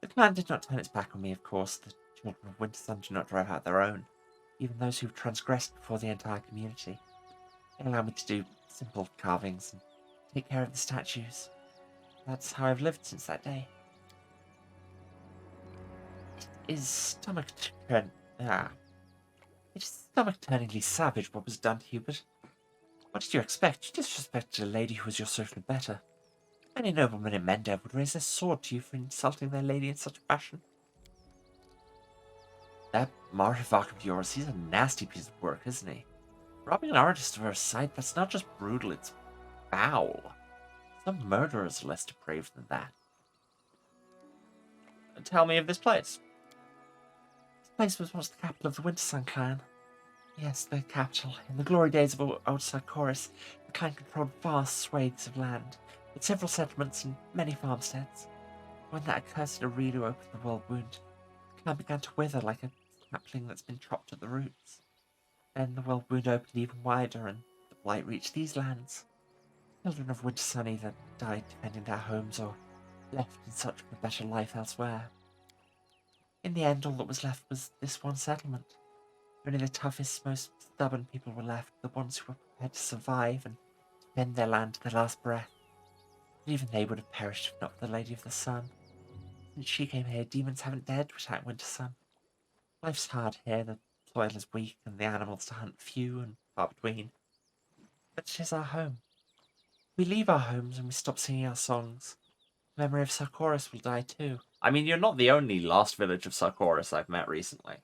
The clan did not turn its back on me, of course. The children of Winter Sun do not drive out their own, even those who have transgressed before the entire community. They allow me to do simple carvings and take care of the statues. That's how I've lived since that day. It is stomach-turningly savage what was done to you, but what did you expect? You disrespected a lady who was your social better. Many noblemen in Mendev would raise their sword to you for insulting their lady in such a fashion. That Marhevok of yours, he's a nasty piece of work, isn't he? Robbing an artist of her sight, that's not just brutal, it's foul. Some murderers are less depraved than that. Tell me of this place. This place was once the capital of the Winter Sun clan. Yes, the capital. In the glory days of old Sarkoris, the clan controlled vast swathes of land, with several settlements and many farmsteads. When that accursed Arilu opened the world wound, the clan began to wither like a sapling that's been chopped at the roots. Then the world wound opened even wider, and the blight reached these lands. Children of Winter Sun either died defending their homes or left in search of a better life elsewhere. In the end, all that was left was this one settlement. Only the toughest, most stubborn people were left, the ones who were prepared to survive and defend their land to their last breath. But even they would have perished if not for the Lady of the Sun. Since she came here, demons haven't dared to attack Winter Sun. Life's hard here, the soil is weak, and the animals to hunt few and far between. But it is our home. We leave our homes and we stop singing our songs. The memory of Sarkoris will die too. I mean, you're not the only lost village of Sarkoris I've met recently.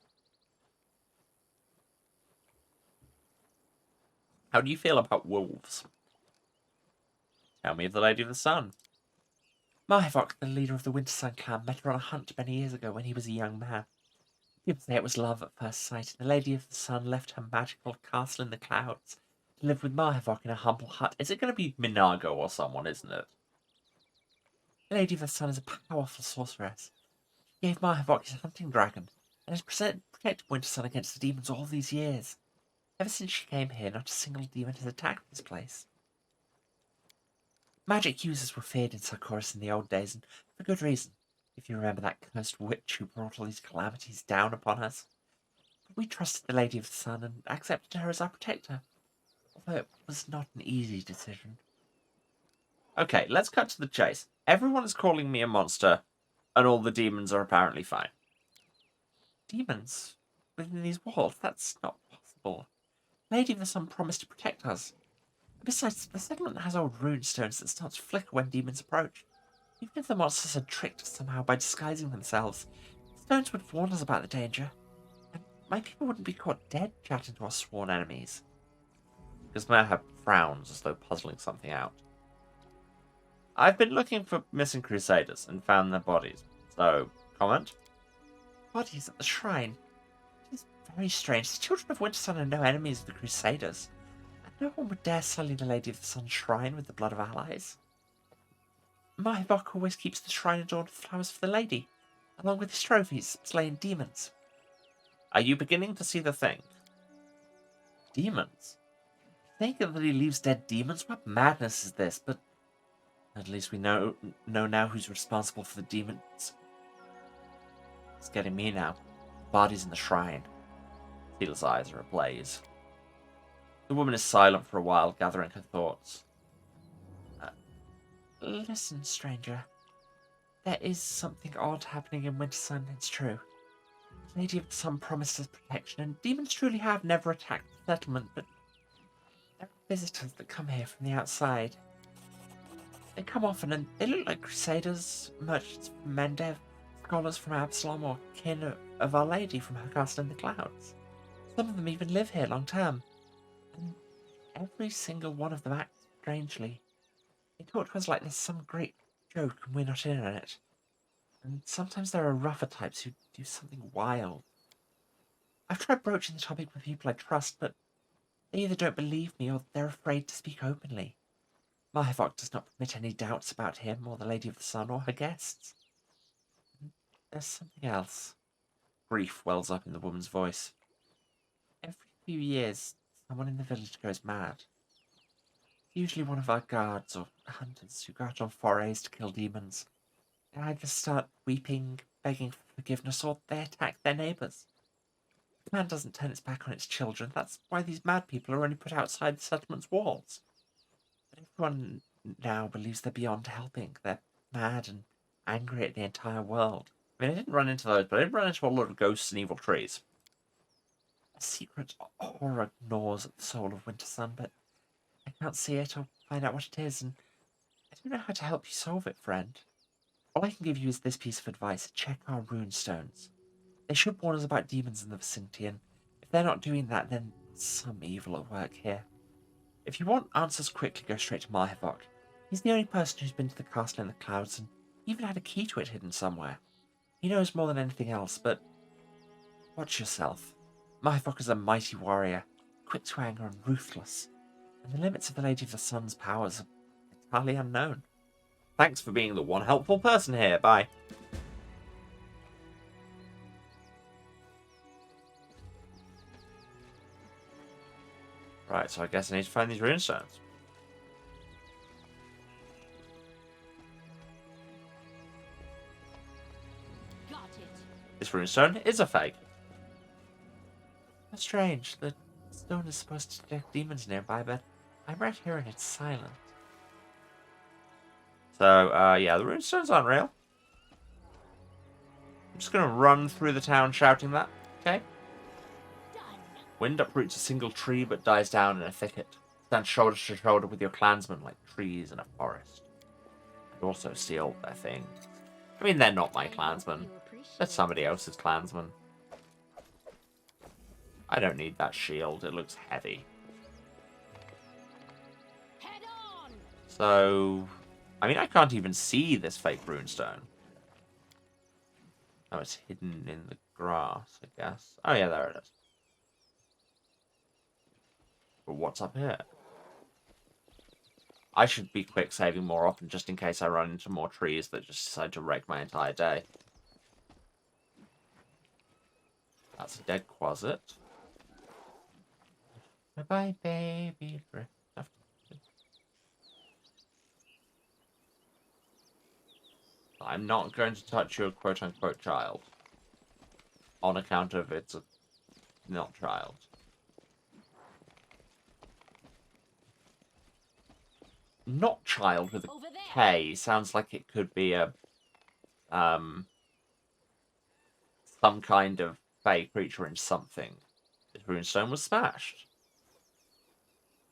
How do you feel about wolves? Tell me of the Lady of the Sun. Marhevok, the leader of the Winter Sun clan, met her on a hunt many years ago when he was a young man. People say it was love at first sight, and the Lady of the Sun left her magical castle in the clouds to live with Marhevok in a humble hut. Is it going to be Minago or someone, isn't it? The Lady of the Sun is a powerful sorceress. She gave Marhevok his hunting dragon, and has protected Winter Sun against the demons all these years. Ever since she came here, not a single demon has attacked this place. Magic users were feared in Sarkoris in the old days, and for good reason, if you remember that cursed witch who brought all these calamities down upon us. But we trusted the Lady of the Sun and accepted her as our protector, although it was not an easy decision. Okay, let's cut to the chase. Everyone is calling me a monster, and all the demons are apparently fine. Demons? Within these walls? That's not possible. Lady of the Sun promised to protect us. Besides, the settlement has old rune stones that start to flicker when demons approach. Even if the monsters had tricked us somehow by disguising themselves, the stones would warn us about the danger. And my people wouldn't be caught dead chatting to our sworn enemies. Gizmaha frowns as though puzzling something out. I've been looking for missing crusaders and found their bodies. So, comment? Bodies at the shrine. It is very strange. The children of Wintersun are no enemies of the crusaders. And no one would dare sully the Lady of the Sun's shrine with the blood of allies. Mahibok always keeps the shrine adorned with flowers for the lady, along with his trophies, slaying demons. Are you beginning to see the thing? Demons? Think that he leaves dead demons? What madness is this? But at least we know now who's responsible for the demons. It's getting me now. Bodies in the shrine. Theal's eyes are ablaze. The woman is silent for a while, gathering her thoughts. Listen, stranger. There is something odd happening in Wintersun, it's true. The Lady of the Sun promised us protection, and demons truly have never attacked the settlement, but there are visitors that come here from the outside. They come often, and they look like crusaders, merchants from Mendev, scholars from Absalom, or kin of Our Lady from her castle in the clouds. Some of them even live here long term, and every single one of them acts strangely. They talk to us like there's some great joke and we're not in on it. And sometimes there are rougher types who do something wild. I've tried broaching the topic with people I trust, but they either don't believe me or they're afraid to speak openly. Mahivok does not permit any doubts about him or the Lady of the Sun or her guests. And there's something else. Grief wells up in the woman's voice. Every few years, someone in the village goes mad. Usually one of our guards or hunters who go out on forays to kill demons. They either start weeping, begging for forgiveness, or they attack their neighbours. The clan doesn't turn its back on its children. That's why these mad people are only put outside the settlement's walls. But everyone now believes they're beyond helping. They're mad and angry at the entire world. I mean, I didn't run into those, but I did run into a lot of ghosts and evil trees. A secret horror gnaws at the soul of Wintersun, but I can't see it or find out what it is, and I don't know how to help you solve it, friend. All I can give you is this piece of advice. Check our rune stones. They should warn us about demons in the vicinity, and if they're not doing that, then some evil at work here. If you want answers quickly, go straight to Mahivok. He's the only person who's been to the castle in the clouds, and even had a key to it hidden somewhere. He knows more than anything else, but watch yourself. Mahivok is a mighty warrior, quick to anger and ruthless, and the limits of the Lady of the Sun's powers are entirely unknown. Thanks for being the one helpful person here. Bye. Right, so I guess I need to find these runestones. Got it. This runestone is a fake. That's strange. The stone is supposed to detect demons nearby, but I'm right here and it's silent. So, yeah, the runestones aren't real. I'm just gonna run through the town shouting that, okay? Done. Wind uproots a single tree but dies down in a thicket. Stand shoulder to shoulder with your clansmen like trees in a forest. And also steal their things. I mean, they're not my clansmen. They're somebody else's clansmen. I don't need that shield. It looks heavy. Head on. So, I mean, I can't even see this fake runestone. Oh, it's hidden in the grass, I guess. Oh, yeah, there it is. But what's up here? I should be quick saving more often just in case I run into more trees that just decide to wreck my entire day. That's a dead quasit. Bye-bye, baby. I'm not going to touch your quote-unquote child. On account of it's a not child. Not child with a Over there. K sounds like it could be a some kind of fey creature in something. This runestone was smashed.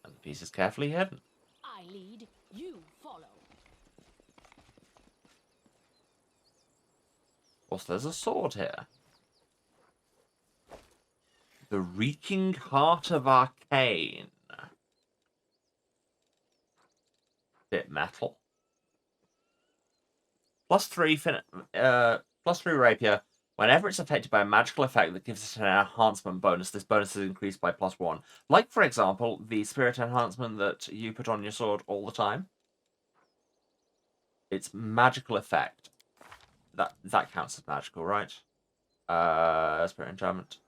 And the piece is carefully hidden. I lead, you follow. Also, there's a sword here. The Reeking Heart of Arcane. Bit metal. +3 rapier. Whenever it's affected by a magical effect that gives it an enhancement bonus, this bonus is increased by +1. Like, for example, the spirit enhancement that you put on your sword all the time. It's magical effect. That counts as magical, right? Spirit enchantment.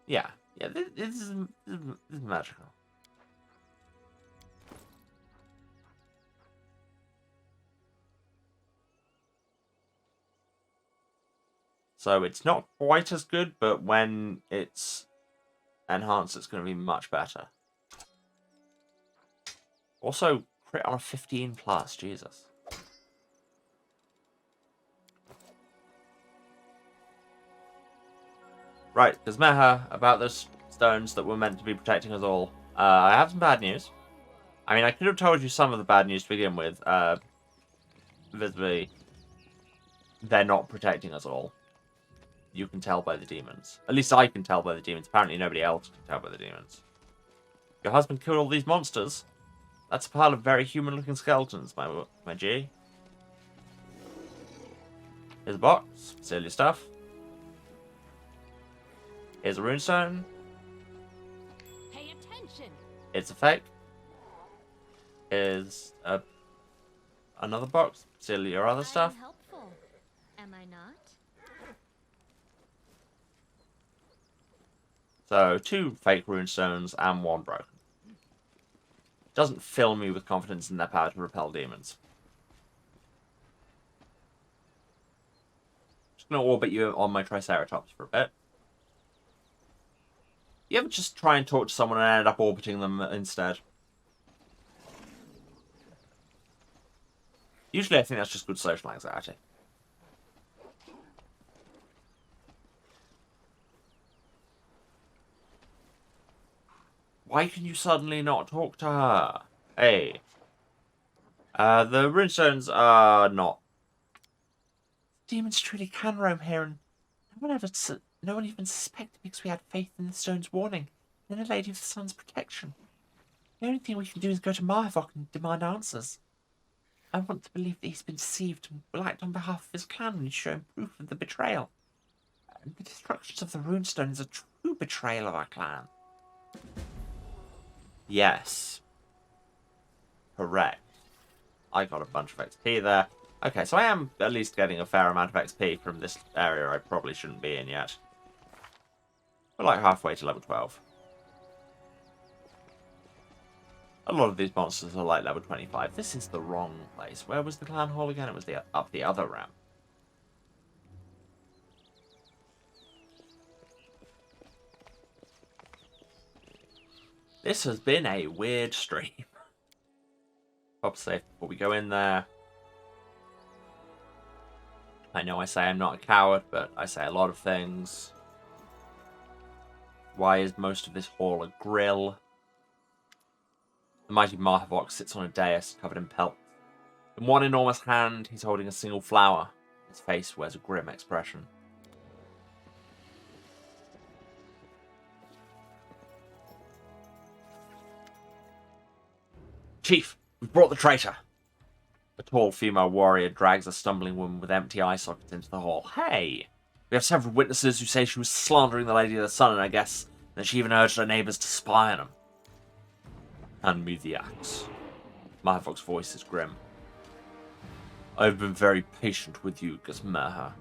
Yeah, this is magical. So it's not quite as good, but when it's enhanced, it's going to be much better. Also, crit on a 15+, Jesus. Right, because Meha, about those stones that were meant to be protecting us all, I have some bad news. I mean, I could have told you some of the bad news to begin with. Visibly, they're not protecting us all. You can tell by the demons. At least I can tell by the demons. Apparently nobody else can tell by the demons. Your husband killed all these monsters. That's a pile of very human-looking skeletons, my G. Here's a box. Seal your stuff. Here's a runestone. Pay attention. It's a fake. Here's another box. Seal your other stuff. I am helpful, am I not? So, 2 fake runestones and 1 broken. Doesn't fill me with confidence in their power to repel demons. Just gonna orbit you on my Triceratops for a bit. You ever just try and talk to someone and end up orbiting them instead? Usually I think that's just good social anxiety. Why can you suddenly not talk to her? Hey. The runestones are not. Demons truly can roam here, and no one even suspected because we had faith in the stone's warning, and in the Lady of the Sun's protection. The only thing we can do is go to Marvok and demand answers. I want to believe that he's been deceived and will act on behalf of his clan and show him proof of the betrayal. The destruction of the runestone is a true betrayal of our clan. Yes. Correct. I got a bunch of XP there. Okay, so I am at least getting a fair amount of XP from this area I probably shouldn't be in yet. We're like halfway to level 12. A lot of these monsters are like level 25. This is the wrong place. Where was the clan hall again? It was up the other ramp. This has been a weird stream. Pop safe before we go in there. I know I say I'm not a coward, but I say a lot of things. Why is most of this hall a grill? The mighty Marhavok sits on a dais covered in pelt. In one enormous hand, he's holding a single flower. His face wears a grim expression. Chief, we've brought the traitor. A tall female warrior drags a stumbling woman with empty eye sockets into the hall. Hey! We have several witnesses who say she was slandering the Lady of the Sun, and I guess that she even urged her neighbours to spy on him. Hand me the axe. Marhavok's voice is grim. I've been very patient with you, Gazmeha.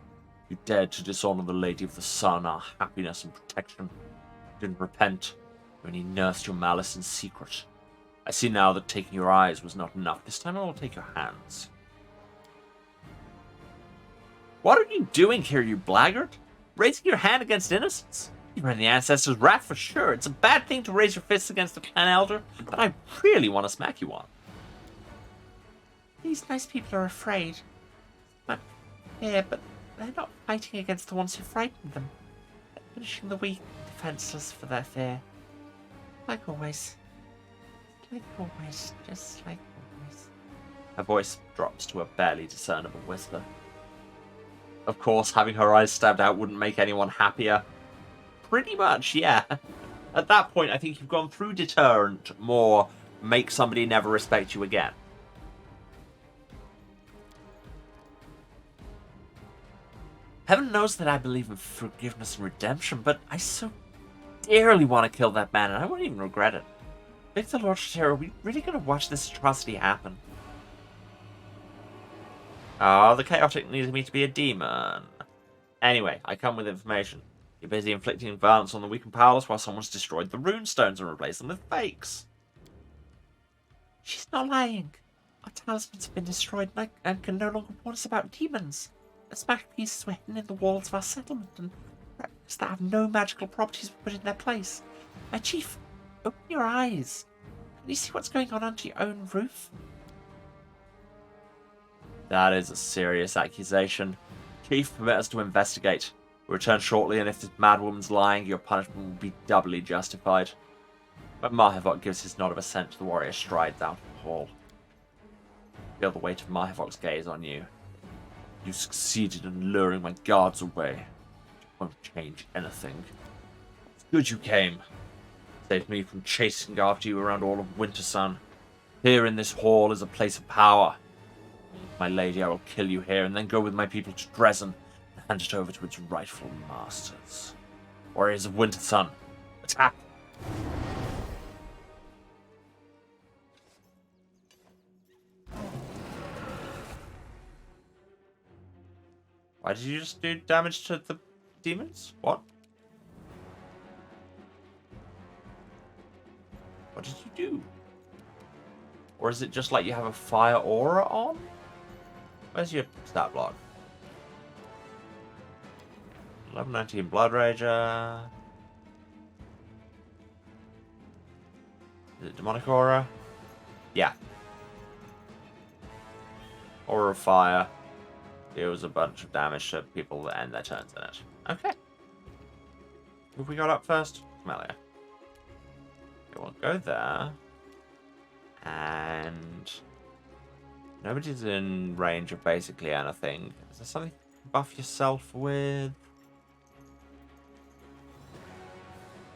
You dared to dishonour the Lady of the Sun, our happiness and protection. You didn't repent. You only nursed your malice in secret. I see now that taking your eyes was not enough. This time I will take your hands. What are you doing here, you blackguard? Raising your hand against innocents? You're in the ancestors' wrath for sure. It's a bad thing to raise your fists against the clan elder, but I really want to smack you on. These nice people are afraid. Yeah, but they're not fighting against the ones who frightened them. They're punishing the weak and defenseless for their fear. Like always. Like always. Just like always. Her voice drops to a barely discernible whisper. Of course, having her eyes stabbed out wouldn't make anyone happier. Pretty much, yeah. At that point, I think you've gone through deterrent, more make somebody never respect you again. Heaven knows that I believe in forgiveness and redemption, but I so dearly want to kill that man, and I won't even regret it. Victor Lord Shatera, are we really going to watch this atrocity happen? Oh, the chaotic needs me to be a demon. Anyway, I come with information. You're busy inflicting violence on the weak and powerless while someone's destroyed the runestones and replaced them with fakes. She's not lying. Our talismans have been destroyed and can no longer warn us about demons. The smashed pieces were hidden in the walls of our settlement, and replicas that have no magical properties were put in their place. My chief, open your eyes. Can you see what's going on under your own roof? That is a serious accusation. Chief, permit us to investigate. We'll return shortly, and if this madwoman's lying, your punishment will be doubly justified. When Mahevok gives his nod of assent, the warrior strides out of the hall. Feel the weight of Mahevok's gaze on you. You succeeded in luring my guards away. It won't change anything. It's good you came. Saved me from chasing after you around all of Wintersun. Here in this hall is a place of power. My lady, I will kill you here and then go with my people to Dresden and hand it over to its rightful masters. Warriors of Wintersun, attack! Why did you just do damage to the demons? What? What did you do? Or is it just like you have a fire aura on? Where's your stat block? 1119 Blood Rager. Is it Demonic Aura? Yeah. Aura of Fire. Deals a bunch of damage to people that end their turns in it. Okay. Who have we got up first? Camellia. Okay, we'll go there. And nobody's in range of basically anything. Is there something you can buff yourself with?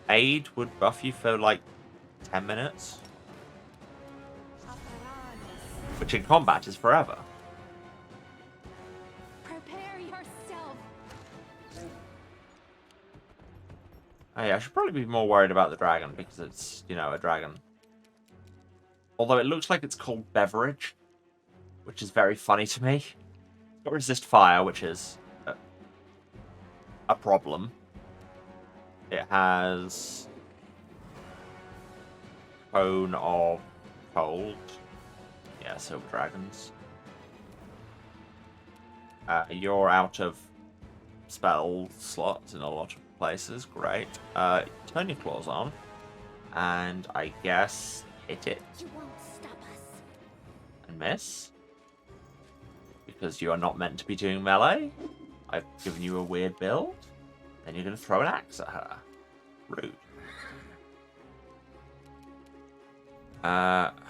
Aid would buff you for like 10 minutes. Which in combat is forever. Oh yeah, I should probably be more worried about the dragon because it's, you know, a dragon. Although it looks like it's called Beverage, which is very funny to me. It's got resist fire, which is a problem. It has Cone of Cold. Yeah, Silver Dragons. You're out of spell slots in a lot of places. Great. Turn your claws on. And I guess hit it. You won't stop us. And miss. Because you are not meant to be doing melee. I've given you a weird build. Then you're going to throw an axe at her. Rude.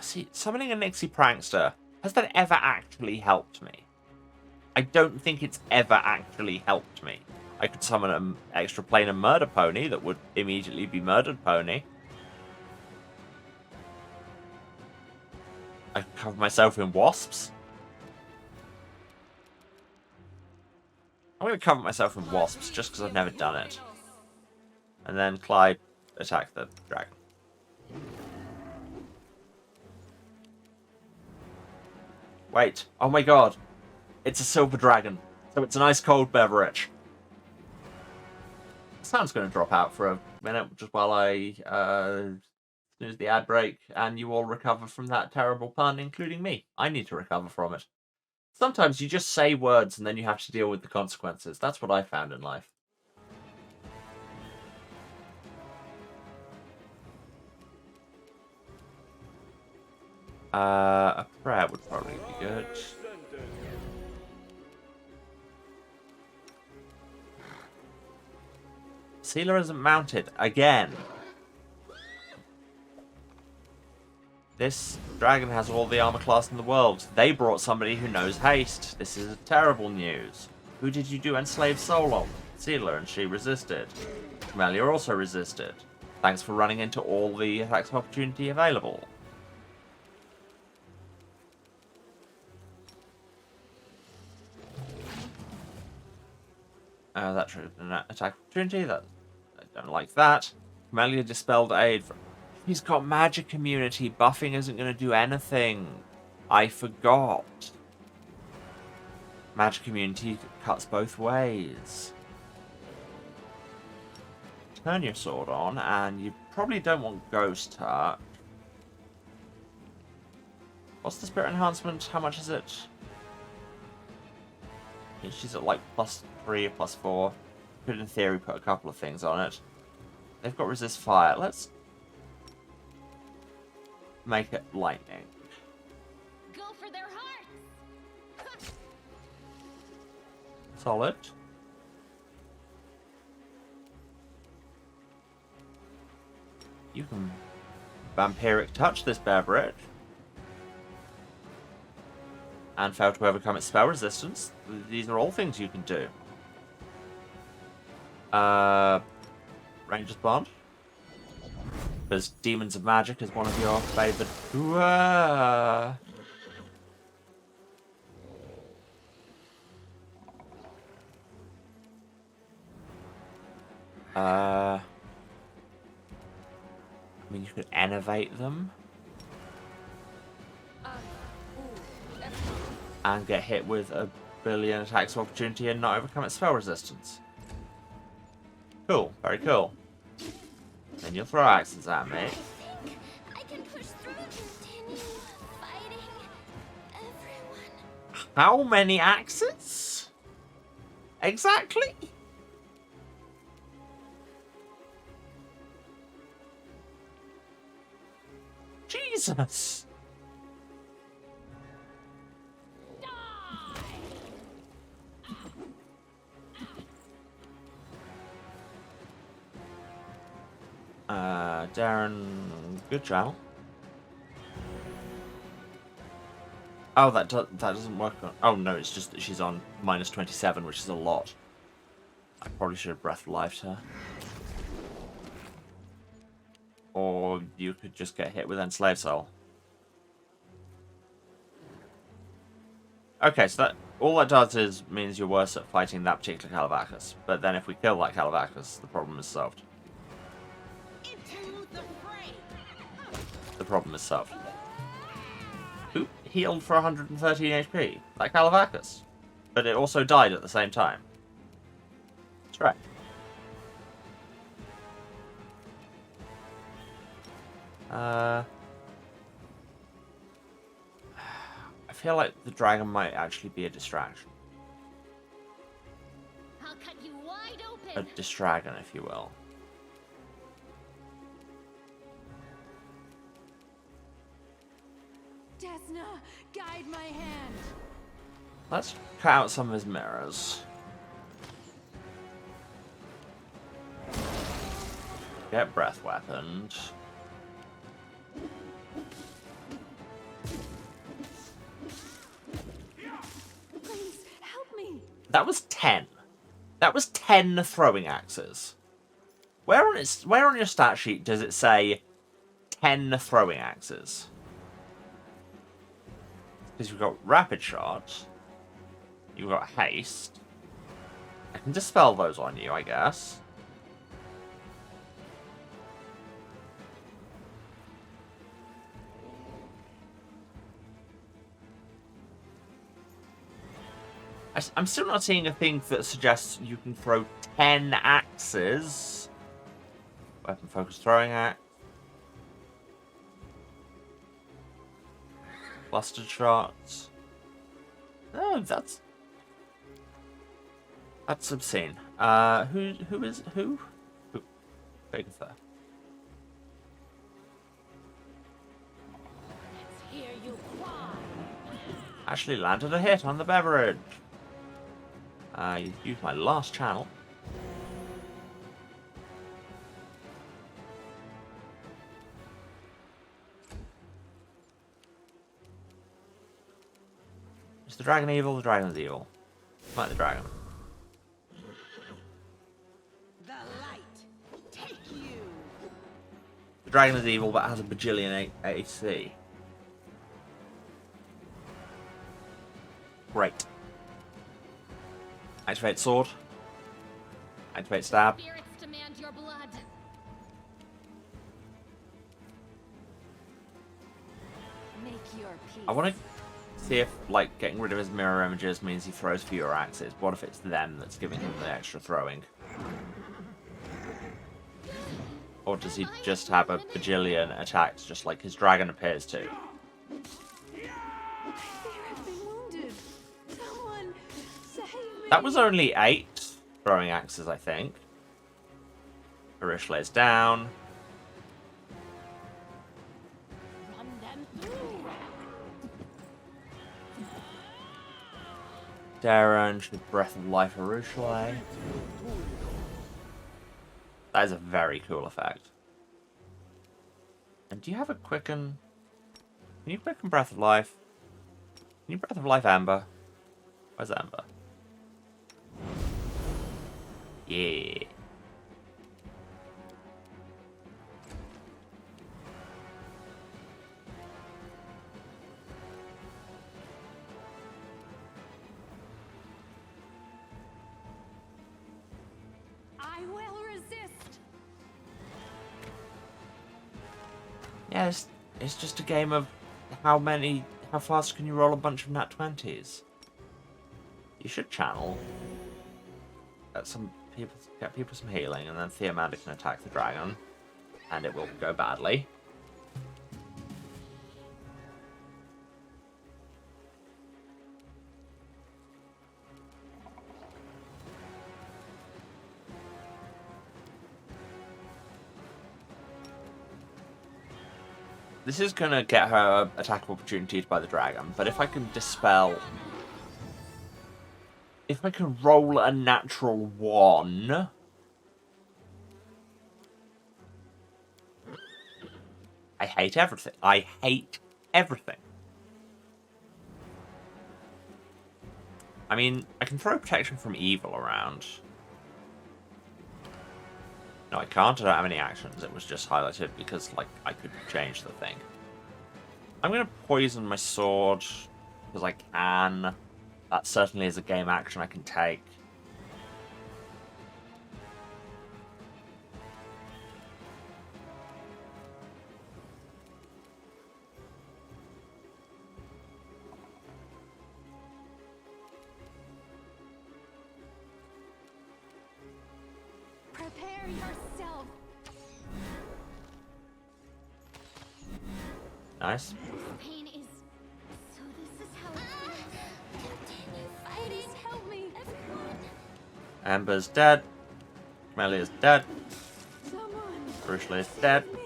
See, summoning a Nixie Prankster. Has that ever actually helped me? I don't think it's ever actually helped me. I could summon an extra planar murder pony that would immediately be murdered pony. I could cover myself in wasps. I'm going to cover myself in wasps just because I've never done it. And then Clyde attack the dragon. Wait. Oh my god. It's a silver dragon. So it's an ice cold beverage. The sound's going to drop out for a minute just while I snooze the ad break and you all recover from that terrible pun, including me. I need to recover from it. Sometimes you just say words and then you have to deal with the consequences. That's what I found in life. A prayer would probably be good. Sealer isn't mounted again. This dragon has all the armor class in the world. They brought somebody who knows haste. This is terrible news. Who did you do enslave soul on? Sealer, and she resisted. Camellia also resisted. Thanks for running into all the attacks of opportunity available. That triggered an attack opportunity. I don't like that. Camellia dispelled aid. He's got magic immunity. Buffing isn't going to do anything. I forgot. Magic immunity cuts both ways. Turn your sword on, and you probably don't want Ghost Touch. What's the spirit enhancement? How much is it? She's at like +3 or +4. Could in theory put a couple of things on it. They've got resist fire. Let's make it lightning. Go for their hearts. Solid. You can vampiric touch this beverage. And fail to overcome its spell resistance. These are all things you can do. Ranger's Bond. Because Demons of Magic is one of your favoured. I mean, you could innovate them. And get hit with a billion attacks of opportunity and not overcome its spell resistance. Cool, very cool. Then you'll throw axes at me. I think I can push through to continue fighting everyone. How many axes? Exactly? Jesus. Darren, good job. Oh, that doesn't work on. Oh no, it's just that she's on -27, which is a lot. I probably should have breath lifed her. Or you could just get hit with Enslave Soul. Okay, so that all that does is means you're worse at fighting that particular Calabacus. But then if we kill that Calabacus, the problem is solved. Into the fray. The problem is solved. Who healed for 113 HP? That Calabacus. But it also died at the same time. That's right. I feel like the dragon might actually be a distraction. I'll cut you wide A open. distragon, if you will. Desna, guide my hand. Let's cut out some of his mirrors. Get breath weaponed. Please help me. That was 10. That was 10 throwing axes. Where on your stat sheet does it say 10 throwing axes? Because you've got rapid shot. You've got haste. I can dispel those on you, I guess. I'm still not seeing a thing that suggests you can throw 10 axes. Weapon focus throwing axe. Clustered shots. Oh, that's obscene. Who is who? Bigitha. Let's hear Actually landed a hit on the beverage. You used my last channel. Is the dragon evil? The dragon's evil. Fight the dragon. The light. Take you. The dragon is evil, but has a bajillion AC. Great. Activate sword. Activate stab. Spirits demand your blood. Make your peace. I want to see if, like, getting rid of his mirror images means he throws fewer axes. What if it's them that's giving him the extra throwing? Or does he just have a bajillion attacks just like his dragon appears to? That was only 8 throwing axes, I think. Arishle's down. Run them through. Darren should Breath of Life Arushle. That is a very cool effect. And do you have a quicken? Can you quicken Breath of Life? Can you Breath of Life Amber? Where's Amber? Yeah. I will resist. Yeah, it's just a game of how fast can you roll a bunch of nat 20s? You should channel. Get people some healing, and then Theomanda can attack the dragon, and it will go badly. This is gonna get her attack of opportunities by the dragon, but if I can dispel... If I can roll a natural 1... I hate everything. I hate everything. I mean, I can throw protection from evil around. No, I can't. I don't have any actions. It was just highlighted because, like, I could change the thing. I'm going to poison my sword because I can. That certainly is a game action I can take. Prepare yourself. Nice. Pain is. So this is how it feels. Continue fighting. Please help me. Everyone. Amber's dead. Melia's dead. Someone. Bruce is dead. Me.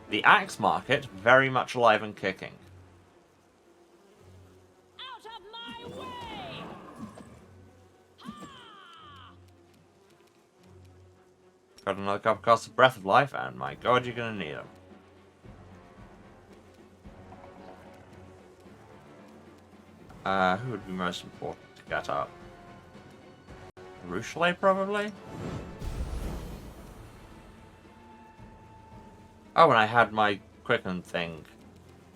The Axe Market, very much alive and kicking. Out of my way. Got another couple costs of Breath of Life, and my god, you're gonna need them. Who would be most important to get up? Arushle, probably? Oh, and I had my Quicken thing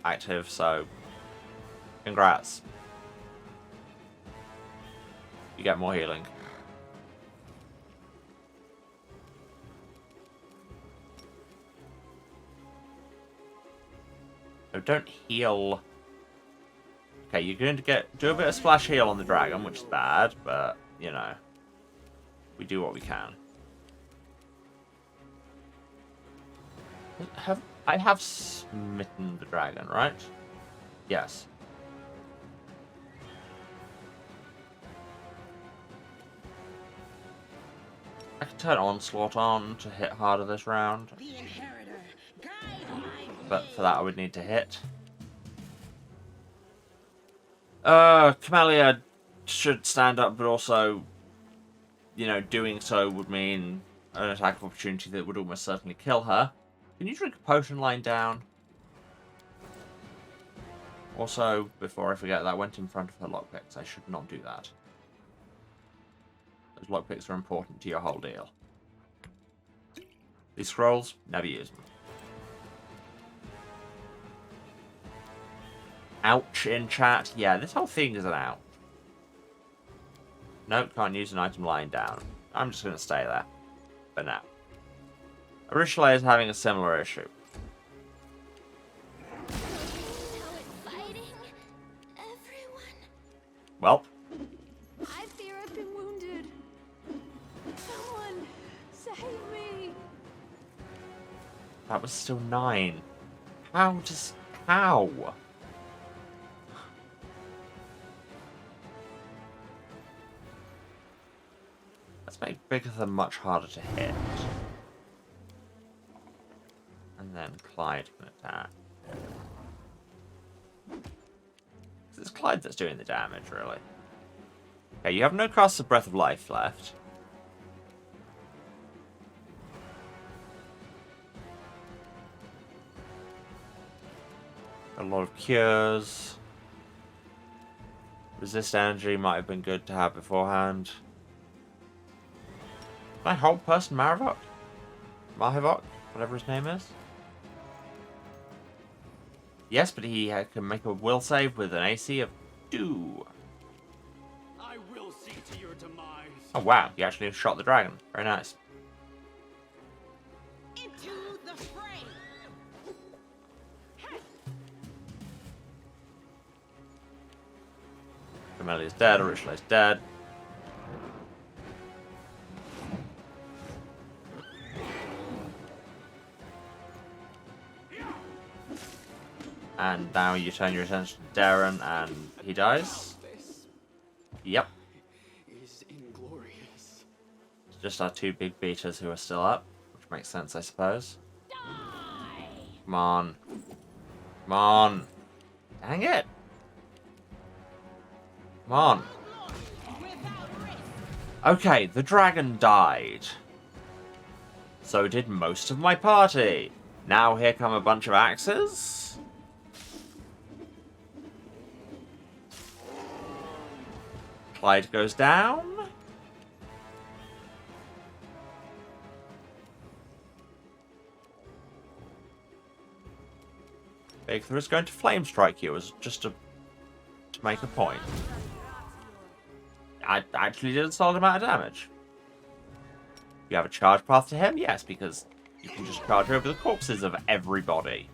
active, so congrats. You get more healing. Oh, don't heal. Okay, you're going to do a bit of splash heal on the dragon, which is bad, but, you know, we do what we can. I have smitten the dragon, right? Yes. I can turn Onslaught on to hit harder this round, The inheritor. Guide my but for that I would need to hit. Camellia should stand up, but also, doing so would mean an attack of opportunity that would almost certainly kill her. Can you drink a potion lying down? Also, before I forget, that went in front of her lockpicks. I should not do that. Those lockpicks are important to your whole deal. These scrolls, never use them. Ouch in chat. Yeah, this whole thing is an ouch. Nope, can't use an item lying down. I'm just going to stay there. For now. Arishale is having a similar issue. Fighting everyone. Well, I fear I've been wounded. Someone save me. that was still 9. How? Let's make Bigitha much harder to hit. And then Clyde can attack. It's Clyde that's doing the damage, really. Okay, you have no casts of Breath of Life left. A lot of cures. Resist energy might have been good to have beforehand. Can I hold person Mahavok? Mahavok? Whatever his name is? Yes, but he can make a will save with an AC of 2. I will see to your demise. Oh wow, he actually shot the dragon. Very nice. Into the fray. Camelia's dead, Orishale's dead. And now you turn your attention to Darren and he dies. This Yep. is inglorious. It's just our 2 big beaters who are still up, which makes sense, I suppose. Come on. Come on. Dang it. Come on. Okay, the dragon died. So did most of my party. Now here come a bunch of axes. Clyde goes down. Bigitha is going to flame strike you as just to make a point. I actually did a solid amount of damage. You have a charge path to him? Yes, because you can just charge over the corpses of everybody.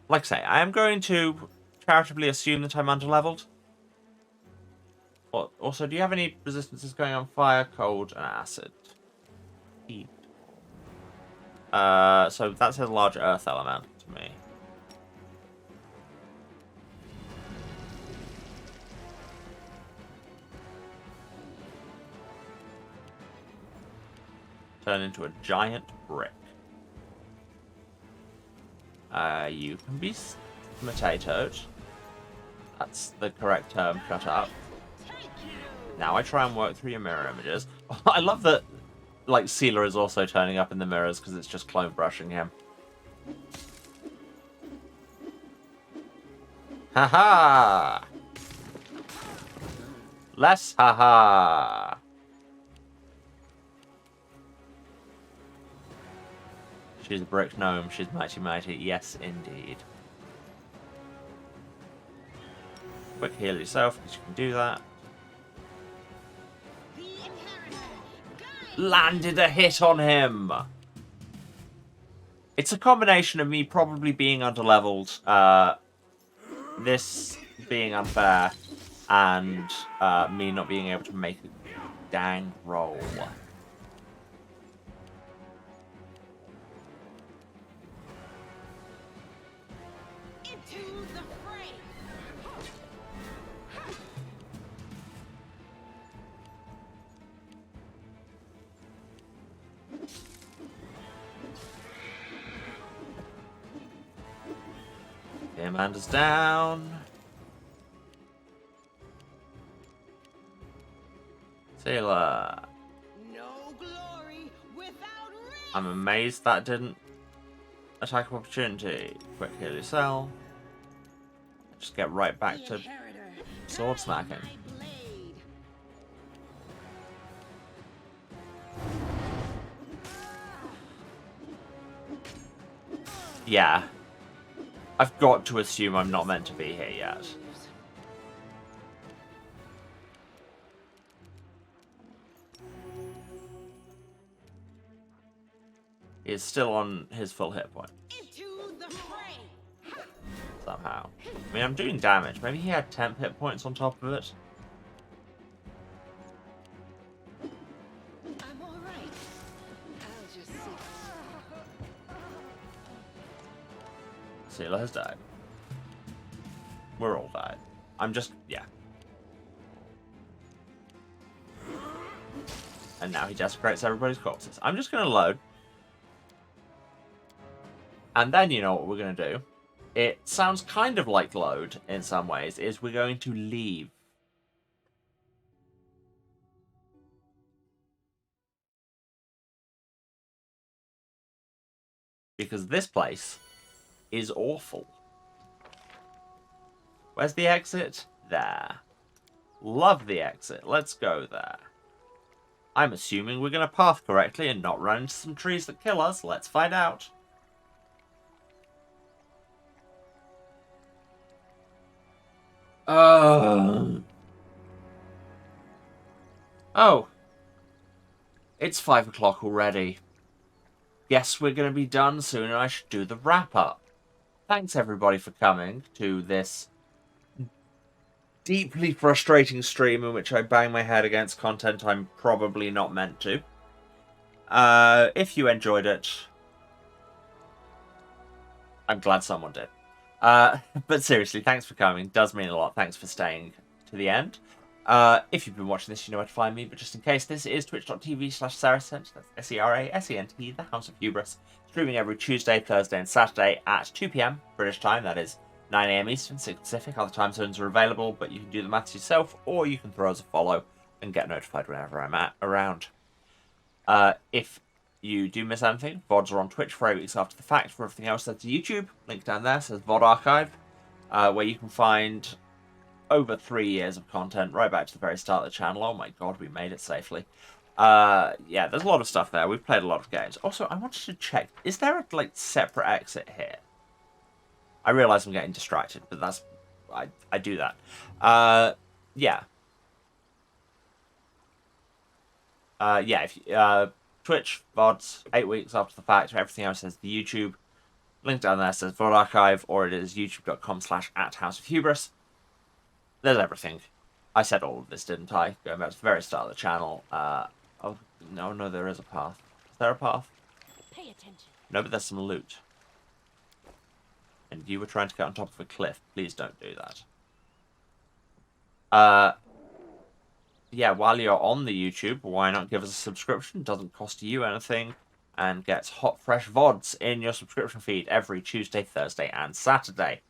Like I say, I am going to charitably assume that I'm underleveled. Also, do you have any resistances going on fire, cold, and acid? Heat. So that's a large earth element to me. Turn into a giant brick. You can be tomatoed. That's the correct term. Shut up. Now I try and work through your mirror images. I love that, like, Sealer is also turning up in the mirrors because it's just clone brushing him. Haha! Less haha! She's a brick gnome. She's mighty mighty. Yes, indeed. Quick heal yourself because you can do that. Landed a hit on him! It's a combination of me probably being underleveled, this being unfair, and me not being able to make a dang roll. Into the fray. The Amanda's down. Sailor. No glory without risk. I'm amazed that didn't attack of opportunity. Quick heal yourself. Just get right back The to inheritor, sword guide smacking. my blade. Yeah. I've got to assume I'm not meant to be here yet. He's still on his full hit point. Into the fray. Somehow. I mean, I'm doing damage. Maybe he had 10 hit points on top of it. I'm all right. I'll just sit. Sealer has died. We're all died. I'm just... yeah. And now he desecrates everybody's corpses. I'm just going to load. And then you know what we're going to do? It sounds kind of like load in some ways, is we're going to leave. Because this place is awful. Where's the exit? There. Love the exit. Let's go there. I'm assuming we're going to path correctly and not run into some trees that kill us. Let's find out. Oh. It's 5 o'clock already. Guess we're going to be done soon and I should do the wrap-up. Thanks everybody for coming to this deeply frustrating stream in which I bang my head against content I'm probably not meant to. If you enjoyed it, I'm glad someone did. But seriously, thanks for coming. It does mean a lot. Thanks for staying to the end. If you've been watching this, you know where to find me. But just in case, this is twitch.tv/Saracent. That's Sarasent, the House of Hubris. Streaming every Tuesday, Thursday, and Saturday at 2 PM British time. That is 9 AM Eastern, 6 Pacific. Other time zones are available, but you can do the maths yourself, or you can throw us a follow and get notified whenever I'm around. If you do miss anything, VODs are on Twitch for 8 weeks after the fact. For everything else, that's YouTube. Link down there says VOD Archive, where you can find over 3 years of content right back to the very start of the channel. Oh my god, we made it safely. Yeah, there's a lot of stuff there. We've played a lot of games. Also, I wanted to check, is there a separate exit here? I realise I'm getting distracted, but that's... I do that. Yeah. Yeah, if Twitch, VODs, 8 weeks after the fact, everything else says the YouTube. Link down there says VOD Archive, or it is youtube.com/@HouseOfHubris. There's everything. I said all of this, didn't I? Going back to the very start of the channel. Oh, no, there is a path. Is there a path? Pay attention. No, but there's some loot. And you were trying to get on top of a cliff. Please don't do that. Yeah, while you're on the YouTube, why not give us a subscription? Doesn't cost you anything. And gets hot, fresh VODs in your subscription feed every Tuesday, Thursday, and Saturday.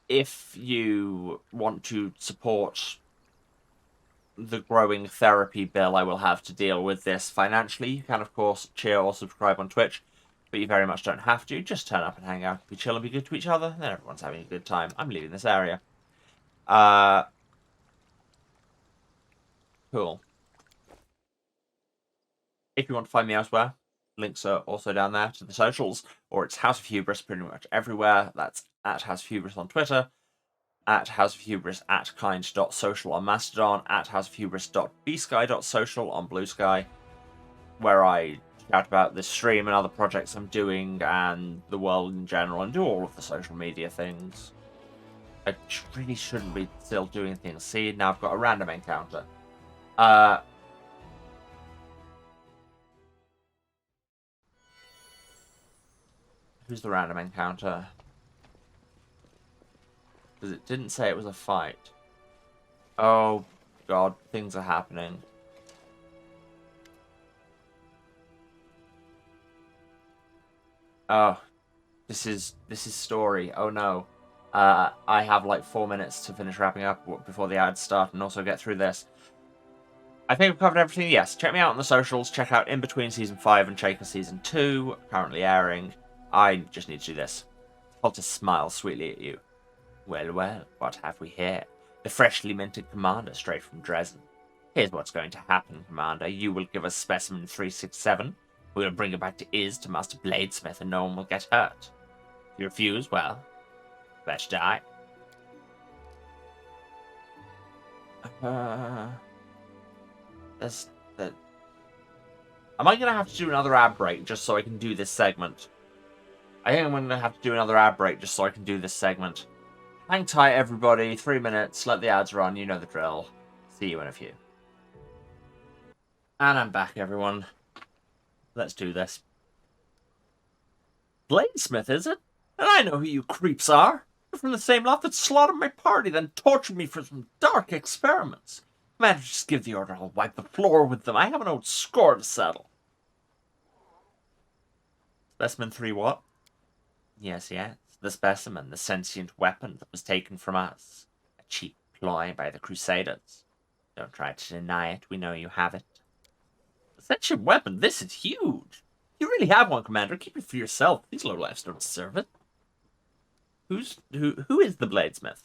If you want to support the growing therapy bill I will have to deal with this financially, you can, of course, cheer or subscribe on Twitch. But you very much don't have to. Just turn up and hang out, be chill and be good to each other. Then everyone's having a good time. I'm leaving this area. Cool. If you want to find me elsewhere, links are also down there to the socials, or it's House of Hubris pretty much everywhere. That's at House of Hubris on Twitter, at House of Hubris @kind.social on Mastodon, at houseofhubris.bsky.social on Blue Sky, where I chat about this stream and other projects I'm doing and the world in general, and do all of the social media things. I really shouldn't be still doing things. See, now I've got a random encounter. Who's the random encounter? Because it didn't say it was a fight. Oh, God, things are happening. Oh, This is story. Oh no. I have like 4 minutes to finish wrapping up before the ads start and also get through this. I think I've covered everything. Yes, check me out on the socials. Check out In Between Season 5 and Shaker Season 2, currently airing. I just need to do this. Cultist smiles sweetly at you. Well, well, what have we here? The freshly minted commander straight from Dresden. Here's what's going to happen, Commander. You will give us Specimen 367. We will bring it back to Iz to Master Bladesmith and no one will get hurt. If you refuse, well, let's die. Am I going to have to do another ad break just so I can do this segment? I think I'm going to have to do another ad break just so I can do this segment. Hang tight, everybody. 3 minutes. Let the ads run. You know the drill. See you in a few. And I'm back, everyone. Let's do this. Bladesmith, is it? And I know who you creeps are. You're from the same lot that slaughtered my party, then tortured me for some dark experiments. Man, just give the order, I'll wipe the floor with them. I have an old score to settle. Specimen 3 what? Yes, the specimen, the sentient weapon that was taken from us. A cheap ploy by the Crusaders. Don't try to deny it, we know you have it. The sentient weapon? This is huge. You really have one, Commander. Keep it for yourself. These lowlifes don't deserve it. Who is the Bladesmith?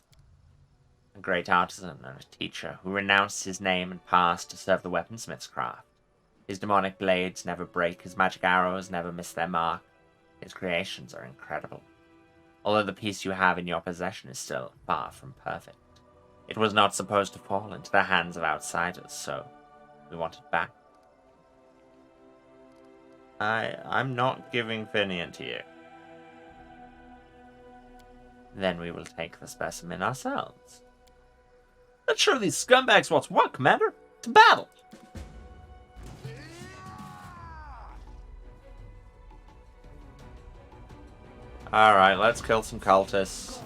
A great artisan and a teacher who renounced his name and past to serve the weaponsmith's craft. His demonic blades never break, his magic arrows never miss their mark. His creations are incredible. Although the piece you have in your possession is still far from perfect. It was not supposed to fall into the hands of outsiders, so we want it back. I'm not giving Finian to you. Then we will take the specimen ourselves. Let's show these scumbags what's what, Commander. To battle! Alright, let's kill some cultists.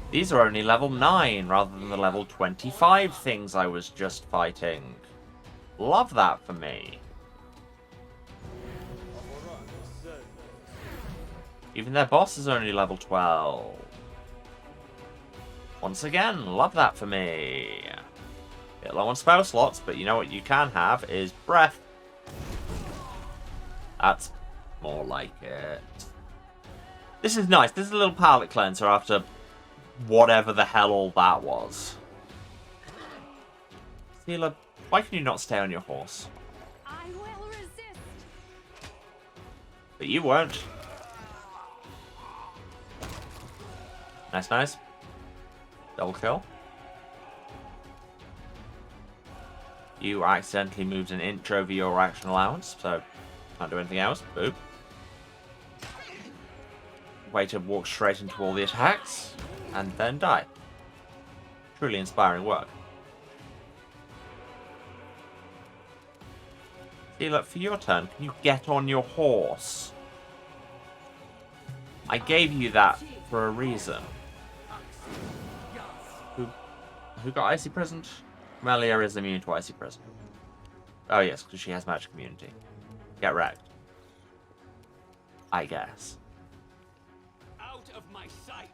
These are only level 9 rather than the level 25 things I was just fighting. Love that for me. Even their boss is only level 12. Once again, love that for me. Get low on spell slots, but you know what you can have is breath. That's more like it. This is nice. This is a little palate cleanser after whatever the hell all that was. Seela, why can you not stay on your horse? I will resist. But you won't. Nice, nice. Double kill. You accidentally moved an inch over your action allowance, so can't do anything else. Boop. Way to walk straight into all the attacks, and then die. Truly inspiring work. See, look, for your turn, can you get on your horse? I gave you that for a reason. Who got Icy Prisoned? Melia is immune to Icy Prison. Oh yes, because she has magic immunity. Get wrecked. I guess. Out of my sight.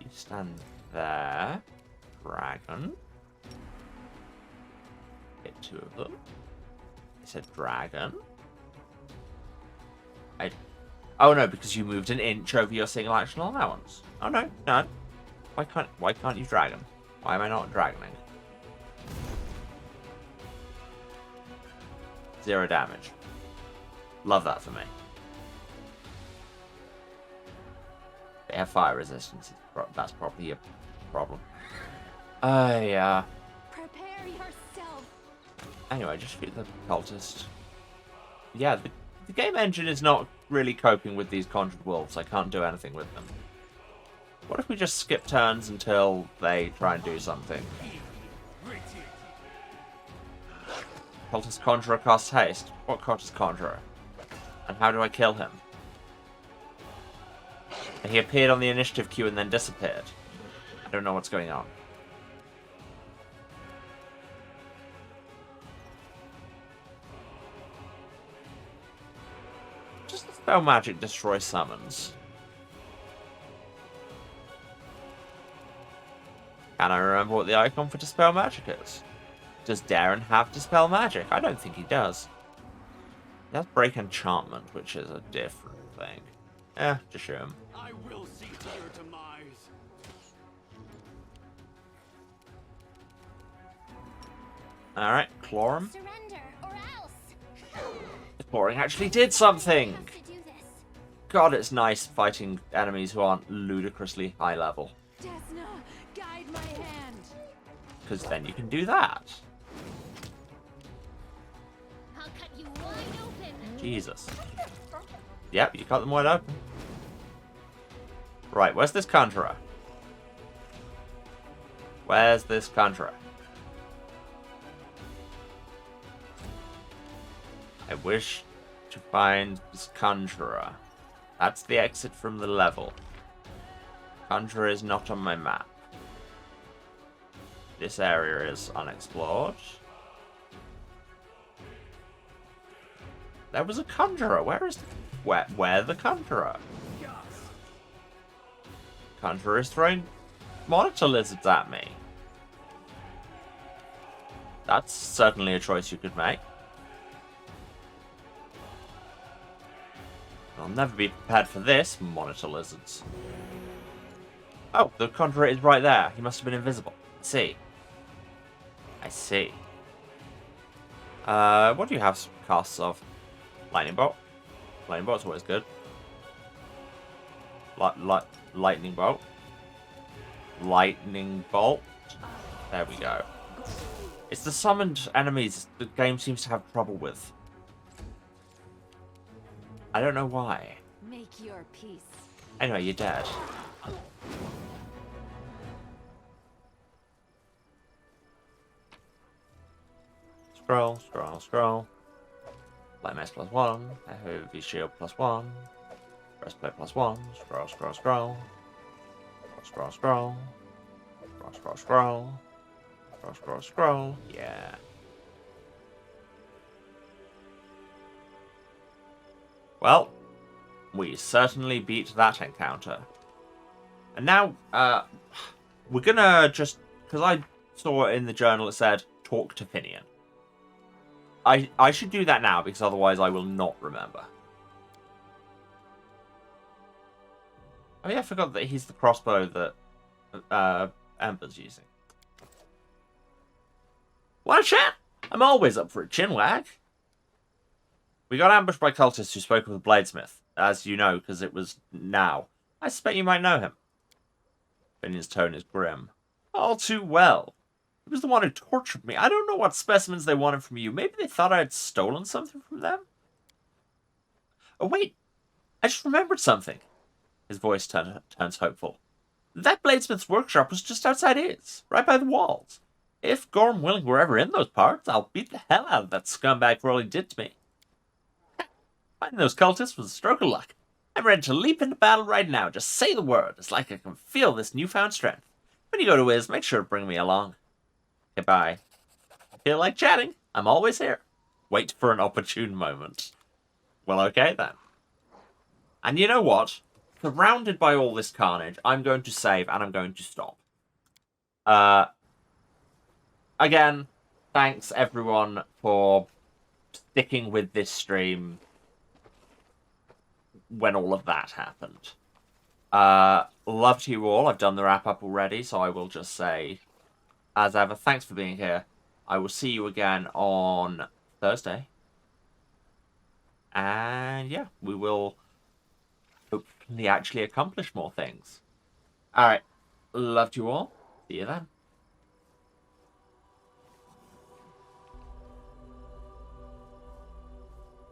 You stand there. Dragon. Hit 2 of them. It said dragon. Oh no, because you moved an inch over your single action allowance. Oh no, no. Why can't you dragon? Why am I not dragoning? 0 damage. Love that for me. They have fire resistance. That's probably a problem. Yeah. Prepare yourself. Anyway, just shoot the cultist. Yeah, the game engine is not really coping with these conjured wolves. I can't do anything with them. What if we just skip turns until they try and do something? Cultist Conjurer costs haste. What cultist Conjurer? And how do I kill him? And he appeared on the initiative queue and then disappeared. I don't know what's going on. Spell magic destroy summons. Can I remember what the icon for Dispel Magic is? Does Darren have Dispel Magic? I don't think he does. He has Break Enchantment, which is a different thing. Just show him. I will see to your demise. Alright, Chlorum. Surrender or else. Clawing actually did something! Have to do this. God, it's nice fighting enemies who aren't ludicrously high level. Desna, guide my hand. Because then you can do that. I'll cut you wide open. Jesus. Yep, you cut them wide open. Right, where's this conjurer? Where's this conjurer? I wish to find this conjurer. That's the exit from the level. Conjurer is not on my map. This area is unexplored. There was a conjurer. Where is where the conjurer? Conjurer is throwing monitor lizards at me. That's certainly a choice you could make. I'll never be prepared for this, monitor lizards. Oh, the conjurer is right there. He must have been invisible. I see. I see. What do you have casts of? Lightning bolt. Lightning bolt's always good. Lightning bolt. Lightning bolt. There we go. It's the summoned enemies the game seems to have trouble with. I don't know why. Make your peace. Anyway, you're dead. Scroll, scroll, scroll. Light mace +1. Heavy shield +1. Breastplate +1. Scroll, scroll, scroll. Scroll, scroll, scroll. Scroll, scroll, scroll. Scroll, scroll, scroll. Yeah. Well, we certainly beat that encounter. And now, we're gonna just... Because I saw in the journal it said, talk to Finian. I should do that now, because otherwise I will not remember. Oh yeah, I forgot that he's the crossbow that Ember's using. Wanna chat? I'm always up for a chinwag. We got ambushed by cultists who spoke of the bladesmith, as you know, because it was now. I suspect you might know him. Finian's tone is grim. All too well. He was the one who tortured me. I don't know what specimens they wanted from you. Maybe they thought I had stolen something from them? Oh, wait. I just remembered something. His voice turns hopeful. That bladesmith's workshop was just outside his, right by the walls. If Gorm Willing were ever in those parts, I'll beat the hell out of that scumbag for all he did to me. Finding those cultists was a stroke of luck. I'm ready to leap into battle right now. Just say the word. It's like I can feel this newfound strength. When you go to Wiz, make sure to bring me along. Goodbye. Feel like chatting? I'm always here. Wait for an opportune moment. Well, okay then. And you know what? Surrounded by all this carnage, I'm going to save and I'm going to stop. Again, thanks everyone for sticking with this stream when all of that happened. Love to you all. I've done the wrap-up already, so I will just say, as ever, thanks for being here. I will see you again on Thursday. And yeah, we will hopefully actually accomplish more things. Alright, love to you all. See you then.